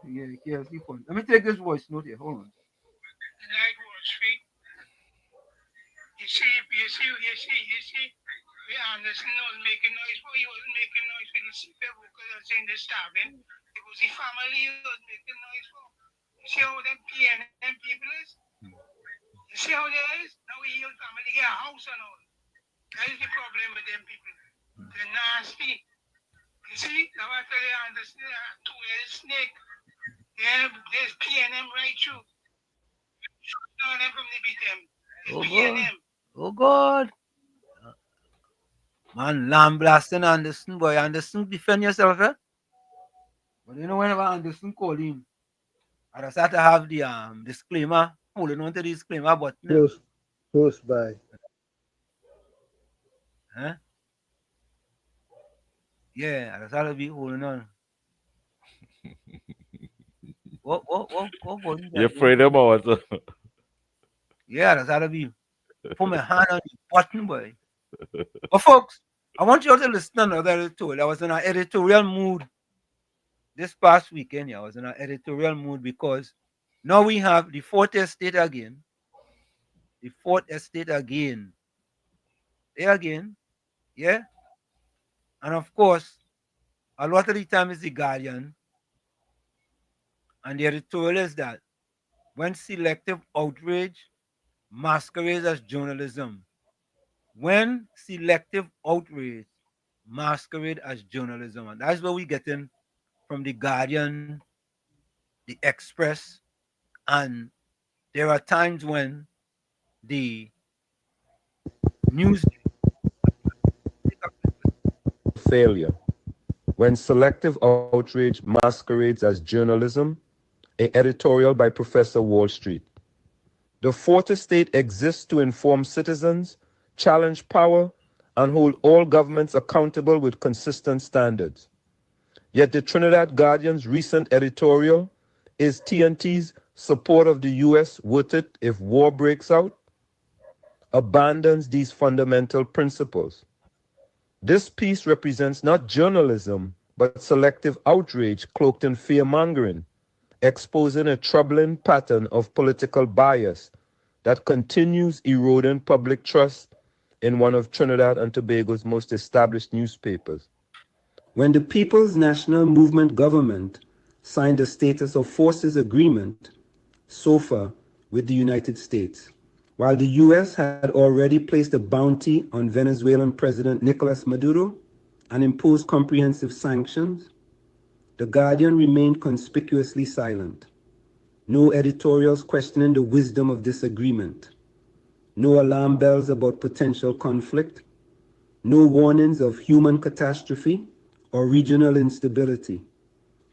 Yeah, KFC funny. Let me take this voice note here. Hold on. Night Wall Street. The We Anderson was making noise, but he wasn't making noise for the people because in the stabbing. It was the family he was making noise for. You see how them PNM people is? You see how they is? Now we heal family get a house and all. That is the problem with them people. They're nasty. You see, now I tell you, Anderson, two-headed snake. Yeah, there's PNM right through. Shoot down them from the beat them. Oh God. PNM. Oh God. Man, lamb blasting Anderson, boy. Anderson, defend yourself, eh? But you know, whenever Anderson call him, I just have to have the disclaimer, holding on to the disclaimer button. Close by. Huh? Yeah, I just have to be holding on. What? You're afraid about it. Yeah, that's how to be. Put my hand on the button, boy. But folks, I want you all to listen to another editorial. I was in an editorial mood this past weekend. Yeah, I was in an editorial mood because now we have the fourth estate again. The fourth estate again. There again. Yeah. And of course, a lot of the time is the Guardian. And the editorial is that when selective outrage masquerades as journalism, when selective outrage masquerade as journalism, and that's what we get in from the Guardian, the Express, and there are times when the news failure. When selective outrage masquerades as journalism, an editorial by Professor Wall Street. The fourth estate exists to inform citizens, challenge power, and hold all governments accountable with consistent standards. Yet the Trinidad Guardian's recent editorial, "Is TNT's support of the U.S. worth it if war breaks out?" abandons these fundamental principles. This piece represents not journalism, but selective outrage cloaked in fear-mongering, exposing a troubling pattern of political bias that continues eroding public trust in one of Trinidad and Tobago's most established newspapers. When the People's National Movement government signed the Status of Forces Agreement, SOFA, with the United States, while the U.S. had already placed a bounty on Venezuelan President Nicolas Maduro and imposed comprehensive sanctions, the Guardian remained conspicuously silent. No editorials questioning the wisdom of this agreement. No alarm bells about potential conflict. No warnings of human catastrophe or regional instability.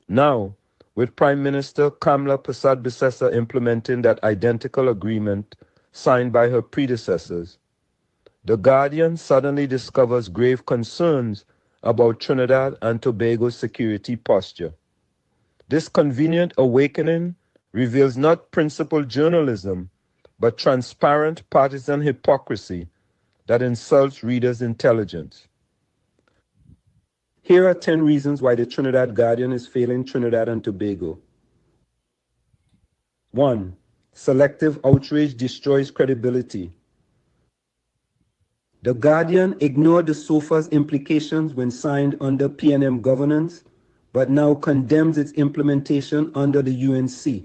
Now, with Prime Minister Kamla Persad-Bissessar implementing that identical agreement signed by her predecessors, The Guardian suddenly discovers grave concerns about Trinidad and Tobago's security posture. This convenient awakening reveals not principled journalism, but transparent partisan hypocrisy that insults readers' intelligence. Here are 10 reasons why the Trinidad Guardian is failing Trinidad and Tobago. 1. Selective outrage destroys credibility. The Guardian ignored the SOFA's implications when signed under PNM governance, but now condemns its implementation under the UNC.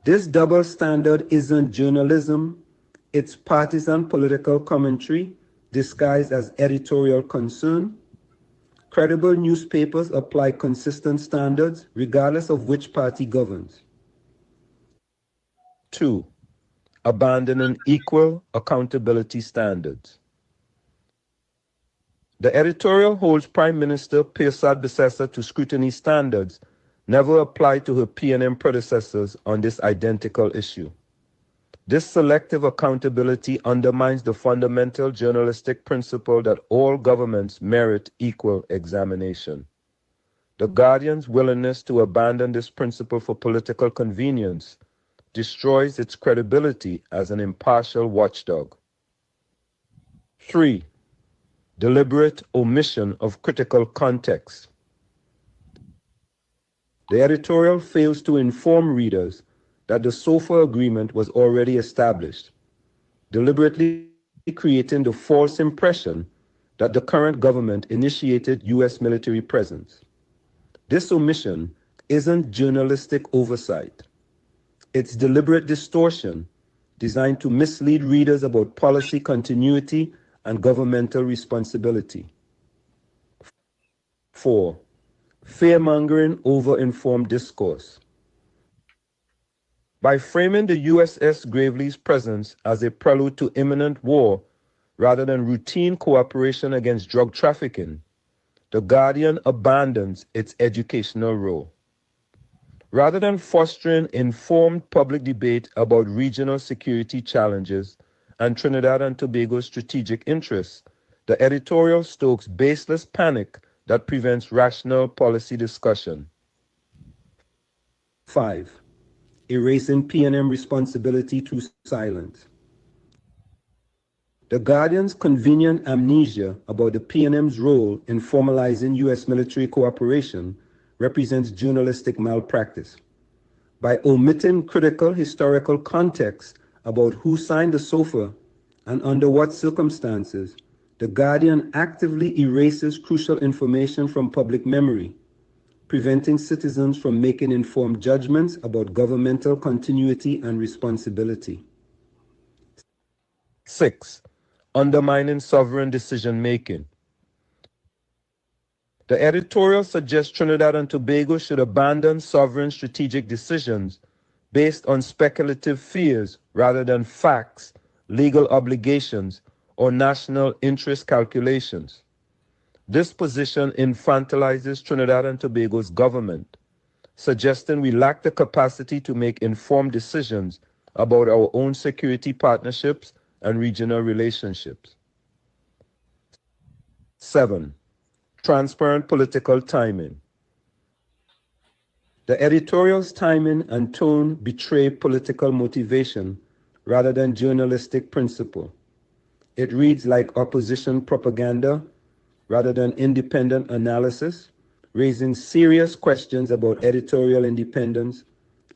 This double standard isn't journalism, it's partisan political commentary disguised as editorial concern. Credible newspapers apply consistent standards regardless of which party governs. 2. Abandoning equal accountability standards. The editorial holds Prime Minister Persad-Bissessar to scrutiny standards never applied to her PNM predecessors on this identical issue. This selective accountability undermines the fundamental journalistic principle that all governments merit equal examination. The Guardian's willingness to abandon this principle for political convenience destroys its credibility as an impartial watchdog. 3. Deliberate omission of critical context. The editorial fails to inform readers that the SOFA agreement was already established, deliberately creating the false impression that the current government initiated U.S. military presence. This omission isn't journalistic oversight. It's deliberate distortion designed to mislead readers about policy continuity and governmental responsibility. 4. Fear-mongering over informed discourse. By framing the USS Gravely's presence as a prelude to imminent war rather than routine cooperation against drug trafficking, The Guardian abandons its educational role. Rather than fostering informed public debate about regional security challenges and Trinidad and Tobago's strategic interests, the editorial stokes baseless panic that prevents rational policy discussion. 5. Erasing PNM responsibility through silence. The Guardian's convenient amnesia about the PNM's role in formalizing U.S. military cooperation represents journalistic malpractice. By omitting critical historical context about who signed the SOFA and under what circumstances, the Guardian actively erases crucial information from public memory, preventing citizens from making informed judgments about governmental continuity and responsibility. 6. Undermining sovereign decision-making. The editorial suggests Trinidad and Tobago should abandon sovereign strategic decisions based on speculative fears rather than facts, legal obligations, or national interest calculations. This position infantilizes Trinidad and Tobago's government, suggesting we lack the capacity to make informed decisions about our own security partnerships and regional relationships. 7. Transparent political timing. The editorial's timing and tone betray political motivation rather than journalistic principle. It reads like opposition propaganda rather than independent analysis, raising serious questions about editorial independence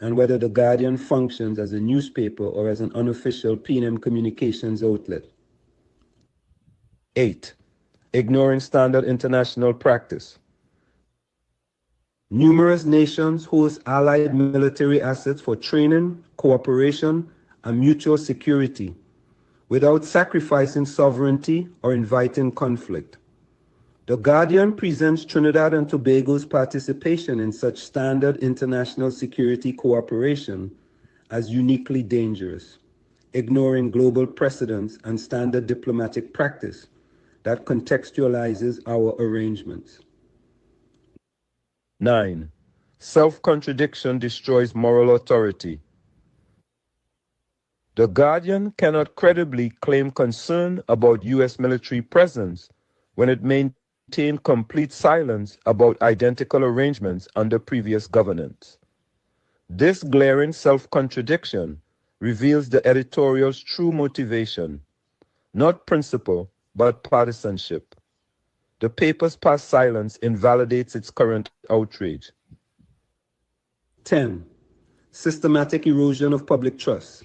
and whether The Guardian functions as a newspaper or as an unofficial PNM communications outlet. 8. Ignoring standard international practice. Numerous nations host allied military assets for training, cooperation, and mutual security without sacrificing sovereignty or inviting conflict. The Guardian presents Trinidad and Tobago's participation in such standard international security cooperation as uniquely dangerous, ignoring global precedents and standard diplomatic practice that contextualizes our arrangements. 9. Self-contradiction destroys moral authority. The Guardian cannot credibly claim concern about U.S. military presence when it maintained complete silence about identical arrangements under previous governance. This glaring self-contradiction reveals the editorial's true motivation, not principle, but partisanship. The paper's past silence invalidates its current outrage. 10. Systematic erosion of public trust.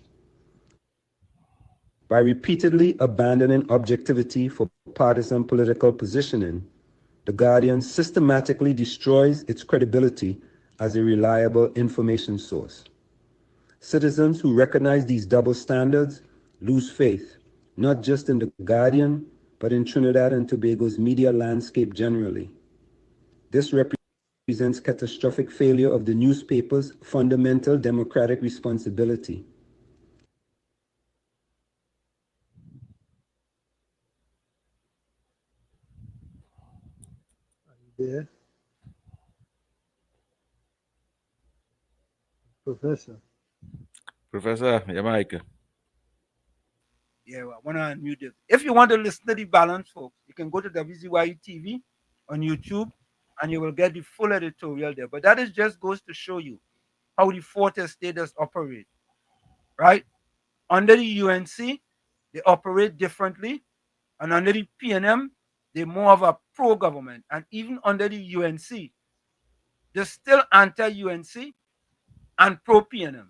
By repeatedly abandoning objectivity for partisan political positioning, The Guardian systematically destroys its credibility as a reliable information source. Citizens who recognize these double standards lose faith, not just in The Guardian, but in Trinidad and Tobago's media landscape generally. This represents catastrophic failure of the newspaper's fundamental democratic responsibility. There. Professor. Professor, your mic. Yeah, well, I want to unmute it. If you want to listen to the balance, folks, you can go to WZYE TV on YouTube and you will get the full editorial there. But that is just goes to show you how the fourth estate does operate, right? Under the UNC, they operate differently. And under the PNM, they're more of a pro-government. And even under the UNC, they're still anti-UNC and pro-PNM.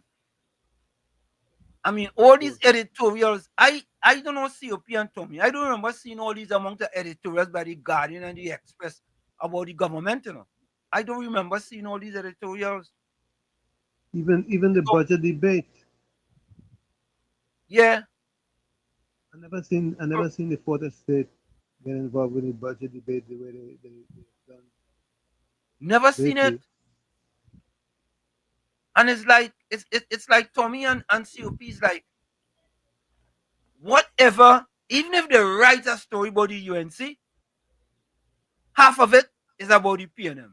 I mean, all these editorials, I don't know COP and Tommy. I don't remember seeing all these among the editorials by the Guardian and the Express about the government, you know. I don't remember seeing all these editorials. Even the budget debate. Yeah. I never seen the fourth estate get involved with the budget debate the way they done. Never seen it. And it's like it's like Tommy and COP is like whatever, even if they write a story about the UNC, half of it is about the PNM.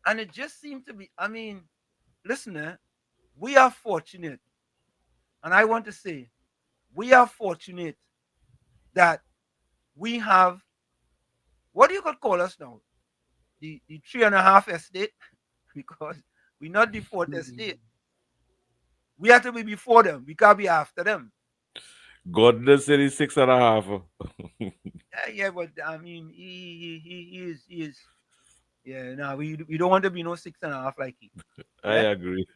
And it just seemed to be, I mean, listen, we are fortunate. And I want to say, we are fortunate that we have, what do you could call us now? The 3.5 estate, because we're not the fourth estate. We have to be before them. We can't be after them. Goodness said he's 6.5. Yeah, but I mean, he is. Yeah, no, we don't want to be no 6.5 like he. Yeah? I agree.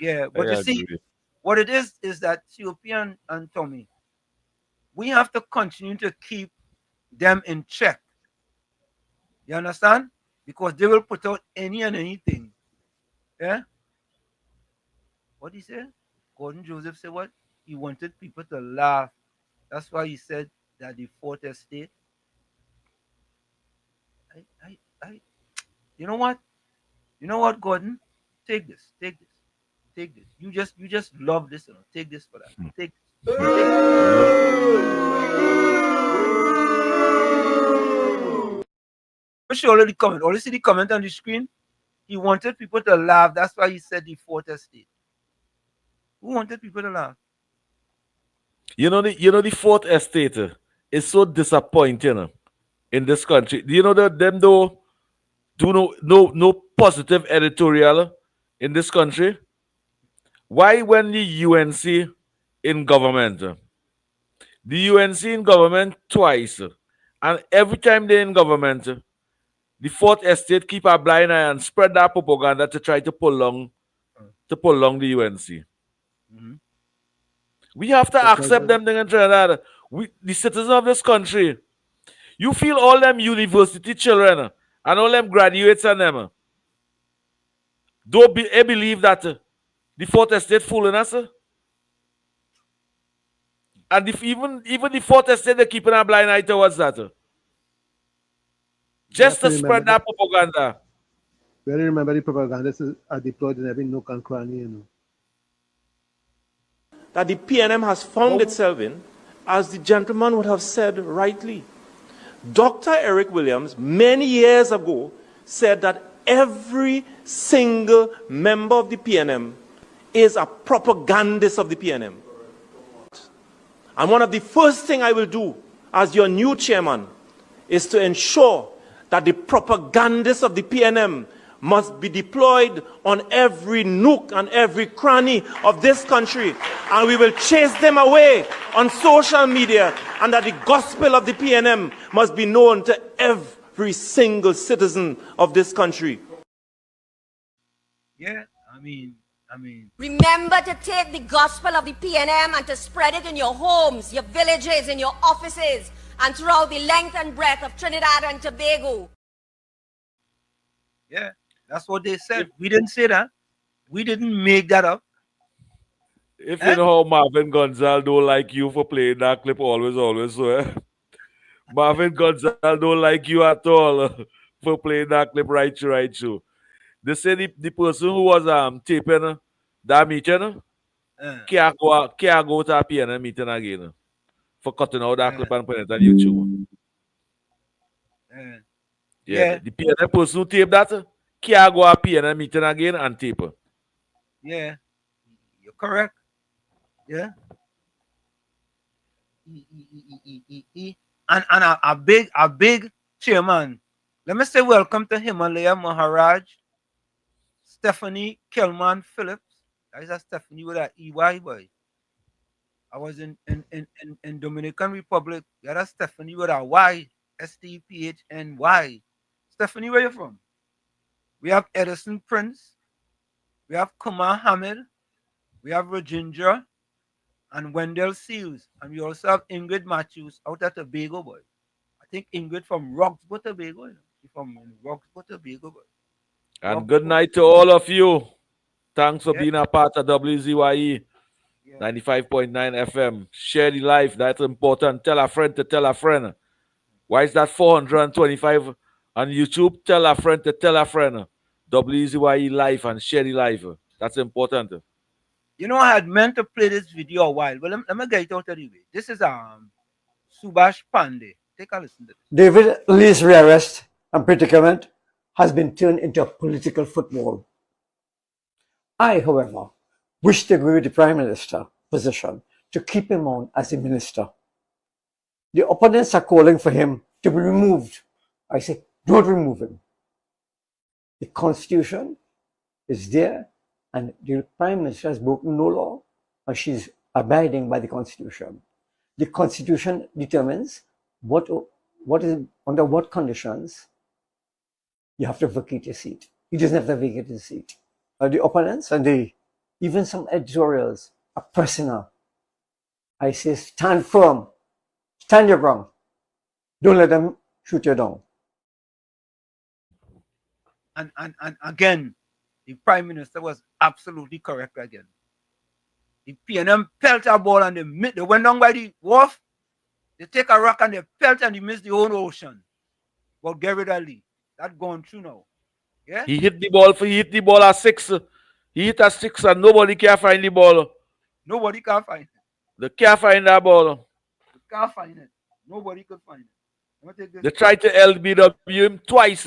Yeah, but you see, what it is that COP and Tommy, we have to continue to keep them in check. You understand? Because they will put out any and anything. Yeah? What he said? Gordon Joseph said what? He wanted people to laugh. That's why he said that the fourth estate. You know what? You know what, Gordon? Take this. You just love this, you know. Take this for that. Take this. Already comment. Already see the comment on the screen. He wanted people to laugh. That's why he said the fourth estate. Who wanted people to laugh? You know the fourth estate is so disappointing in this country. Do you know that them though do no positive editorial in this country? Why when the UNC in government? The UNC in government twice. And every time they're in government, the fourth estate keep a blind eye and spread that propaganda to try to pull along the UNC. Mm-hmm. We have to accept them thing in Trinidad. The citizens of this country. You feel all them university children and all them graduates and them don't believe that the fourth estate fooling us. And even the fourth estate they keeping a blind eye towards that. Just to spread that propaganda. We have to remember the propagandists are deployed in every nook and cranny, you know. That the PNM has found itself in, as the gentleman would have said rightly. Dr. Eric Williams, many years ago, said that every single member of the PNM is a propagandist of the PNM. And one of the first things I will do as your new chairman is to ensure that the propagandists of the PNM must be deployed on every nook and every cranny of this country. And we will chase them away on social media, and that the gospel of the PNM must be known to every single citizen of this country. Yeah, I mean. Remember to take the gospel of the PNM and to spread it in your homes, your villages, in your offices, and throughout the length and breadth of Trinidad and Tobago. Yeah, that's what they said. We didn't say that. We didn't make that up. If you know how Marvin Gonzalez don't like you for playing that clip always, so Marvin Gonzalez don't like you at all for playing that clip right through. They say the person who was taping that meeting can't go to a PNM meeting again for cutting out that clip and putting it on YouTube. Yeah. The PNM person who taped that can't go to a PNM meeting again and tape. Yeah, you're correct. Yeah. And a big chairman. Let me say welcome to Himalaya Maharaj, Stephanie Kelman Phillips. That is a Stephanie with an EY boy. I was in Dominican Republic. The other Stephanie with a Y, STPHNY. Stephanie, where you from? We have Edison Prince. We have Kumar Hamid. We have Virginia and Wendell Seals. And we also have Ingrid Matthews out at Tobago, boy. I think Ingrid from Roxborough, Tobago. You know? She's from Roxborough, Tobago, boy. And good night to all of you. Thanks for Yeah. being a part of WZYE 95.9 FM. Share the life. That's important. Tell a friend to tell a friend. Why is that 425 on YouTube? Tell a friend to tell a friend. WZYE live and share the live. That's important. You know, I had meant to play this video a while, but let me get it out of the way. This is Subhash Pandey. Take a listen to this. David Lee's rearrest and predicament has been turned into a political football. I, however, wish to agree with the Prime Minister's position to keep him on as a minister. The opponents are calling for him to be removed. I say, don't remove him. The Constitution is there, and the Prime Minister has broken no law, and she's abiding by the Constitution. The Constitution determines what is under what conditions you have to vacate your seat. He doesn't have to vacate his seat. The opponents and even some editorials are pressing her. I say, stand firm, stand your ground. Don't let them shoot you down. And again, the Prime Minister was absolutely correct again. The PNM pelt a ball and they went down by the wharf. They take a rock and they pelt and they miss the whole ocean. But get rid of Lee. That's gone through now. Yeah. He hit the ball at 6. He hit at 6 and nobody can find the ball. Nobody can find it. They can't find that ball. They can't find it. Nobody could find it. They tried to LBW him twice.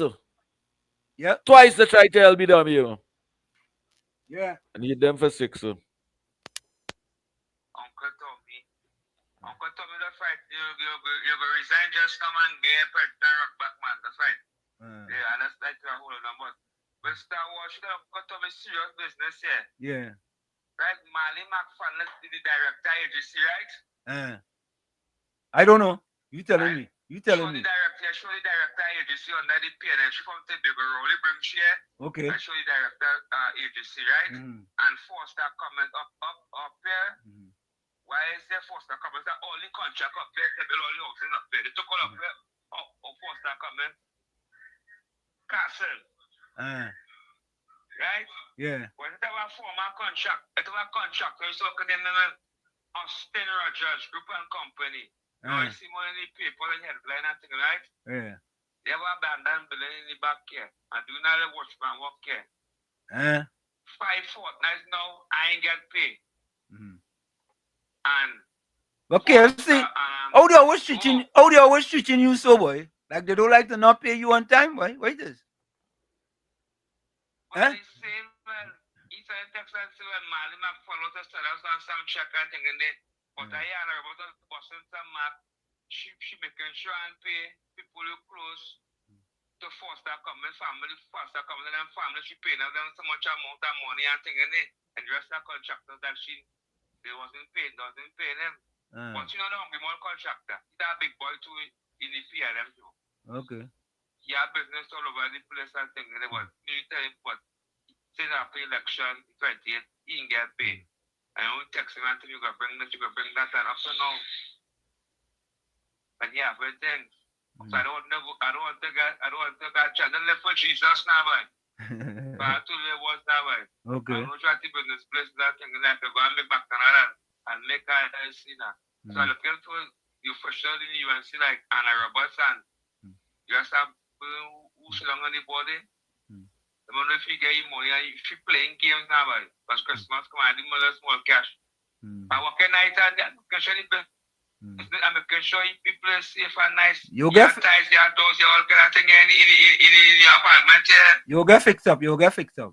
Yeah. Twice they tried to LBW. Yeah. And he hit them for 6. Uncle Tommy, that's right. You go resign, just come and get president rock back, man. That's right. Yeah, and that's like a whole lot. But Star Wars, Uncle Tommy, serious business here. Yeah. Right? Marley McFarland is the director agency, right? I don't know. You telling me. You telling me. Show the director agency under the PNM. She from Tobago, Rowley, bring she here. Okay. I show the director agency, right? And Foster comment up here. Why is there Foster comment? That only contract up there, they build all the housing up there. They took all up there. Foster comment. Castle. Right? Yeah. When it was a former contract, it was a contract. So they name Austin Rogers Group and Company. Now you see more in the paper and headline and thing, right? Yeah. They have abandoned building in the back here. And doing all the watchman work here. 5 fortnights now, I ain't get paid. And okay, see, how they always treating you so, boy? Like they don't like to not pay you on time, boy. Wait this. But they say, well, he said Texas when Marley McFarland to sell us on some check and thing in there. But I hear about us busting some map. She making sure and pay people who close to Foster Commons family, Foster Commons and family. She paying them so much amount of money and thing in there. And the rest of the contractors that they wasn't paying them. But you know the hungry mall contractor, he's a big boy too in the PLM too. Okay. He had business all over the place and thing in there, but you tell him, but since after election 28, he didn't get paid. I don't text him until you go bring that, and up to now. And yeah, but then so I don't want to get channel left for Jesus now, boy. But I told you it was now, boy. Okay. I don't try to business place that thing like to go and make back Canada and make a see now. So I look into you for sure in you and see like Anna Roberts and you just have who's long on the body. I don't know if you get your money and if you're playing games now, boy. Because Christmas come and the mother small cash. I work at night and I'm making sure people are safe and nice. You get ties, your doors, your all kind of thing in your apartment, yeah. You'll get fixed up.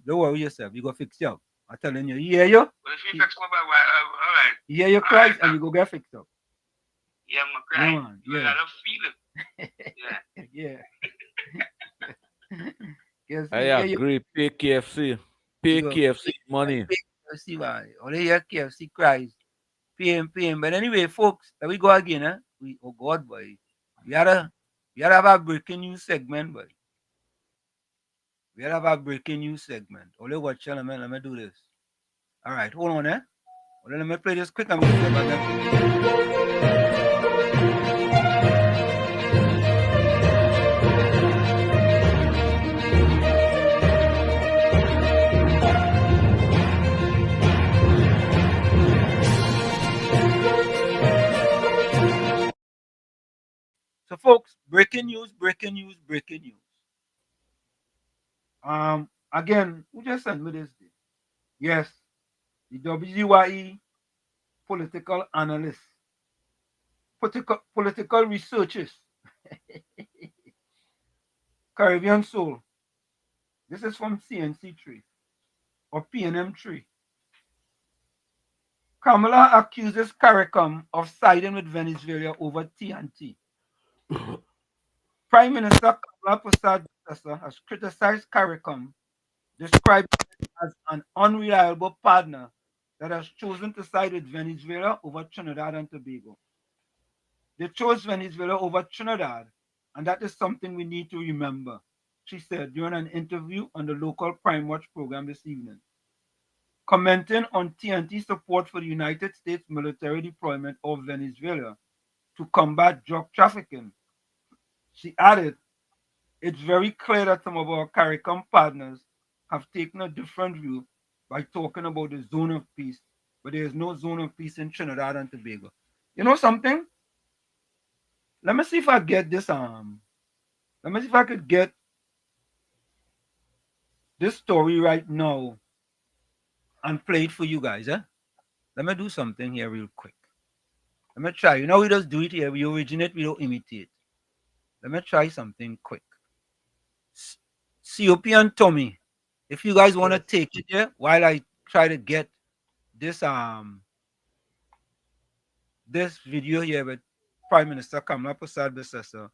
Don't worry yourself. You go fix you up. I'm telling you. You hear you? Well, if you fix my boy, all right. You hear you cry and you go get fixed up. Yeah, I'm crying. Yeah. I don't feel it. Yeah. Yes, I agree. Pay KFC. Pay KFC money. Pay KFC, why? Only hear KFC cries. Pay him. But anyway, folks, there we go again, huh? Oh God, boy. We had to have a breaking news segment, boy. We had to have a breaking news segment. Only watch, let me do this. All right, hold on there. Well, let me play this quick. I'm going to get back. So, folks, breaking news. Again, who just sent me this thing? Yes, the WZYE political analysts, political researchers, Caribbean Soul. This is from CNC3 or PNM3. Kamala accuses CARICOM of siding with Venezuela over TNT. Prime Minister Kamala Prasad has criticized CARICOM, described it as an unreliable partner that has chosen to side with Venezuela over Trinidad and Tobago. They chose Venezuela over Trinidad, and that is something we need to remember, she said during an interview on the local Prime Watch program this evening. Commenting on TNT support for the United States military deployment of Venezuela to combat drug trafficking, she added, "It's very clear that some of our CARICOM partners have taken a different view by talking about the zone of peace, but there is no zone of peace in Trinidad and Tobago." You know something? Let me see if I get this. Let me see if I could get this story right now and play it for you guys. Let me do something here real quick. Let me try. You know, we just do it here. We originate, we don't imitate. Let me try something quick. COP and Tommy, if you guys want to take it here while I try to get this this video here with Prime Minister Kamala Prasad Bissessa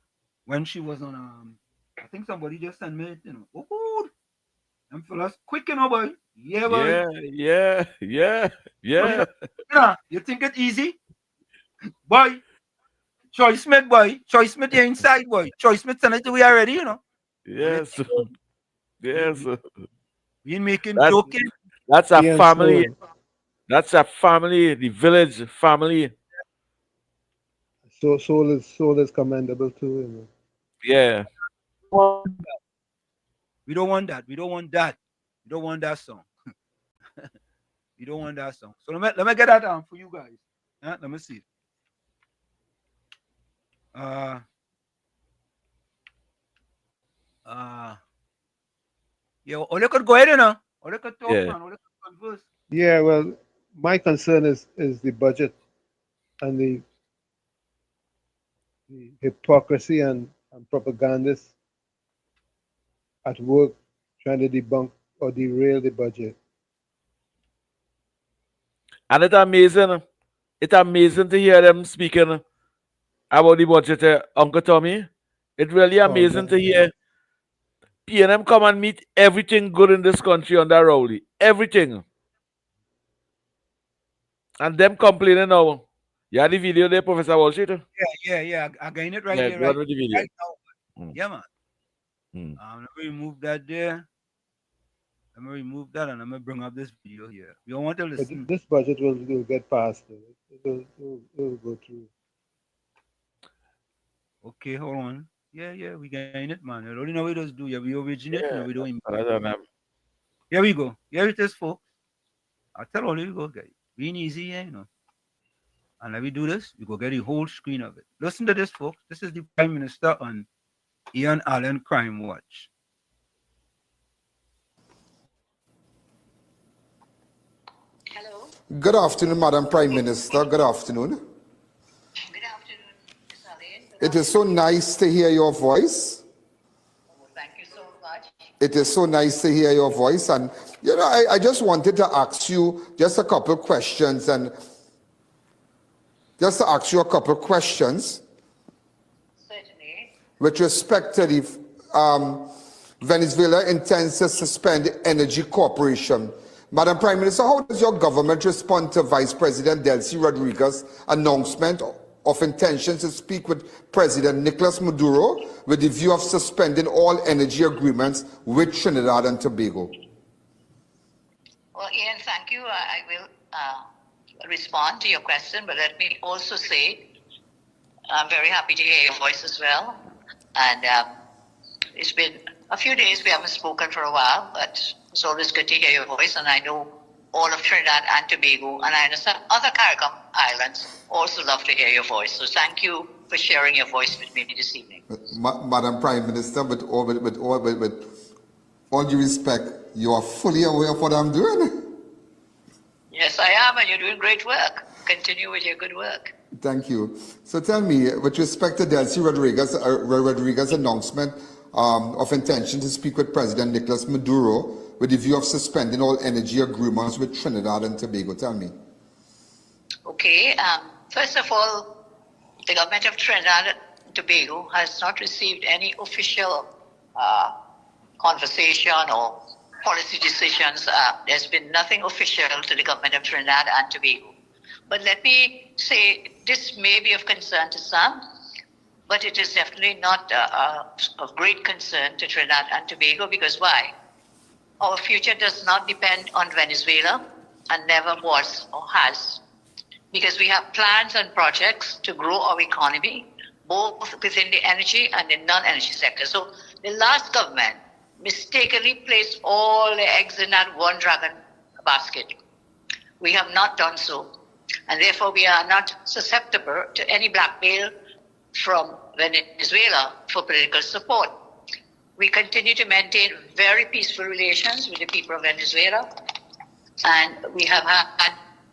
when she was on I think somebody just sent me it, you know. Oh, I'm fellas quick, you know, boy. Yeah, boy. Yeah. You think it easy? Boy. Choice Smith, boy. Choice Smith here inside, boy. Choice Smith sent it to we already, you know. Yes. Yes. We ain't making joking. That's a family. That's a family, the village family. So soul is commendable too, you know. Yeah. We don't want that. We don't want that. We don't want that song. We don't want that song. So let me get that down for you guys. Let me see. Yeah, or they could go ahead, you know. Or they could talk, man. Or they could converse. Yeah, well, my concern is the budget and the hypocrisy and propagandists at work trying to debunk or derail the budget. And it's amazing. It's amazing to hear them speaking about the budget, Uncle Tommy. It's really amazing to hear PNM come and meet everything good in this country under Rowley. Everything. And them complaining now. You had the video there, Professor Wall Street? Yeah. I got it right there. Go on with the video. Right now. Yeah, man. Let me remove that there. Let me remove that and I'm going to bring up this video here. You don't want to listen. But this budget will get passed. It will go through. Okay, hold on. Yeah, we getting it, man. You already know what it does do. Yeah, we originate and we don't. Here we go. Here it is, folks. I'll tell all you go, guys. Being easy, yeah, you know. And let me do this. We go get the whole screen of it. Listen to this, folks. This is the Prime Minister on Ian Allen Crime Watch. Hello. Good afternoon, Madam Prime Minister. Good afternoon. Good afternoon, Ms. Allen. It is so nice to hear your voice. Thank you so much. It is so nice to hear your voice. And, you know, I just wanted to ask you just a couple questions Certainly. With respect to the Venezuela intends to suspend the Energy Corporation. Madam Prime Minister, how does your government respond to Vice President Delcy Rodriguez's announcement of intention to speak with President Nicolas Maduro with the view of suspending all energy agreements with Trinidad and Tobago? Well, Ian, thank you. I will respond to your question, but let me also say I'm very happy to hear your voice as well. And it's been a few days we haven't spoken for a while, but it's always good to hear your voice. And I know all of Trinidad and Tobago, and I understand other CARICOM islands also love to hear your voice. So thank you for sharing your voice with me this evening. Madam Prime Minister, with all due respect, you are fully aware of what I'm doing. Yes, I am, and you're doing great work. Continue with your good work. Thank you. So tell me, with respect to Delcy Rodriguez's announcement of intention to speak with President Nicolas Maduro with the view of suspending all energy agreements with Trinidad and Tobago, tell me. Okay, first of all, the government of Trinidad and Tobago has not received any official conversation or policy decisions. There's been nothing official to the government of Trinidad and Tobago. But let me say, this may be of concern to some, but it is definitely not of great concern to Trinidad and Tobago, because why? Our future does not depend on Venezuela, and never was or has, because we have plans and projects to grow our economy, both within the energy and the non-energy sector. So the last government mistakenly placed all the eggs in that one dragon basket. We have not done so, and therefore we are not susceptible to any blackmail from Venezuela for political support. We continue to maintain very peaceful relations with the people of Venezuela, and we have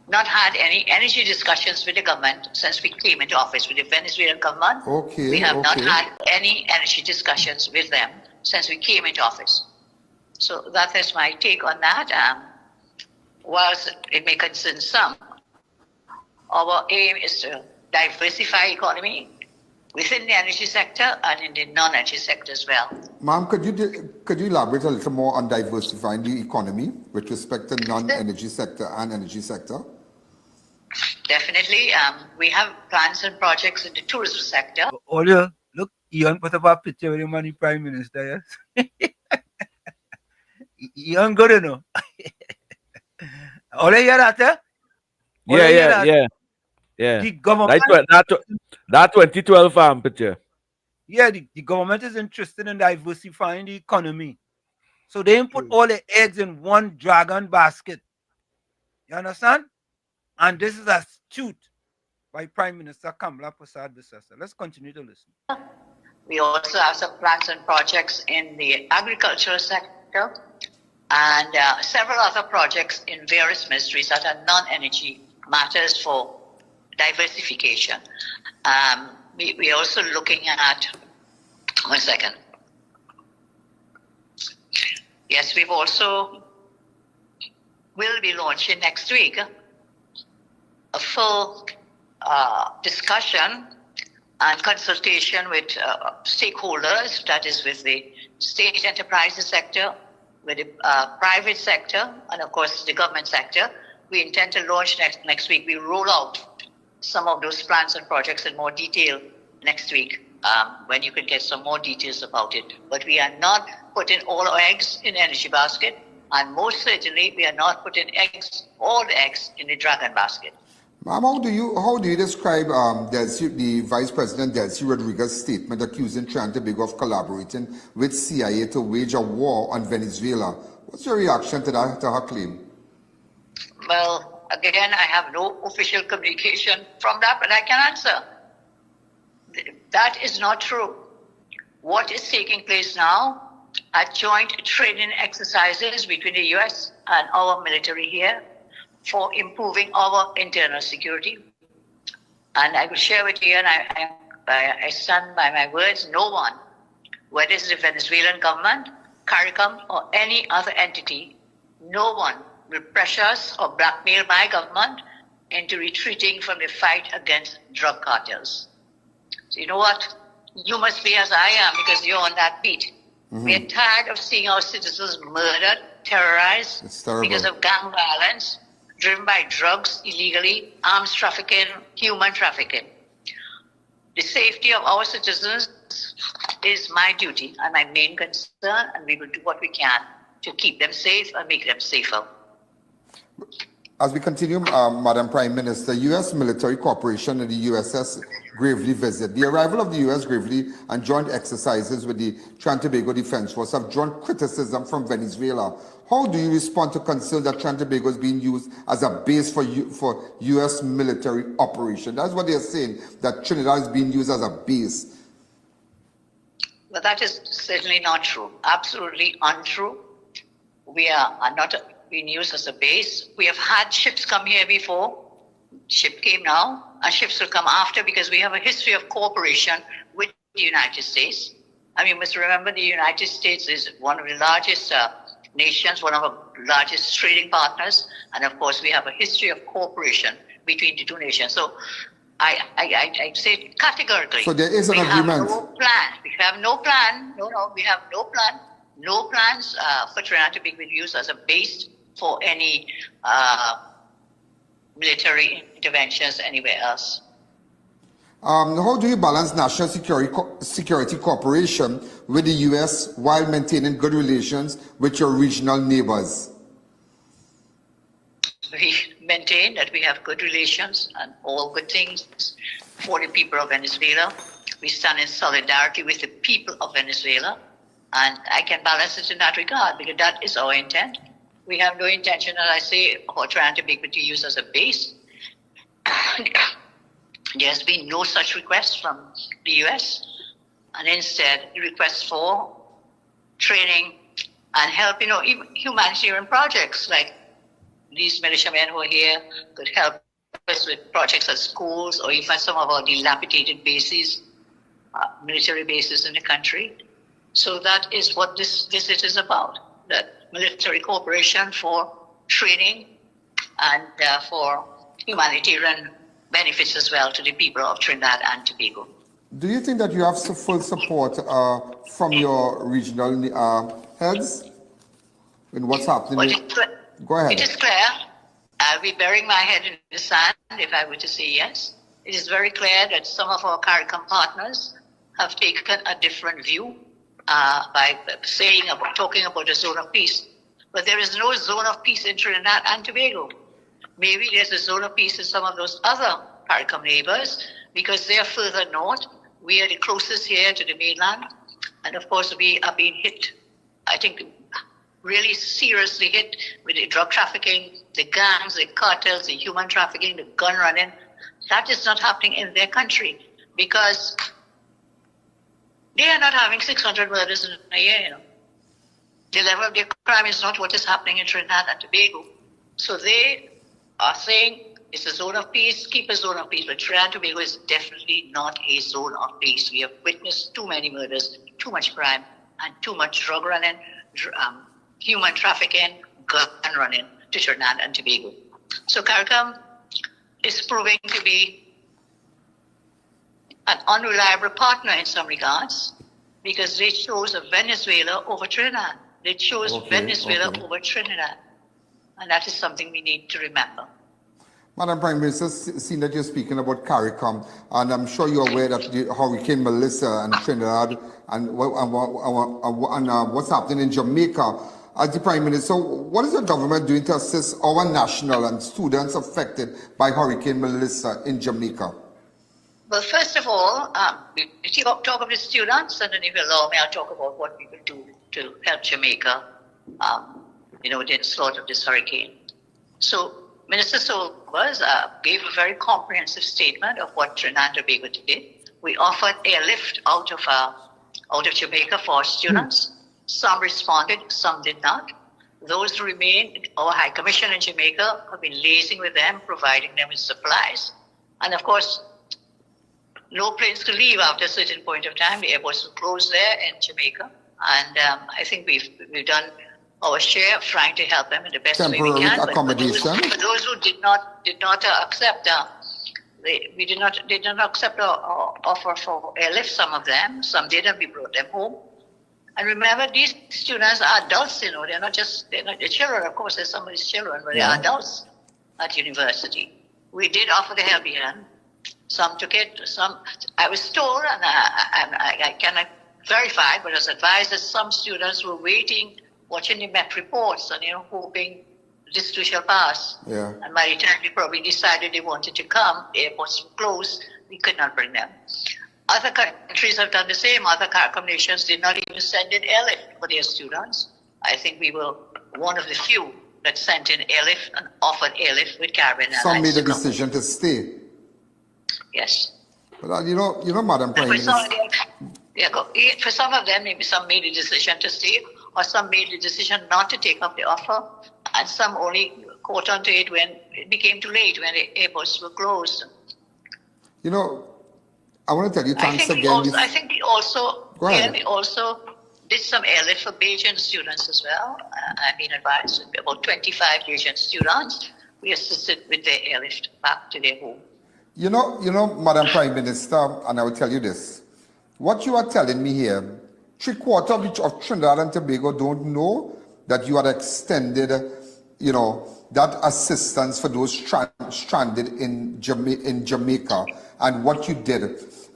not had any energy discussions with the government since we came into office with the Venezuelan government. We have not had any energy discussions with them since we came into office. So that is my take on that. Whilst it may concern some, our aim is to diversify economy within the energy sector and in the non-energy sector as well. Ma'am, could you elaborate a little more on diversifying the economy with respect to non-energy sector and energy sector? Definitely. We have plans and projects in the tourism sector. Look, Ian put up a picture with the money Prime Minister, yes? Ian good enough. All you hear that, eh? Yeah. The government, that 2012 picture. Yeah, the government is interested in diversifying the economy. So they put all the eggs in one dragon basket. You understand? And this is astute by Prime Minister Kamala Persad-Bissessar. Let's continue to listen. We also have some plans and projects in the agricultural sector and several other projects in various ministries that are non-energy matters for diversification. We're also looking at, one second. Yes, we've also will be launching next week a full discussion and consultation with stakeholders, that is with the state enterprises sector, with the private sector, and of course the government sector. We intend to launch next week. We roll out some of those plans and projects in more detail next week, when you can get some more details about it. But we are not putting all our eggs in the energy basket, and most certainly we are not putting all the eggs in the dragon basket. Ma'am, how do you describe the Vice President Delcy Rodriguez's statement accusing Trinidad and Tobago of collaborating with CIA to wage a war on Venezuela? What's your reaction to her claim? Well, again, I have no official communication from that, but I can answer. That is not true. What is taking place now are joint training exercises between the U.S. and our military here for improving our internal security. And I will share with you, and I stand by my words, no one, whether it's the Venezuelan government, CARICOM, or any other entity, no one will pressure us or blackmail my government into retreating from the fight against drug cartels. So you know what? You must be as I am, because you're on that beat. We are tired of seeing our citizens murdered, terrorized because of gang violence, driven by drugs illegally, arms trafficking, human trafficking. The safety of our citizens is my duty and my main concern, and we will do what we can to keep them safe and make them safer. As we continue, Madam Prime Minister, U.S. military cooperation in the USS Gravely visit. The arrival of the U.S. Gravely and joint exercises with the Trinidad and Tobago Defense Force have drawn criticism from Venezuela. How do you respond to concern that Trinidad and Tobago is being used as a base for U.S. military operation? That's what they're saying, that Trinidad is being used as a base. Well, that is certainly not true. Absolutely untrue. We are not being used as a base. We have had ships come here before. Ship came now, and ships will come after, because we have a history of cooperation with the United States. I mean, you must remember the United States is one of the largest nations, one of our largest trading partners, and of course we have a history of cooperation between the two nations. So I say categorically, so there is an agreement. We have no plan. We have no plan. We have no plan. No plans for Trinidad to be used as a base for any military interventions anywhere else. How do you balance national security cooperation with the U.S. while maintaining good relations with your regional neighbors? We maintain that we have good relations and all good things for the people of Venezuela. We stand in solidarity with the people of Venezuela, and I can balance it in that regard, because that is our intent. We have no intention, as I say, of trying to make it used as a base. There's been no such request from the U.S., and instead requests for training and help, even humanitarian projects like these militiamen who are here could help us with projects at schools or even some of our dilapidated bases, military bases in the country. So that is what this visit is about, that military cooperation for training and for humanitarian benefits as well to the people of Trinidad and Tobago. Do you think that you have full support from your regional heads in what's happening? Go ahead. It is clear. I'll be burying my head in the sand if I were to say yes. It is very clear that some of our CARICOM partners have taken a different view by talking about a zone of peace. But there is no zone of peace in Trinidad and Tobago. Maybe there's a zone of peace in some of those other CARICOM neighbors because they are further north. We are the closest here to the mainland. And of course, we are being hit, I think, really seriously hit with the drug trafficking, the gangs, the cartels, the human trafficking, the gun running. That is not happening in their country because they are not having 600 murders in a year. The level of their crime is not what is happening in Trinidad and Tobago. So they are saying it's a zone of peace, keep a zone of peace. But Trinidad and Tobago is definitely not a zone of peace. We have witnessed too many murders, too much crime, and too much drug running, human trafficking, gun running to Trinidad and Tobago. So CARICOM is proving to be an unreliable partner in some regards because they chose Venezuela over Trinidad. They chose Venezuela over Trinidad. And that is something we need to remember. Madam Prime Minister, seeing that you're speaking about CARICOM, and I'm sure you're aware that the Hurricane Melissa and Trinidad and what's happening in Jamaica. As the Prime Minister, what is your government doing to assist our national and students affected by Hurricane Melissa in Jamaica? Well, first of all, we talk of the students, and then if you allow me, I'll talk about what we will do to help Jamaica, with the onslaught of this hurricane. So Minister Solbers gave a very comprehensive statement of what Trinidad and Tobago did. We offered airlift out of Jamaica for students. Some responded, some did not. Those who remained, our High Commission in Jamaica have been liaising with them, providing them with supplies. And of course, no planes could leave after a certain point of time. The airports were closed there in Jamaica. And I think we've done our share of trying to help them in the best way we can. Accommodation. For those who did not accept, we did not accept our offer for airlift. Some of them, some did, and we brought them home. And remember, these students are adults. They're not the children. Of course, they're somebody's children, but they are adults at university. We did offer the helping hand. Some took it. Some I was told, and I cannot verify, but I was advised that some students were waiting, watching the Met reports, and hoping this too shall pass. Yeah. And by the time they probably decided they wanted to come, the airports were closed, we could not bring them. Other countries have done the same. Other CARICOM nations did not even send in airlift for their students. I think we were one of the few that sent in airlift and offered airlift with Caribbean Airlines. Some made a decision to stay. Yes. But you know, Madam Prime Minister. For some of them, maybe some made a decision to stay, or some made the decision not to take up the offer, and some only caught on to it when it became too late, when the airports were closed. You know, I want to tell you thanks again. I think we also did some airlift for Bajan students as well. I've been advised about 25 Bajan students. We assisted with their airlift back to their home. You know, Madam Prime Minister, and I will tell you this. What you are telling me here, 3/4 of Trinidad and Tobago don't know that you had extended, that assistance for those stranded in Jamaica and what you did.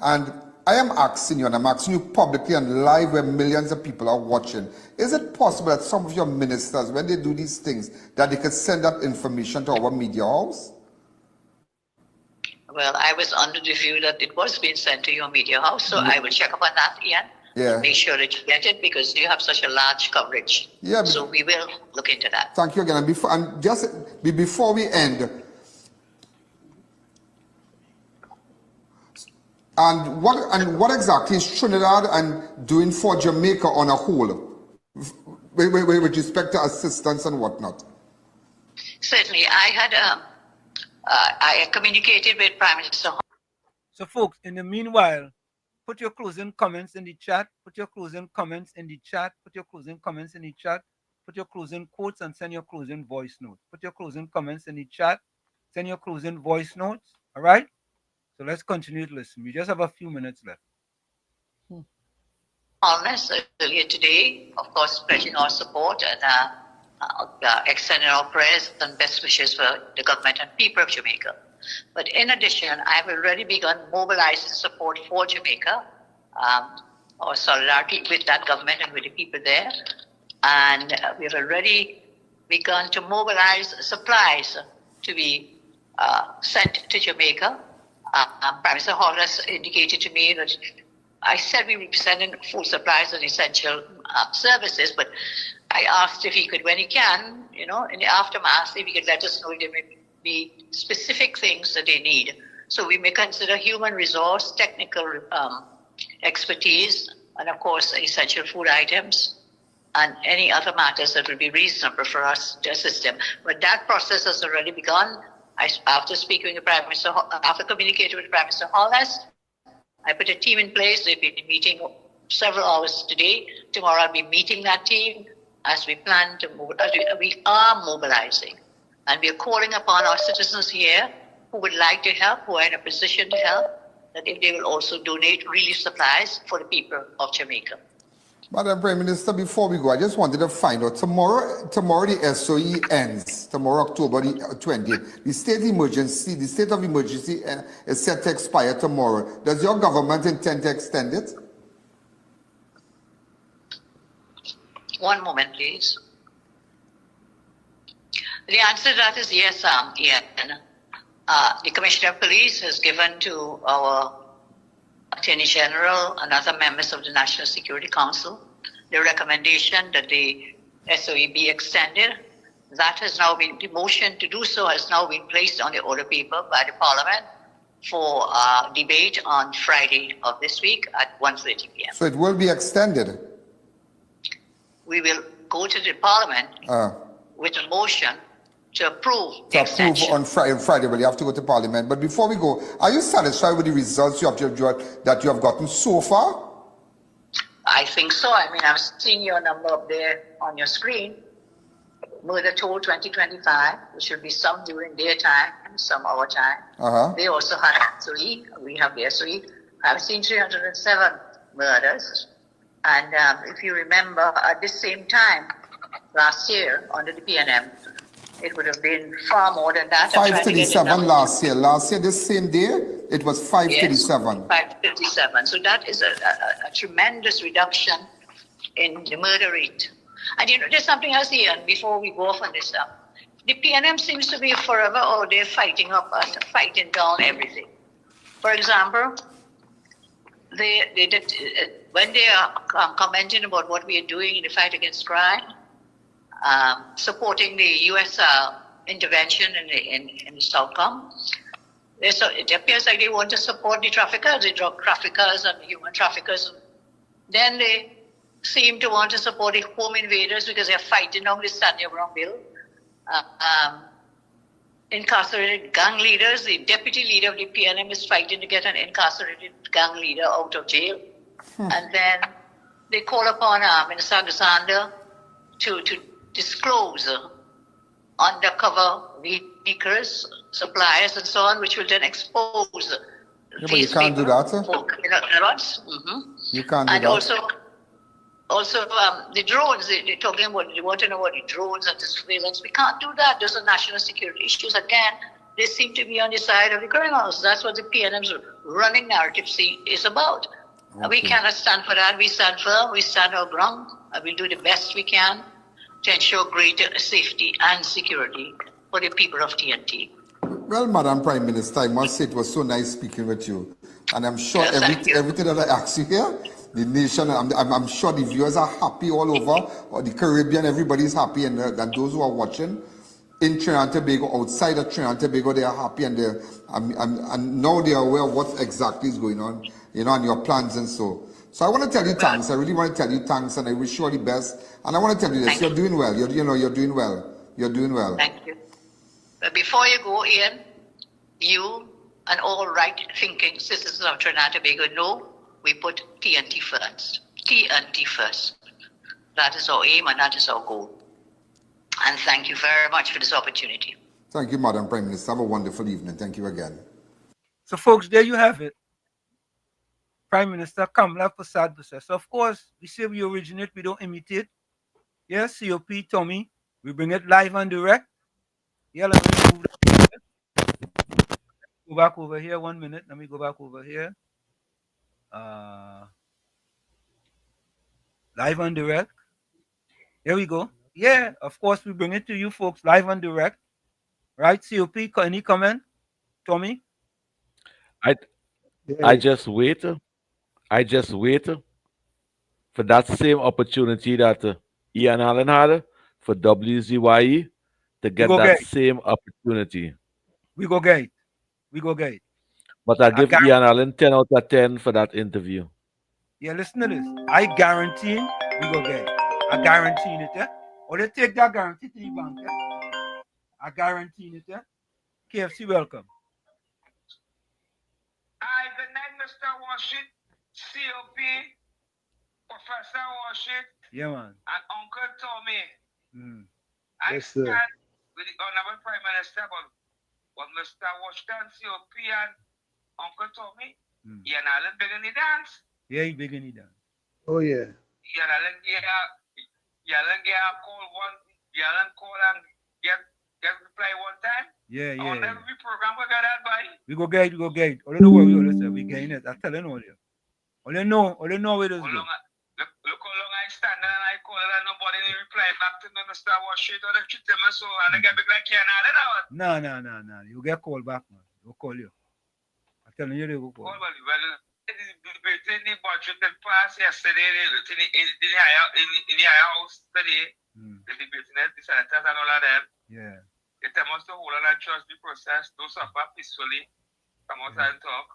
And I am asking you, and I'm asking you publicly and live where millions of people are watching, is it possible that some of your ministers, when they do these things, that they could send that information to our media house? Well, I was under the view that it was being sent to your media house, so I will check up on that, Ian. Yeah. Make sure that you get it because you have such a large coverage. Yeah. So we will look into that. Thank you again. And before we end, and what exactly is Trinidad and doing for Jamaica on a whole, with respect to assistance and whatnot? Certainly, I communicated with Prime Minister. So, folks, in the meanwhile, put your closing comments in the chat. Put your closing comments in the chat. Put your closing comments in the chat. Put your closing quotes and send your closing voice notes. Put your closing comments in the chat. Send your closing voice notes. All right? So let's continue to listen. We just have a few minutes left. Honest earlier today, of course, pledging our support and extending our prayers and best wishes for the government and people of Jamaica. But in addition, I have already begun mobilizing support for Jamaica, our solidarity with that government and with the people there. And we have already begun to mobilize supplies to be sent to Jamaica. Prime Minister Holness indicated to me that I said we would be sending food supplies and essential services, but I asked if he could, when he can, in the aftermath, if he could let us know if there may be specific things that they need. So we may consider human resource, technical expertise, and of course, essential food items, and any other matters that would be reasonable for us to assist them. But that process has already begun. After speaking with the Prime Minister, after communicating with Prime Minister Holness, I put a team in place. They've been meeting several hours today. Tomorrow I'll be meeting that team as we plan to move. We are mobilizing, and we are calling upon our citizens here who would like to help, who are in a position to help, that if they will also donate relief supplies for the people of Jamaica. Madam Prime Minister, before we go, I just wanted to find out, tomorrow the SOE ends, tomorrow October the 20th. The state of emergency is set to expire tomorrow. Does your government intend to extend it? One moment, please. The answer to that is yes, Ian. The Commissioner of Police has given to our Attorney General and other members of the National Security Council the recommendation that the SOE be extended. That has now been, the motion to do so has now been placed on the order paper by the Parliament for debate on Friday of this week at 1:30 p.m. So it will be extended? We will go to the Parliament with a motion to approve the extension. On Friday, but you have to go to Parliament. But before we go, are you satisfied with the results that you have gotten so far? I think so. I mean, I'm seeing your number up there on your screen. Murder Toll 2025, which will be some during their time and some our time. They also had SOE. We have the SOE. I've seen 307 murders. And if you remember, at the same time, last year, under the PNM, it would have been far more than that. 537 last year. Last year, this same day, it was 537. Yes, 557. So that is a tremendous reduction in the murder rate. And there's something else here, and before we go off on this stuff. the PNM seems to be forever out there fighting up and fighting down everything. For example, when they are commenting about what we are doing in the fight against crime, supporting the U.S. intervention in the Southcom, it appears like they want to support the traffickers, the drug traffickers and the human traffickers. Then they seem to want to support the home invaders because they're fighting on the Stand Your Ground bill. Incarcerated gang leaders, the deputy leader of the PNM is fighting to get an incarcerated gang leader out of jail. And then they call upon Minister Alexander to disclose undercover leakers, suppliers, and so on, which will then expose Yeah, but you can't do that, sir. You can't do and that. Also, the drones, they're talking about, they want to know about the drones and the surveillance. We can't do that. Those are national security issues. Again, they seem to be on the side of the criminals. That's what the PNM's running narrative is about. We cannot stand for that. We stand firm. We stand our ground. And we'll do the best we can to ensure greater safety and security for the people of TNT. Well, Madam Prime Minister, I must say it was so nice speaking with you. And I'm sure everything that I asked you here, the nation, I'm sure the viewers are happy all over, or the Caribbean, everybody's happy, and those who are watching in Trinidad and Tobago, outside of Trinidad and Tobago, they are happy, and now they are aware of what exactly is going on, and your plans and so. So I want to tell you thanks. I really want to tell you thanks, and I wish you all the best. And I want to tell you this: you're doing well. You're doing well. You're doing well. Thank you. But before you go, Ian, you and all right-thinking citizens of Trinidad and Tobago know we put TNT first. TNT first. That is our aim and that is our goal. And thank you very much for this opportunity. Thank you, Madam Prime Minister. Have a wonderful evening. Thank you again. So, folks, there you have it. Prime Minister Kamala Prasad Bissessa. Of course, we say we originate, we don't imitate. Yes, COP, Tommy. We bring it live and direct. Yeah, let me move that. Go back over here 1 minute. Let me go back over here. Live and direct. Here we go. Yeah, of course, we bring it to you folks live and direct. Right, COP, any comment? Tommy? I just wait for that same opportunity that Ian Allen had for WZYE to get that same opportunity. We go get it. But I give Ian Allen 10 out of 10 for that interview. Yeah, listen to this. I guarantee we go get it. I guarantee it, yeah? Or they take that guarantee to the bank, yeah? I guarantee it, yeah? KFC, welcome. Hi, good night, Mr. Washit, COP, Professor Washit, yeah, man, and Uncle Tommy. I Yes, sir. stand with the Honorable Prime Minister, but Mr. Washington, COP, and Uncle Tommy, Ian Allen big in the dance. Yeah, he big in the dance. Oh, yeah. Ian Allen get a call and get reply one time. Yeah. On every program we got that by. We go get it. All know where we getting it. I tell you all you. All you know where it is. Look how long I stand and I call it and nobody reply back to me, Mr. Washington, or treat them so and I get big like Ian Allen. No. You get called back, man. We'll call you. I'm telling you, they will call. Well, the budget that passed yesterday in the higher house today. The debating the senators and all of them. Yeah. It must hold on and trust the process. Those suffer peacefully. Come out and talk.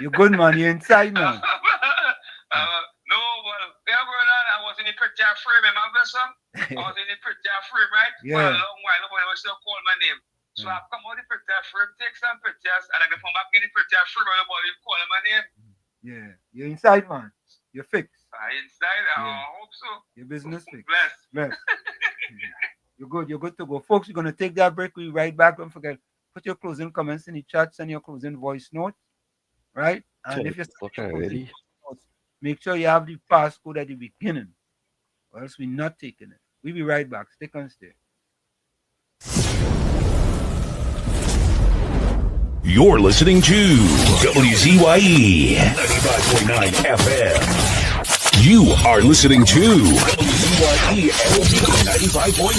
You're good, man. You're inside, man. No, well, I was in the picture frame, remember some? I was in the picture frame, right? Yeah. For a long while, nobody was still call my name. So I've come out the picture frame, take some pictures, and I can come back in the picture frame, and nobody call my name. Yeah. You're inside, man. You're fixed. Inside, I hope so. Your business fixed. Bless. You're good to go. Folks, we're going to take that break. We'll be right back. Don't forget, put your closing comments in the chat, send your closing voice note, right? And if you're closing notes, make sure you have the passcode at the beginning, or else we're not taking it. We'll be right back. Stick and stay. You're listening to WZYE 95.9 FM. You are listening to WZYE 95.9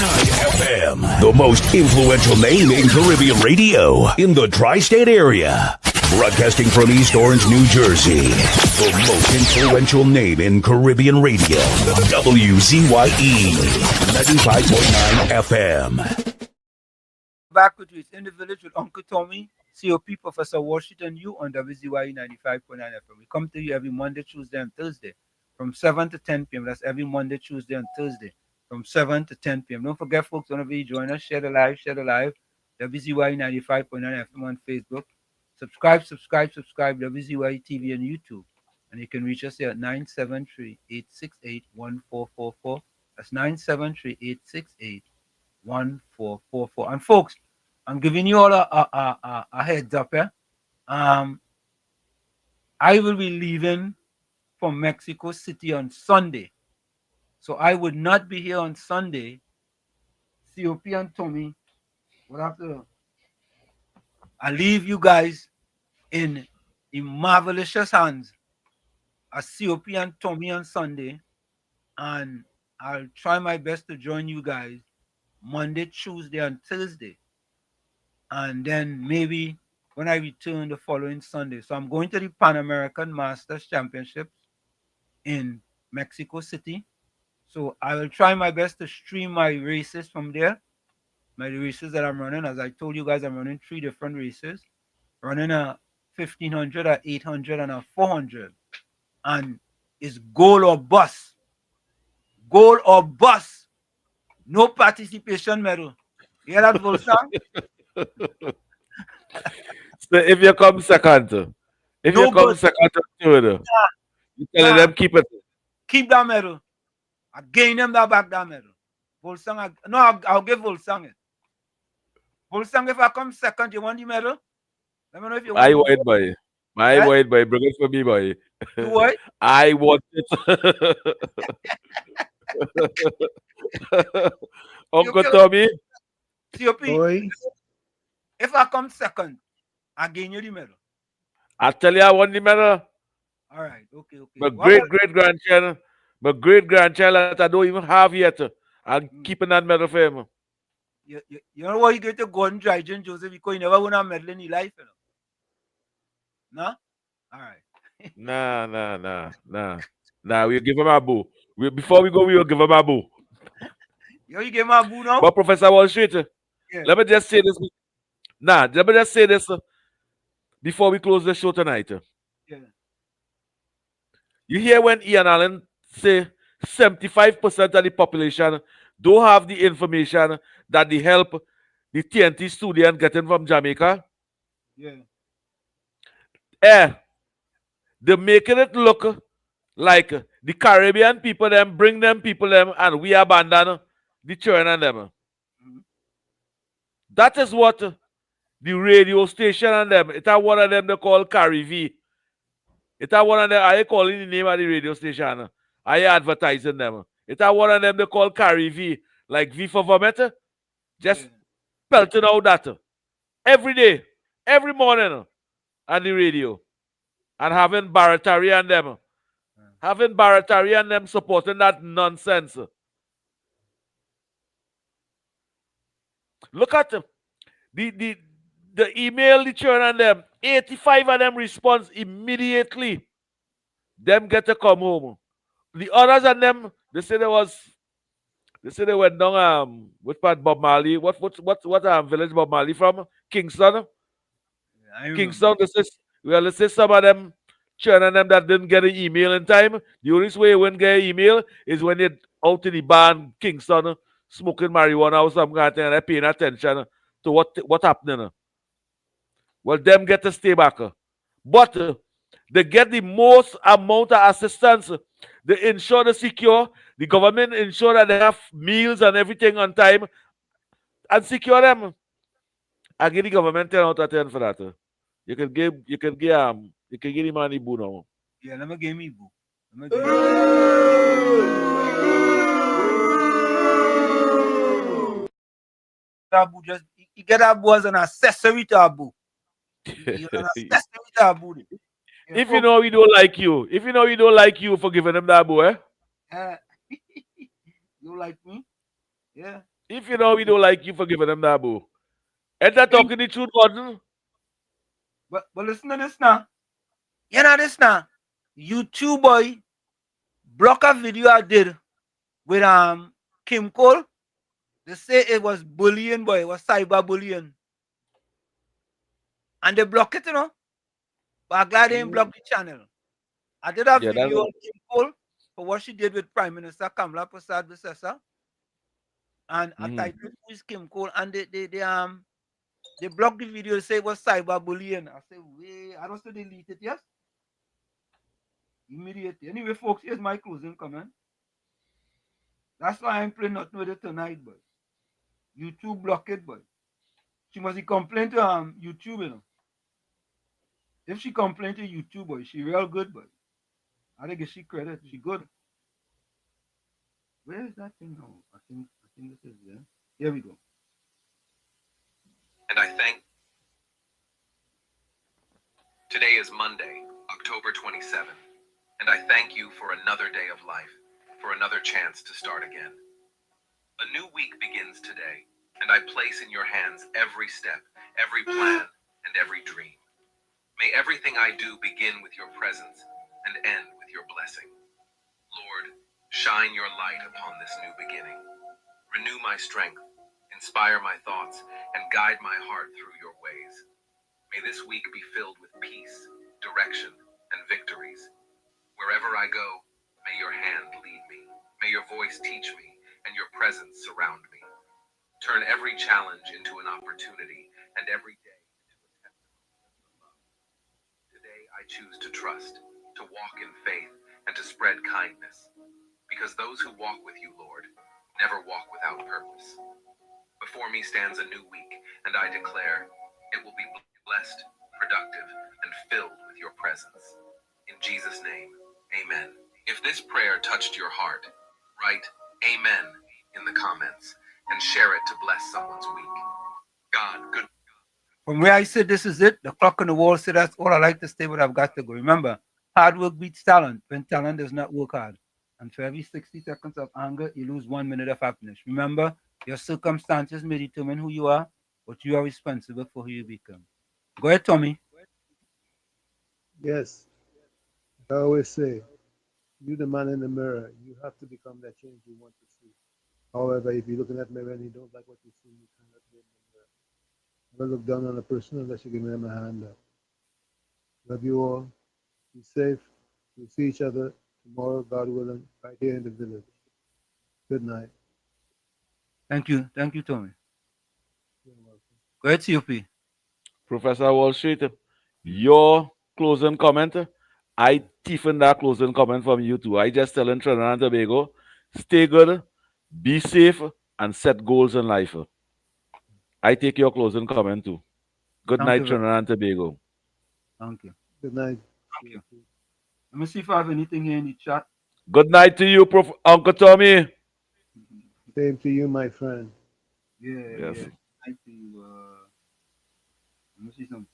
FM, the most influential name in Caribbean radio in the tri-state area. Broadcasting from East Orange, New Jersey, the most influential name in Caribbean radio, WZYE 95.9 FM. Back with you. It's in the village with Uncle Tommy, COP Professor Washington, you on WZYE 95.9 FM. We come to you every Monday, Tuesday, and Thursday from 7 to 10 p.m. That's every Monday, Tuesday, and Thursday from 7 to 10 p.m. Don't forget, folks, whenever you join us, share the live. WZYE 95.9 FM on Facebook. Subscribe, WZYE TV on YouTube. And you can reach us here at 973-868-1444. That's 973-868-1444. And folks, I'm giving you all a heads up here. I will be leaving from Mexico City on Sunday. So I would not be here on Sunday. COP and Tommy would have to. I leave you guys in marvelous hands as COP and Tommy on Sunday. And I'll try my best to join you guys Monday, Tuesday, and Thursday. And then maybe when I return the following Sunday. So I'm going to the Pan American Masters Championships in Mexico City. So I will try my best to stream my races from there. My races that I'm running. As I told you guys, I'm running 3 different races. Running a 1500, a 800, and a 400. And it's goal or bust. Goal or bust. No participation medal. You hear that, Volsang? So if you come second, third, you tell them keep it. Keep that medal. I gain them that medal. Volsang, I'll give Volsang it. Volsang, if I come second, you want the medal? Let me know if you want I want it, boy. I want it, boy. Bring it for me, boy. You what? I want it. Uncle Tommy. COP. If I come second, I gain you the medal. I tell you, I want the medal. All right, okay. My great-great-grandchild that I don't even have yet, I'm keeping that medal for him. You know why you get to go and dry John Joseph because you never win a medal in your life, you know? No? All right. Nah. We'll give him a boo. Before we go, we will give him a boo. You give him a boo now? But Professor Wall Street, let me just say this. Let me just say this before we close the show tonight. Yeah. You hear when Ian Allen say 75% of the population don't have the information that they help the TNT student getting from Jamaica? Yeah. They're making it look like the Caribbean people them bring them people them and we abandon the children and them. That is what the radio station and them, it's one of them they call Carrie V. It's one of them, are you calling the name of the radio station? Are you advertising them? It's one of them they call Carrie V. Like V for vomit. Just pelting out that every day, every morning on the radio. And having Baratari and them. Having Baratari and them supporting that nonsense. Look at them. The email the children and them. 85 of them response immediately. Them get to come home. The others and them, they say they went down which part Bob Marley? What village Bob Marley from? Kingston? Kingston, let's say some of them children and them that didn't get an email in time. The only way you wouldn't get an email is when you're out in the barn, Kingston, smoking marijuana or something kind of thing, and they're paying attention to what happening. Well, them get to stay back. But they get the most amount of assistance. They ensure the secure. The government ensure that they have meals and everything on time and secure them. I give the government 10 out of 10 for that. You can give the money boo now. Yeah, let me give me boo. Abu just you get Abu as an accessory to Abu. You're an accessory to Abu. You If you know we don't like you, for giving him that boy. You like me? Yeah. If you know we don't like you for giving him that boo. And that talking the truth, Gordon. But listen to this now. You know this now. YouTube boy block a video I did with Kim Cole. They say it was bullying, boy. It was cyber bullying. And they block it, you know. But I'm glad they didn't block the channel. I did a video on Kim Cole for what she did with Prime Minister Kamala Prasad Visesa. And I typed it with Kim Cole, and they blocked the video. They say it was cyber bullying. I said, wait, I don't say delete it, yes? Immediately. Anyway, folks, here's my closing comment. That's why I'm playing nothing with it tonight, boy. YouTube block it, boy. She must complain to YouTube, you know. If she complain to YouTube, boy, she real good, boy. I think she credit. She good. Where is that thing now? I think this is there. Here we go. And I thank. Today is Monday, October 27th, and I thank you for another day of life, for another chance to start again. A new week begins today, and I place in your hands every step, every plan, and every dream. May everything I do begin with your presence and end with your blessing. Lord, shine your light upon this new beginning. Renew my strength, inspire my thoughts, and guide my heart through your ways. May this week be filled with peace, direction, and victories. Wherever I go, may your hand lead me. May your voice teach me, and your presence surround me. Turn every challenge into an opportunity, and every day into a testimony of love. Today I choose to trust, to walk in faith, and to spread kindness. Because those who walk with you, Lord, never walk without purpose. Before me stands a new week, and I declare it will be blessed, productive, and filled with your presence. In Jesus' name, amen. If this prayer touched your heart, write amen in the comments and share it to bless someone's week. God, good. From where I said this is it, the clock on the wall said that's all I like to stay, but I've got to go. Remember, hard work beats talent when talent does not work hard. And for every 60 seconds of anger, you lose 1 minute of happiness. Remember, your circumstances may determine who you are, but you are responsible for who you become. Go ahead, Tommy. Yes. I always say, you the man in the mirror, you have to become that change you want to see. However, if you're looking at the mirror and you don't like what you see, you cannot be in the mirror. Never look down on a person unless you give them a hand up. Love you all. Be safe. We'll see each other tomorrow, God willing, right here in the village. Good night. Thank you. Thank you, Tommy. Go ahead, COP. Professor Wall Street, your closing comment, I thiefing that closing comment from you too. I just telling Trinidad and Tobago, stay good, be safe, and set goals in life. I take your closing comment too. Good night, Trinidad and Tobago. Thank you. Good night. Thank you. Let me see if I have anything here in the chat. Good night to you, Uncle Tommy. Same to you, my friend. Yeah, yes. Yeah. Night to you. Let me see something.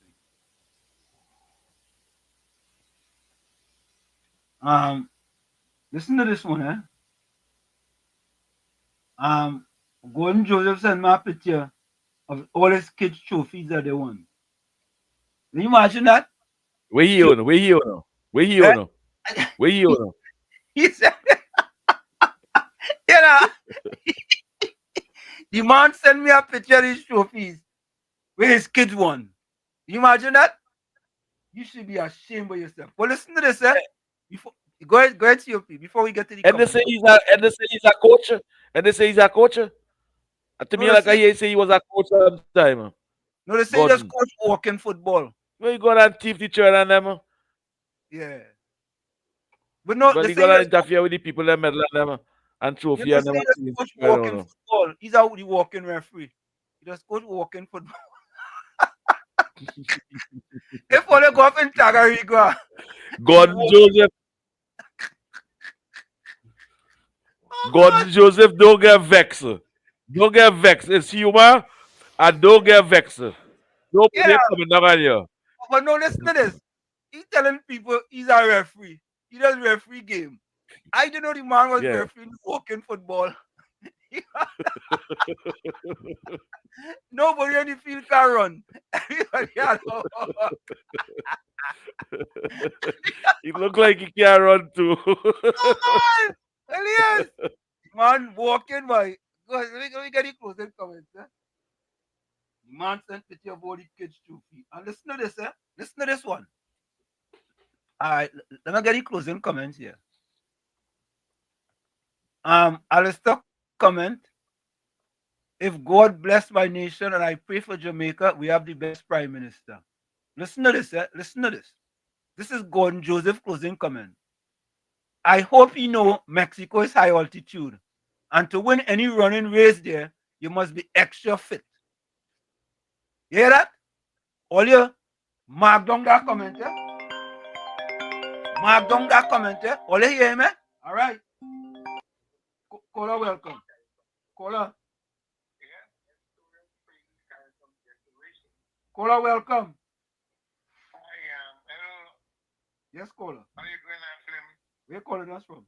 Listen to this one, Gordon Joseph sent me a picture of all his kids' trophies that they won. Can you imagine that? Where he on? He said, you know, the man sent me a picture of his trophies where his kids won. Can you imagine that? You should be ashamed of yourself. Well, listen to this, Before, go ahead, COP, before we get to the and they say he's a coach. And they say he's a coach. To me, like I say he was a coach at the time. No, they say he just coach walking football. Where you gonna thief the children and them? Yeah. But no, well, he gonna interfere with the people that medal and them and trophy and them. Coach walking football. He's out the walking referee. He just coach walking football. If all they go up in Tagariga. Gordon Joseph. Gordon Joseph, don't get vexed. Don't get vexed. It's humor. And don't get vexed. Nobody coming down on you. But no, listen to this. He telling people he's a referee. He does referee game. I didn't know the man was refereeing walking football. Nobody on the field can run. Everybody had He look like he can run too. Oh man! Elias! Man walking by. Go ahead, let me get the closing comments. Eh? The man sent picture of all the kids to feet. And listen to this, eh? Listen to this one. Alright, let me get the closing comments here. Alistair comment. If God bless my nation and I pray for Jamaica, we have the best prime minister. Listen to this, eh? Listen to this. This is Gordon Joseph closing comment. I hope you know Mexico is high altitude. And to win any running race there, you must be extra fit. You hear that? All you mark down that comment, eh? Mark down that comment, eh? All you hear me? All right. Caller, welcome. Caller. Caller, welcome. Hello. Yes, caller. How you going on, Slim? Where you calling us from?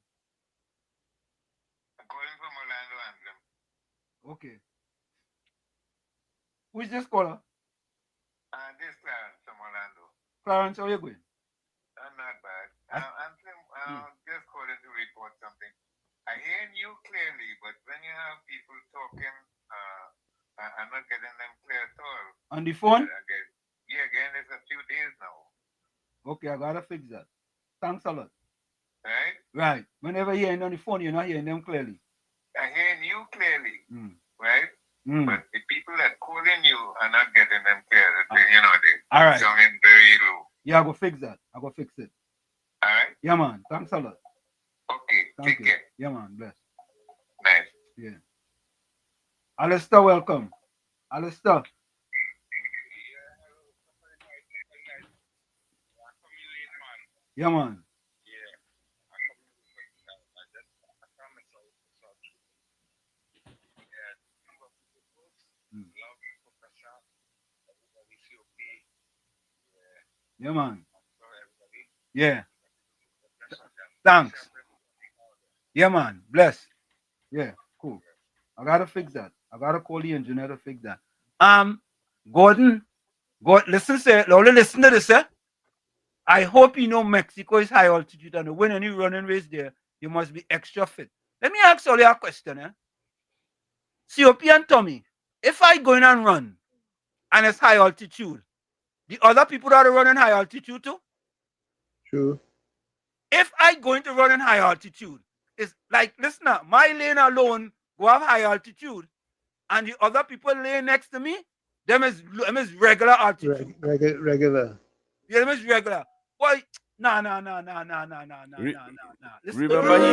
I'm calling from Orlando, Anthem. Okay. Who is this caller? This Clarence from Orlando. Clarence, how are you going? I'm not bad. I'm just calling to report something. I hear you clearly, but when you have people talking, I'm not getting them clear at all. On the phone? Again, it's a few days now. Okay, I gotta fix that. Thanks a lot. Right? Right. Whenever you're hearing on the phone, you're not hearing them clearly. I'm hearing you clearly, right? Mm. But the people that calling you are not getting them clear. They All right. sounding very low. Yeah, I go fix that. I go fix it. All right? Yeah, man. Thanks a lot. Okay. Thank Take you. care. Yeah, man. Bless. Nice. Yeah. Alistair, welcome. Alistair. Yeah, man. Yeah, man. Yeah. Thanks. Yeah, man. Bless. Yeah, cool. I gotta fix that. I gotta call the engineer to fix that. Gordon, listen to this, eh? I hope you know Mexico is high altitude and to win any running race there, you must be extra fit. Let me ask you a question, eh? COP and Tommy, if I go in and run and it's high altitude, the other people that are running high altitude too? True. If I go into running high altitude, it's like, listen now, my lane alone go have high altitude, and the other people lane next to me, them is regular altitude. Regular. Yeah, them is regular. Boy, nah. Remember he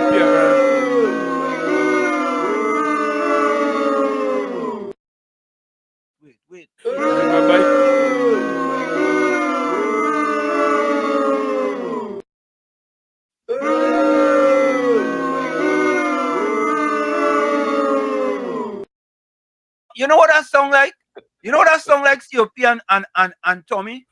Wait. You know what that song like? You know what that song like, COP and Tommy?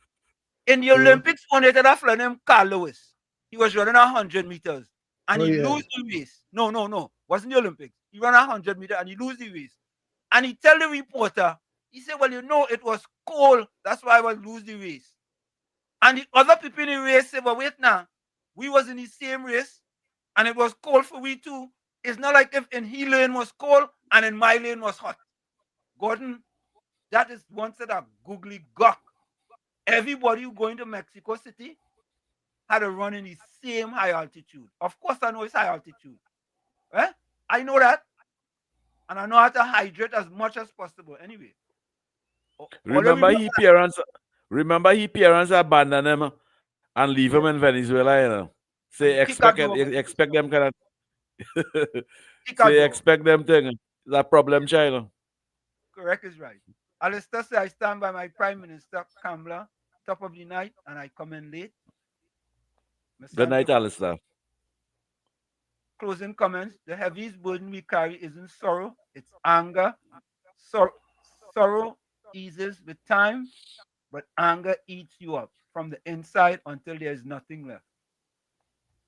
In the Olympics, when they did that for him, Carl Lewis, he was running 100 meters and he lose the race. No. Wasn't the Olympics. He ran 100 meters and he lose the race. And he tell the reporter, he said, well, it was cold. That's why I was lose the race. And the other people in the race said, well, wait now. We was in the same race and it was cold for we too. It's not like if in his lane was cold and in my lane was hot. Gordon, that is one set of googly gawk. Everybody who going to Mexico City had to run in the same high altitude. Of course, I know it's high altitude. Eh? I know that. And I know how to hydrate as much as possible. Anyway. Remember he parents abandon him and leave him in Venezuela, you know. Say expect them kind of say expect them thing. That problem child. Correct is right. Alistair said I stand by my Prime Minister Kamala, top of the night, and I come in late. Good night, Alistair. Closing comments. The heaviest burden we carry isn't sorrow, it's anger. Sorrow eases with time, but anger eats you up. from the inside until there is nothing left.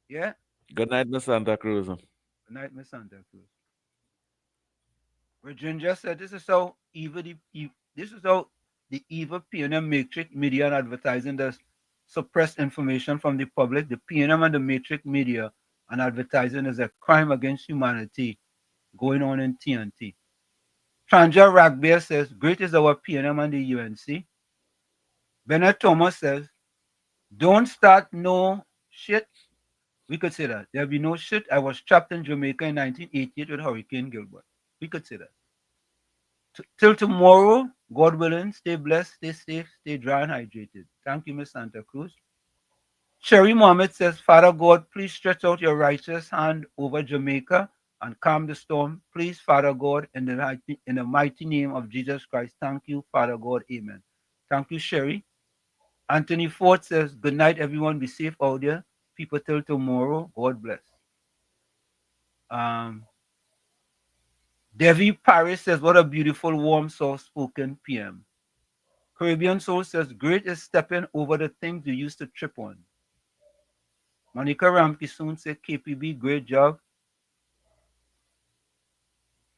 Yeah? Good night, Miss Santa Cruz. Good night, Miss Santa Cruz. Virginia said this is how this is how the evil PNM matrix media and advertising does suppress information from the public. The PNM and the matrix media and advertising is a crime against humanity going on in TNT. Tranja Ragbear says, great is our PNM and the UNC. Bennett Thomas says, don't start no shit. We could say that. There'll be no shit. I was trapped in Jamaica in 1988 with Hurricane Gilbert. We could say that. Till tomorrow, God willing, stay blessed, stay safe, stay dry and hydrated. Thank you, Miss Santa Cruz. Sherry Mohammed says, Father God, please stretch out your righteous hand over Jamaica and calm the storm. Please, Father God, in the mighty name of Jesus Christ. Thank you, Father God. Amen. Thank you, Sherry. Anthony Ford says, good night, everyone. Be safe out there. People till tomorrow. God bless. Devi Paris says, what a beautiful, warm, soft-spoken PM. Caribbean Soul says, great is stepping over the things you used to trip on. Monica Ramke soon said, KPB, great job.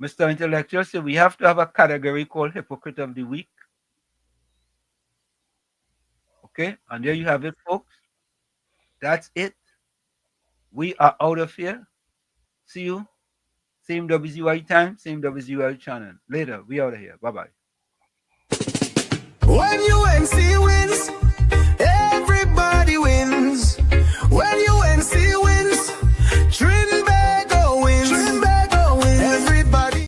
Mr. Intellectual said, we have to have a category called Hypocrite of the Week. Okay, and there you have it, folks. That's it. We are out of here. See you. Same WZYE time, same WZYE channel. Later, we out of here. Bye-bye. When UNC wins, everybody wins. When UNC wins, Trinbago wins. Trinbago wins. Everybody.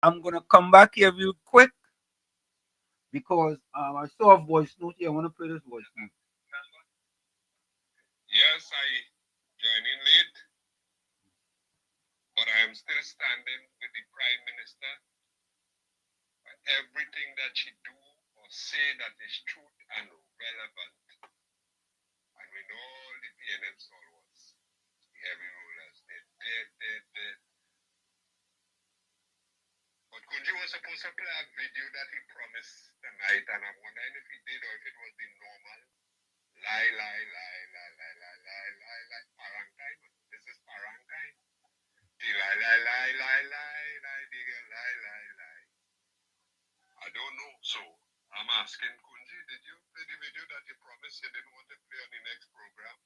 I'm going to come back here real quick because I saw a voice note here. I want to play this voice note. Yes, I joined in late, but I am still standing with the Prime Minister for everything that she do or say that is truth and relevant. And we know all the PNM stalwarts, the heavy rulers, they're dead. But Kunji was supposed to play a video that he promised tonight, and I'm wondering if he did or if it was the normal lie. Parangtime. This is Parangtime. The lie. I don't know. So I'm asking Kunji, did you play the video that you promised you didn't want to play on the next program?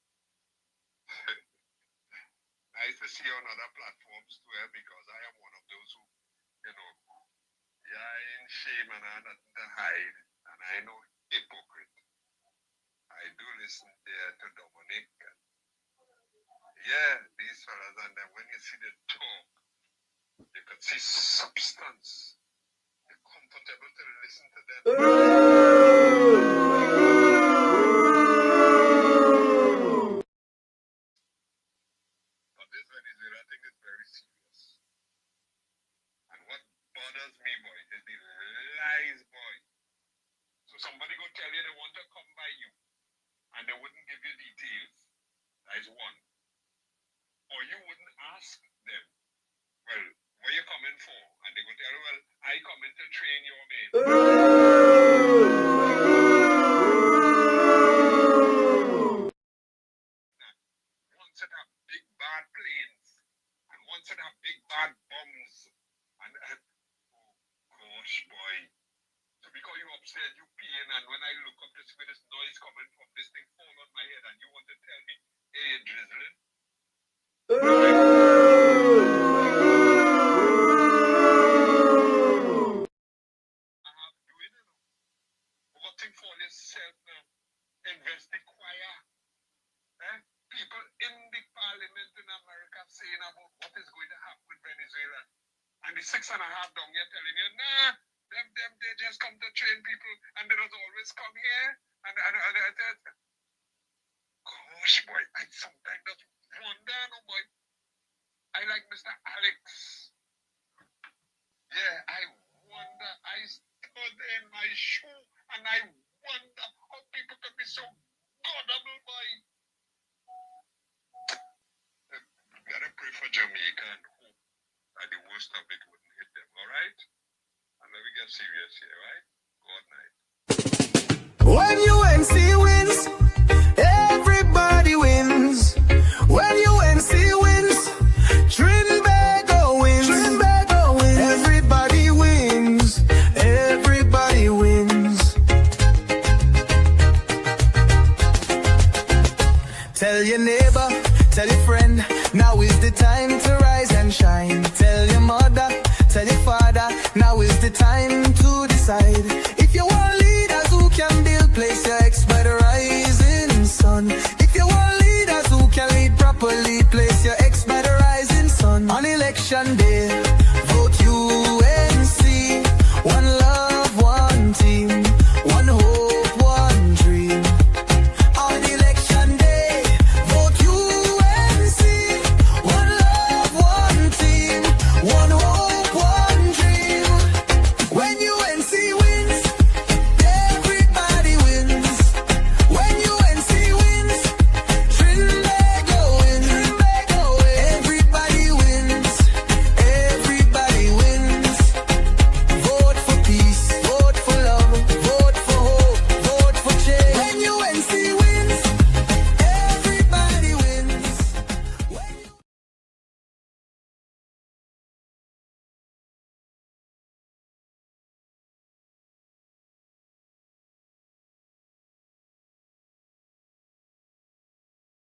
Nice to see you on other platforms too, because I am one of those who, in shame and I have nothing to hide, and I know hypocrite. I do listen there to Dominic. Yeah, these fellas, and then when you see the talk, you can see substance. You're comfortable to listen to them. But this Venezuela thing is very serious. And what bothers me, boy, is the lies, boy. So somebody go tell you they want to come by you, and they wouldn't give you details. That is one. Or you wouldn't ask them, well, where you coming for? And they go tell you, well, I come in to train your men. One set have big bad planes, and one set have big bad bombs. And oh gosh, boy. So because you upstairs, you peeing, and when I look up to see this noise coming from this thing fall on my head, and you want to tell me, hey, you're drizzling? Voting for yourself now. Invest the choir. People in the parliament in America saying about what is going to happen with Venezuela. And the 6.5 down here telling you, nah, them they just come to train people and they don't always come here. And gosh, boy, I sometimes just wonder, no, boy. I like Mr. Alex. Yeah, I wonder. I stood in my shoe and I wonder how people can be so gullible, boy. We gotta pray for Jamaica and hope that the worst of it wouldn't hit them, alright? And let me get serious here, right? Good night. When you Tell your neighbor, tell your friend, now is the time to rise and shine. Tell your mother, tell your father, now is the time to decide. If you want leaders who can build, place your ex by the rising sun. If you want leaders who can lead properly, place your ex by the rising sun. On election